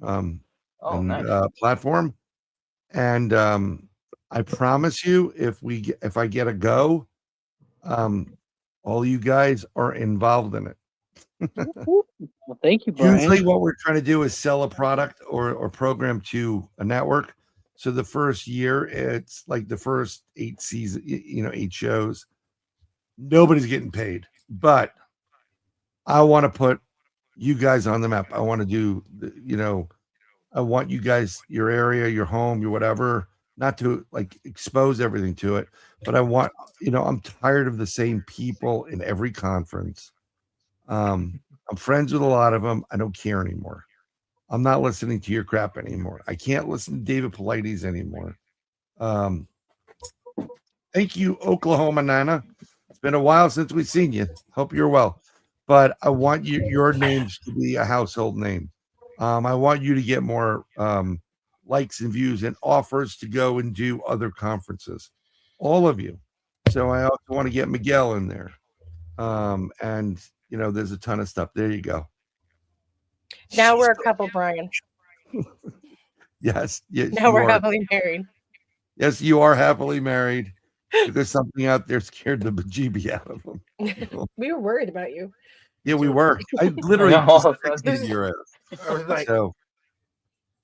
Oh, and nice. platform. And I promise you, if I get a go, all you guys are involved in it. Well, thank you, Brian. Usually, what we're trying to do is sell a product or program to a network. So the first year, it's like the first 8 seasons, 8 shows. Nobody's getting paid, but I want to put you guys on the map. I want to do, I want you guys, your area, your home, your whatever, not to like expose everything to it, but I want, I'm tired of the same people in every conference. I'm friends with a lot of them. I don't care anymore. I'm not listening to your crap anymore. I can't listen to David Paulides anymore. Thank you, Oklahoma Nana. It's been a while since we've seen you. Hope you're well. But I want your names to be a household name. I want you to get more likes and views and offers to go and do other conferences. All of you. So I also want to get Miguel in there. And there's a ton of stuff. There you go. Now we're a couple, Brian. Yes. Now we're happily married. Yes, you are happily married. There's something out there scared the bejeebie out of them. We were worried about you. Yeah, we were. I literally just texted your ass. I was like, So, I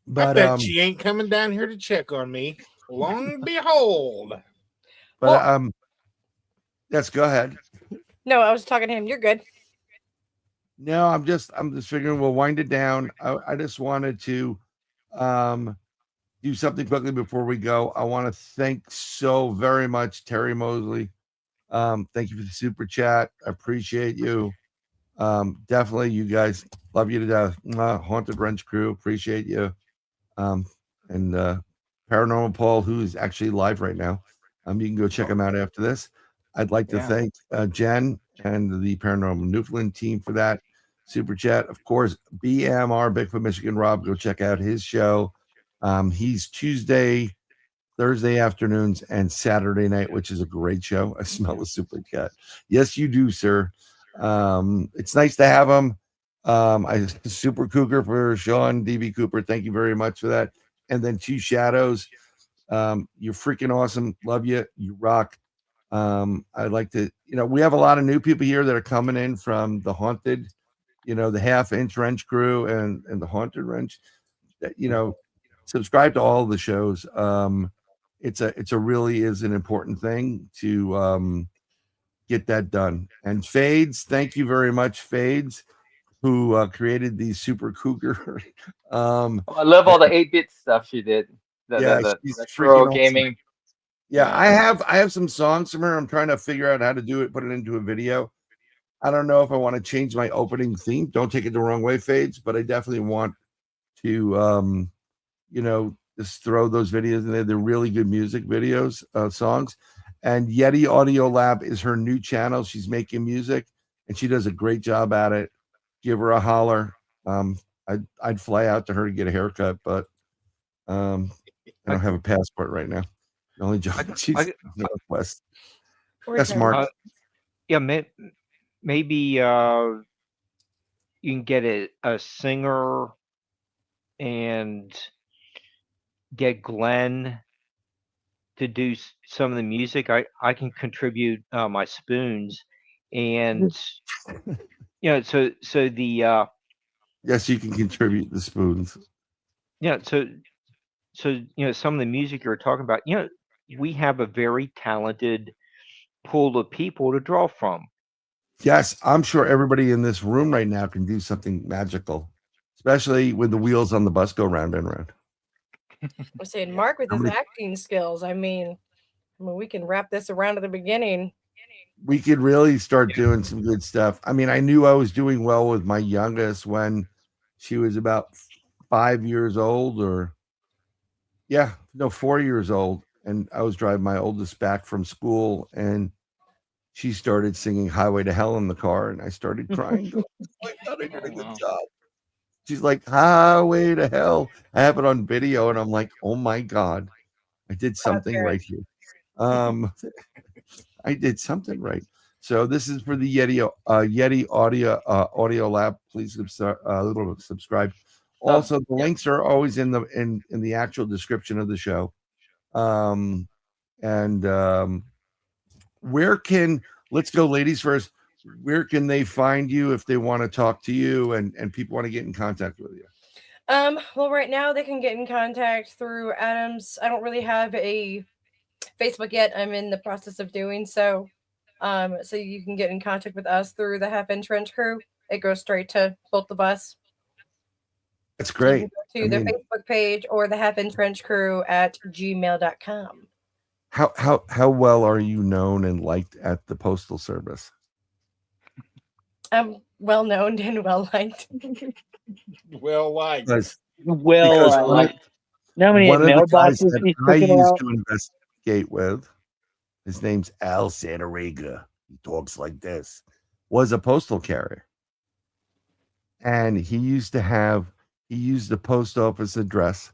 but bet she ain't coming down here to check on me. Long and behold. But yes, go ahead. No, I was talking to him. You're good. No, I'm just figuring we'll wind it down. I just wanted to do something quickly before we go. I want to thank so very much Terry Mosley. Thank you for the super chat. I appreciate you. Definitely, you guys, love you to death. Haunted Wrench crew, appreciate you. And Paranormal Paul, who is actually live right now. You can go check him out after this. I'd like to thank Jen and the Paranormal Newfoundland team for that super chat. Of course, BMR Bigfoot Michigan Rob, go check out his show. He's Tuesday, Thursday afternoons, and Saturday night, which is a great show. I smell the super cat. Yes, you do, sir. It's nice to have him. I super cougar for Sean DB Cooper. Thank you very much for that. And then Two Shadows. You're freaking awesome. Love you. You rock. I'd like to, we have a lot of new people here that are coming in from the Haunted, the Half-Inch Wrench crew and the Haunted Wrench. Subscribe to all the shows. It's a really is an important thing to get that done. And Fades, thank you very much, Fades, who created the Super Cougar. I love all the 8-bit stuff she did. The retro gaming. Awesome. Yeah, I have some songs from her. I'm trying to figure out how to do it, put it into a video. I don't know if I want to change my opening theme. Don't take it the wrong way, Fades, but I definitely want to just throw those videos in there. They're really good music videos, songs. And Yeti Audio Lab is her new channel. She's making music and she does a great job at it. Give her a holler. I'd fly out to her to get a haircut, but I don't have a passport right now. The only job she's in the Northwest. Yes, Mark. Maybe you can get a singer and get Glenn to do some of the music. I can contribute my spoons, and so the yes, you can contribute the spoons. So some of the music you're talking about, we have a very talented pool of people to draw from. Yes, I'm sure everybody in this room right now can do something magical, especially when the wheels on the bus go round and round. I'm saying Mark with his acting skills. I mean, we can wrap this around to the beginning. We could really start doing some good stuff. I mean, I knew I was doing well with my youngest when she was about 5 years old, 4 years old. And I was driving my oldest back from school, and she started singing Highway to Hell in the car, and I started crying. I thought I did a good job. She's like, highway to hell. I have it on video, and I'm like, oh my God, I did something right here. I did something right. So this is for the Yeti audio lab. Please subscribe. Also, the links are always in the actual description of the show. Let's go, ladies first. Where can they find you if they want to talk to you and people want to get in contact with you? Well, right now they can get in contact through Adam's. I don't really have a Facebook yet. I'm in the process of doing so. So you can get in contact with us through the Half Inch Wrench Crew. It goes straight to both of us. That's great. To the Facebook page or the Half Inch Wrench Crew at gmail.com. How well are you known and liked at the Postal Service? I'm well known and well liked. Well liked. Because How many one of the guys mailboxes that he's I picking used out? to investigate with, his name's Al Santarega. He talks like this. Was a postal carrier, and he used the post office address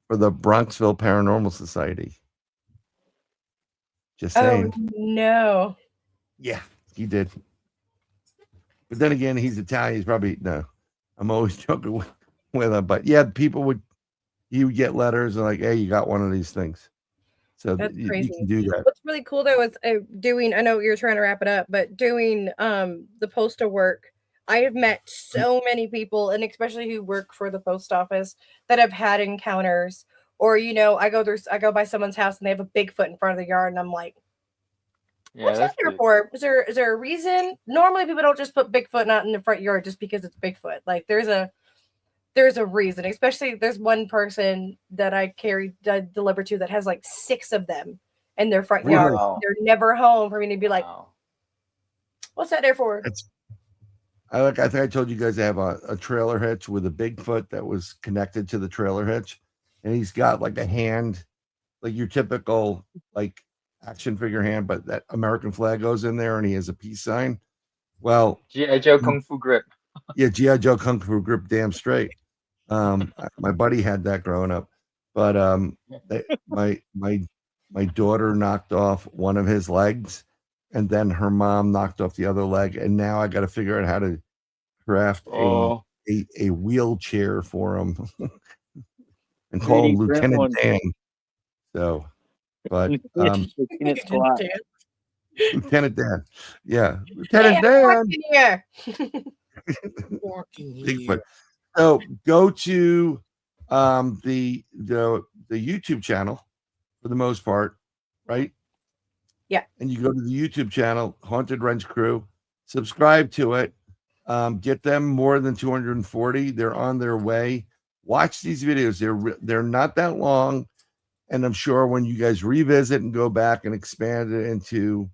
for the Bronxville Paranormal Society. Just saying. Oh no. Yeah, he did. But then again, he's Italian. He's probably no. I'm always joking with him, but yeah, you would get letters and like, hey, you got one of these things. So That's you crazy. can do that. What's really cool though is doing. I know you're trying to wrap it up, but doing the postal work. I have met so many people, and especially who work for the post office, that have had encounters. Or I go by someone's house and they have a Bigfoot in front of the yard, and I'm like, what's that there for? Is there a reason? Normally people don't just put Bigfoot not in the front yard just because it's Bigfoot. Like there's a reason. Especially there's one person that I deliver to that has like 6 of them in their front yard. They're never home for me to be like, what's that there for? I think I told you guys I have a trailer hitch with a Bigfoot that was connected to the trailer hitch, and he's got like a hand, like your typical like action figure hand, but that American flag goes in there, and he has a peace sign. Well, G.I. Joe Kung Fu Grip. Yeah, G.I. Joe Kung Fu Grip, damn straight. My buddy had that growing up, but my daughter knocked off one of his legs, and then her mom knocked off the other leg, and now I got to figure out how to craft a wheelchair for him and call him Lieutenant Dan. So, but Lieutenant Dan, yeah, Lieutenant Dan. Bigfoot. So go to the YouTube channel for the most part, right? Yeah. And you go to the YouTube channel, Haunted Wrench Crew, subscribe to it. Get them more than 240. They're on their way. Watch these videos. They're not that long, and I'm sure when you guys revisit and go back and expand it into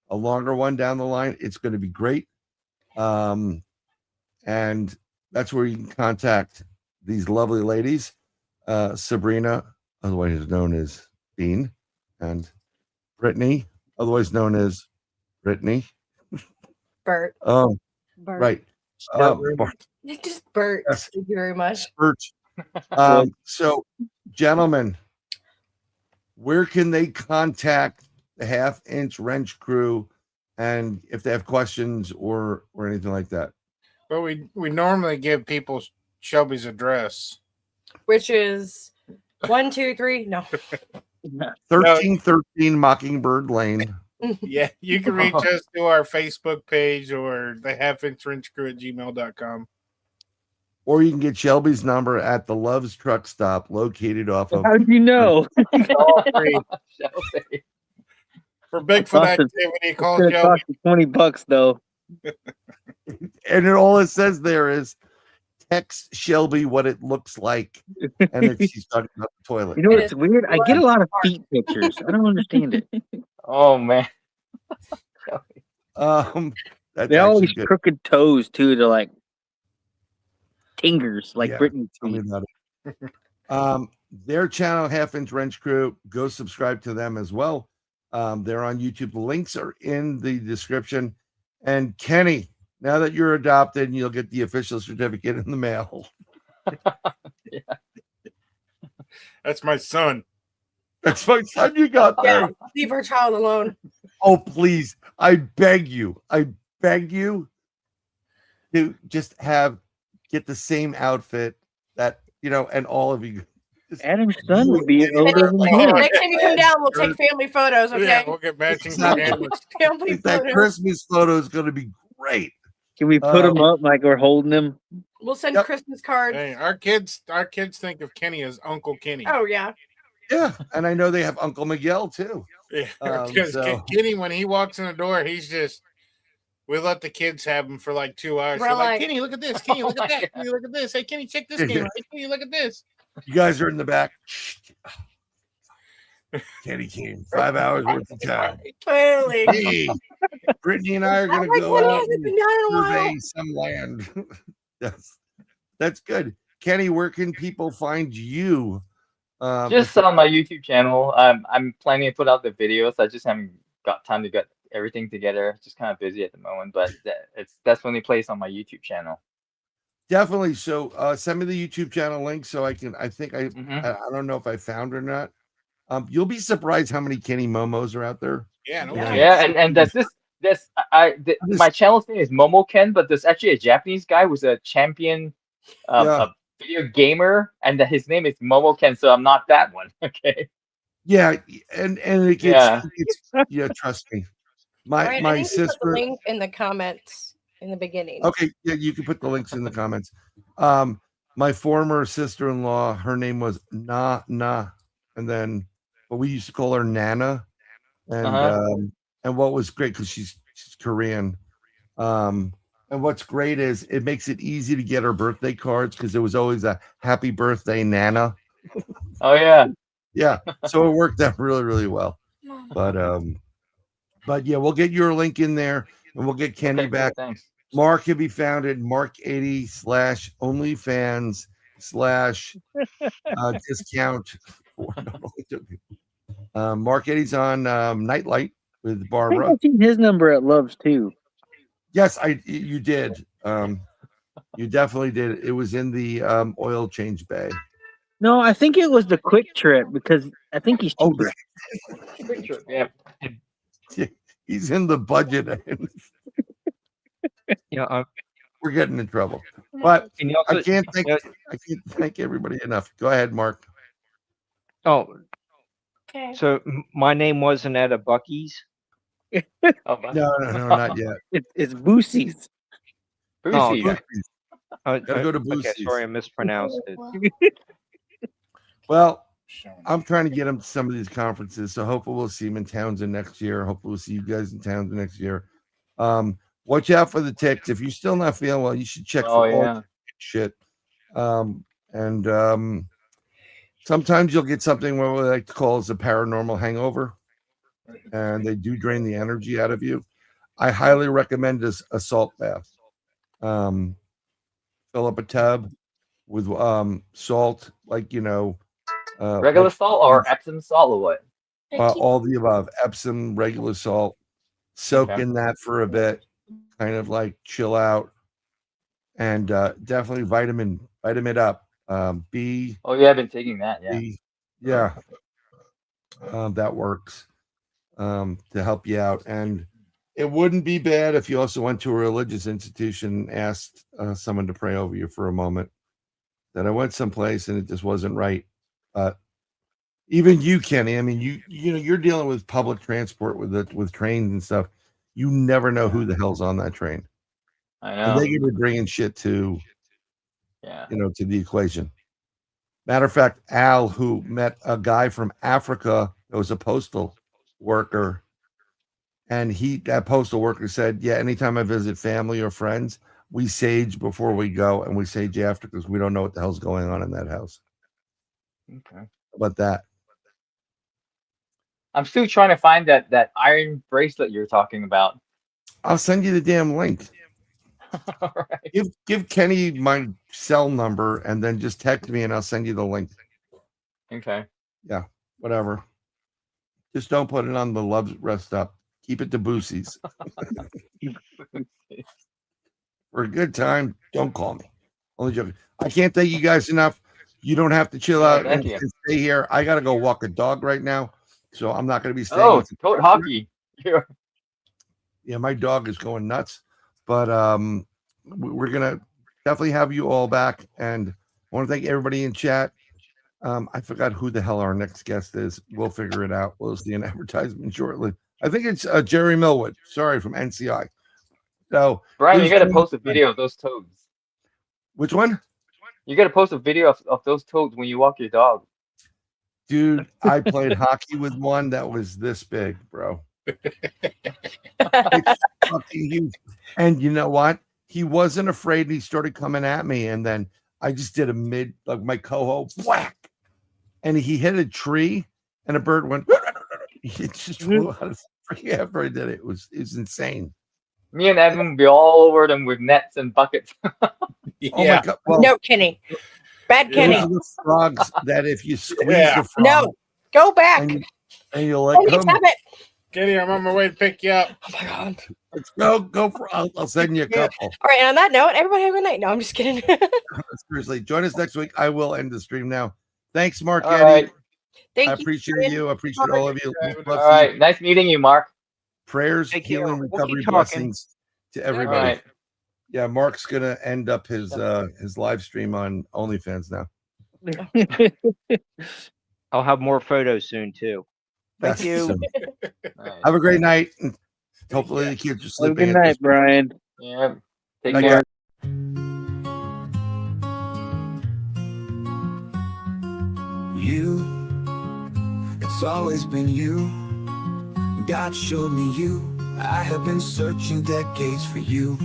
a longer one down the line, it's going to be great. And that's where you can contact these lovely ladies, Sabrina, otherwise known as Bean, and Brittney, otherwise known as Brittney. Bert. Bert. Right. Just Bert. Yes. Thank you very much. Bert. So, gentlemen, where can they contact the Half Inch Wrench Crew, and if they have questions or anything like that? Well, we normally give people Shelby's address, which is 123. No. 1313 Mockingbird Lane. Yeah, you can reach us through our Facebook page or the Half Inch Wrench Crew at gmail.com. Or you can get Shelby's number at the Love's Truck Stop located off of. How'd you know? For Bigfoot activity, call It's Shelby. gonna cost $20 though. And all it says there is text Shelby what it looks like. And she's talking about the toilet. You know what's weird? I get a lot of feet pictures. I don't understand it. Oh man. They always crooked toes too. They're like tingers, like Brittney. Tell me about it. Their channel, Half Inch Wrench Crew, go subscribe to them as well. They're on YouTube. The links are in the description. And Kenny, Now that you're adopted, you'll get the official certificate in the mail. That's my son. That's my son you got there. Yeah, leave our child alone. Oh, please. I beg you to just get the same outfit that, and all of you. Adam's son would be older than him. Next time you come down, we'll take family photos, okay? Yeah, we'll get matching pajamas. Family That photos. Christmas photo is going to be great. Can we put him up like we're holding him? We'll send Christmas cards. Hey, our kids think of Kenny as Uncle Kenny. Oh yeah. Yeah, and I know they have Uncle Miguel too. Yeah, because Kenny, when he walks in the door, we let the kids have him for like 2 hours. We're We're like, like, Kenny, look at this. Kenny, look at that. Kenny, look at this. Hey, Kenny, check this game out. Hey, Kenny, look at this. You guys are in the back. Kenny came 5 hours worth of time. Totally. Hey, Brittney and I are going to go Kenny out hasn't and been down in a while. survey some land. That's good. Kenny, where can people find you? Just on my YouTube channel. I'm planning to put out the videos. I just haven't got time to get everything together. Just kind of busy at the moment, but that's the only place on my YouTube channel. Definitely. So send me the YouTube channel link so I can. I don't know if I found or not. You'll be surprised how many Kenny Momos are out there. Yeah, no Yeah, and there's my channel's name is Momo Ken, but there's actually a Japanese guy who's a champion a video gamer, and his name is Momo Ken, so I'm not that one. Okay. Yeah, and it gets trust me. Brian, My I think you put sister. the link in the comments in the beginning. Okay, yeah, you can put the links in the comments. My former sister-in-law, her name was Na, and then, but we used to call her Nana, and what was great because she's Korean, and what's great is it makes it easy to get her birthday cards because there was always a happy birthday, Nana. Oh yeah, yeah. So it worked out really, really well. But yeah, we'll get your link in there, and we'll get Kenny back. Thanks. Mark can be found at Mark Eddy /OnlyFans/ discount. Mark Eddy's on Nightlight with I think Barbara. I've seen his number at Love's too. Yes, you did. You definitely did. It was in the oil change bay. No, I think it was the Quick Trip because I think he's cheaper. Quick Trip, yeah. He's in the budget. We're getting in trouble. But I can't thank everybody enough. Go ahead, Mark. Oh, okay. So my name wasn't at a Bucky's. Oh, no, not yet. It's Boosie's. Oh, Gotta go to Boosie's. Okay, sorry, I mispronounced it. Well, I'm trying to get him to some of these conferences, so hopefully we'll see him in Townsend next year. Hopefully we'll see you guys in Townsend next year. Watch out for the ticks. If you're still not feeling well, you should check for all shit. Sometimes you'll get something what we like to call as a paranormal hangover, and they do drain the energy out of you. I highly recommend this a salt bath. Fill up a tub with salt, like regular salt or Epsom salt or what? All the above. Epsom, regular salt. Soak in that for a bit, kind of like chill out, and definitely vitamin it up. B. Oh yeah, I've been taking that. Yeah. B, yeah. That works to help you out, and it wouldn't be bad if you also went to a religious institution and asked someone to pray over you for a moment. That I went someplace and it just wasn't right. Even you, Kenny. I mean, you're dealing with public transport with trains and stuff. You never know who the hell's on that train. I know. And they could be bringing shit to, to the equation. Matter of fact, Al, who met a guy from Africa that was a postal worker, and that postal worker said, "Yeah, anytime I visit family or friends, we sage before we go, and we sage after because we don't know what the hell's going on in that house." Okay. How about that? I'm still trying to find that iron bracelet you're talking about. I'll send you the damn link. All right. Give Kenny my cell number and then just text me and I'll send you the link. Okay. Yeah, whatever. Just don't put it on the Love Rest Up. Keep it to Boosie's. for a good time, don't call me. Only joking. I can't thank you guys enough. You don't have to chill out and stay here. I got to go walk a dog right now, so I'm not going to be staying. Oh, it's goat hockey. Yeah, my dog is going nuts, but we're going to definitely have you all back, and I want to thank everybody in chat. I forgot who the hell our next guest is. We'll figure it out. We'll see an advertisement shortly. I think it's Jerry Millwood. Sorry, from NCI. So, Brian, you got to post a video of those toads. Which one? You got to post a video of those toads when you walk your dog. Dude, I played hockey with one that was this big, bro. It's fucking huge. And you know what? He wasn't afraid. He started coming at me, and then I just did a like my coho, whack, and he hit a tree, and a bird went. It just flew out of the tree after I did it. It was insane. Me and Edmund would be all over them with nets and buckets. Yeah. Oh my God. Well, no, Kenny. Bad Kenny. Those are the frogs that if you squeeze the frog. No, go back. And you let them. Kenny, I'm on my way to pick you up. Oh my God. Let's go for. I'll send you a couple. All right. And on that note, everybody have a good night. No, I'm just kidding. Seriously, join us next week. I will end the stream now. Thanks, Mark All Eddy. right. Thank I you. appreciate you. I appreciate all of you. All right. Nice meeting you, Mark. Prayers, Take care. healing, We'll recovery, keep talking. blessings to everybody. All right. Yeah, Mark's gonna end up his live stream on OnlyFans now. I'll have more photos soon too. Thank That's you. awesome. Have a great night. And hopefully the kids are sleeping. Good night, Brian. Yeah. Take Night, care. You, it's always been you. God showed me you. I have been searching decades for you.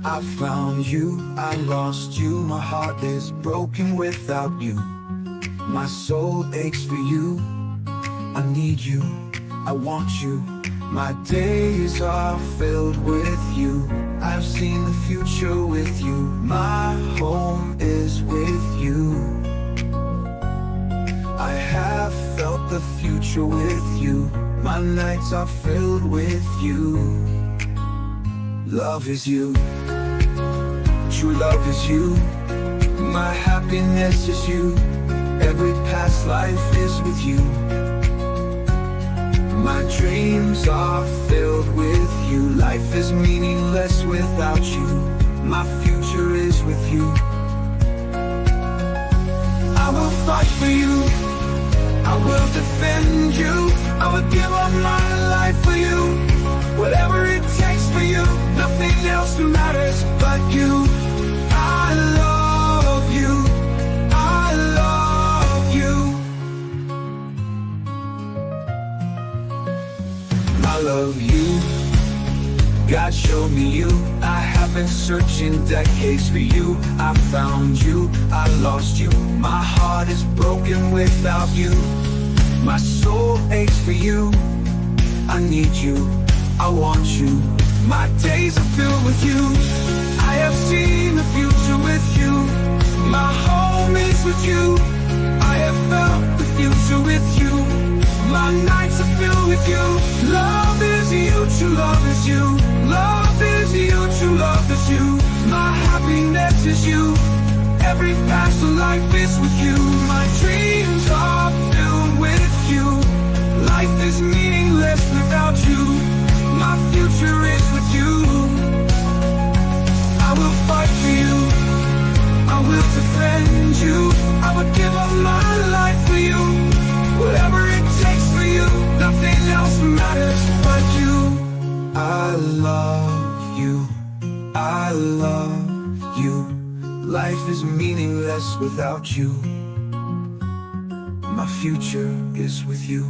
I found you, I lost you. My heart is broken without you. My soul aches for you. I need you, I want you. My days are filled with you. I've seen the future with you. My home is with you. I have felt the future with you. My nights are filled with you. Love is you. True love is you. My happiness is you. Every past life is with you. My dreams are filled with you. Life is meaningless without you. My future is with you. I will fight for you. I will defend you. I will give up my life for you. Whatever it takes for you. Nothing else matters but you. I love you. I love you. I love you. God showed me you. I have been searching decades for you. I found you, I lost you. My heart is broken without you. My soul aches for you. I need you, I want you. My days are filled with you. I have seen the future with you. My home is with you. I have felt the future with you. My nights are filled with you. Love is you, true love is you. Love is you, true love is you. My happiness is you. Every past life is with you. My dreams are filled with you. Life is meaningless without you. My future is with you. I will fight for you. I will defend you. I will give up my life for you. Whatever it takes for you. Nothing else matters but you. I love you. I love you. Life is meaningless without you. My future is with you.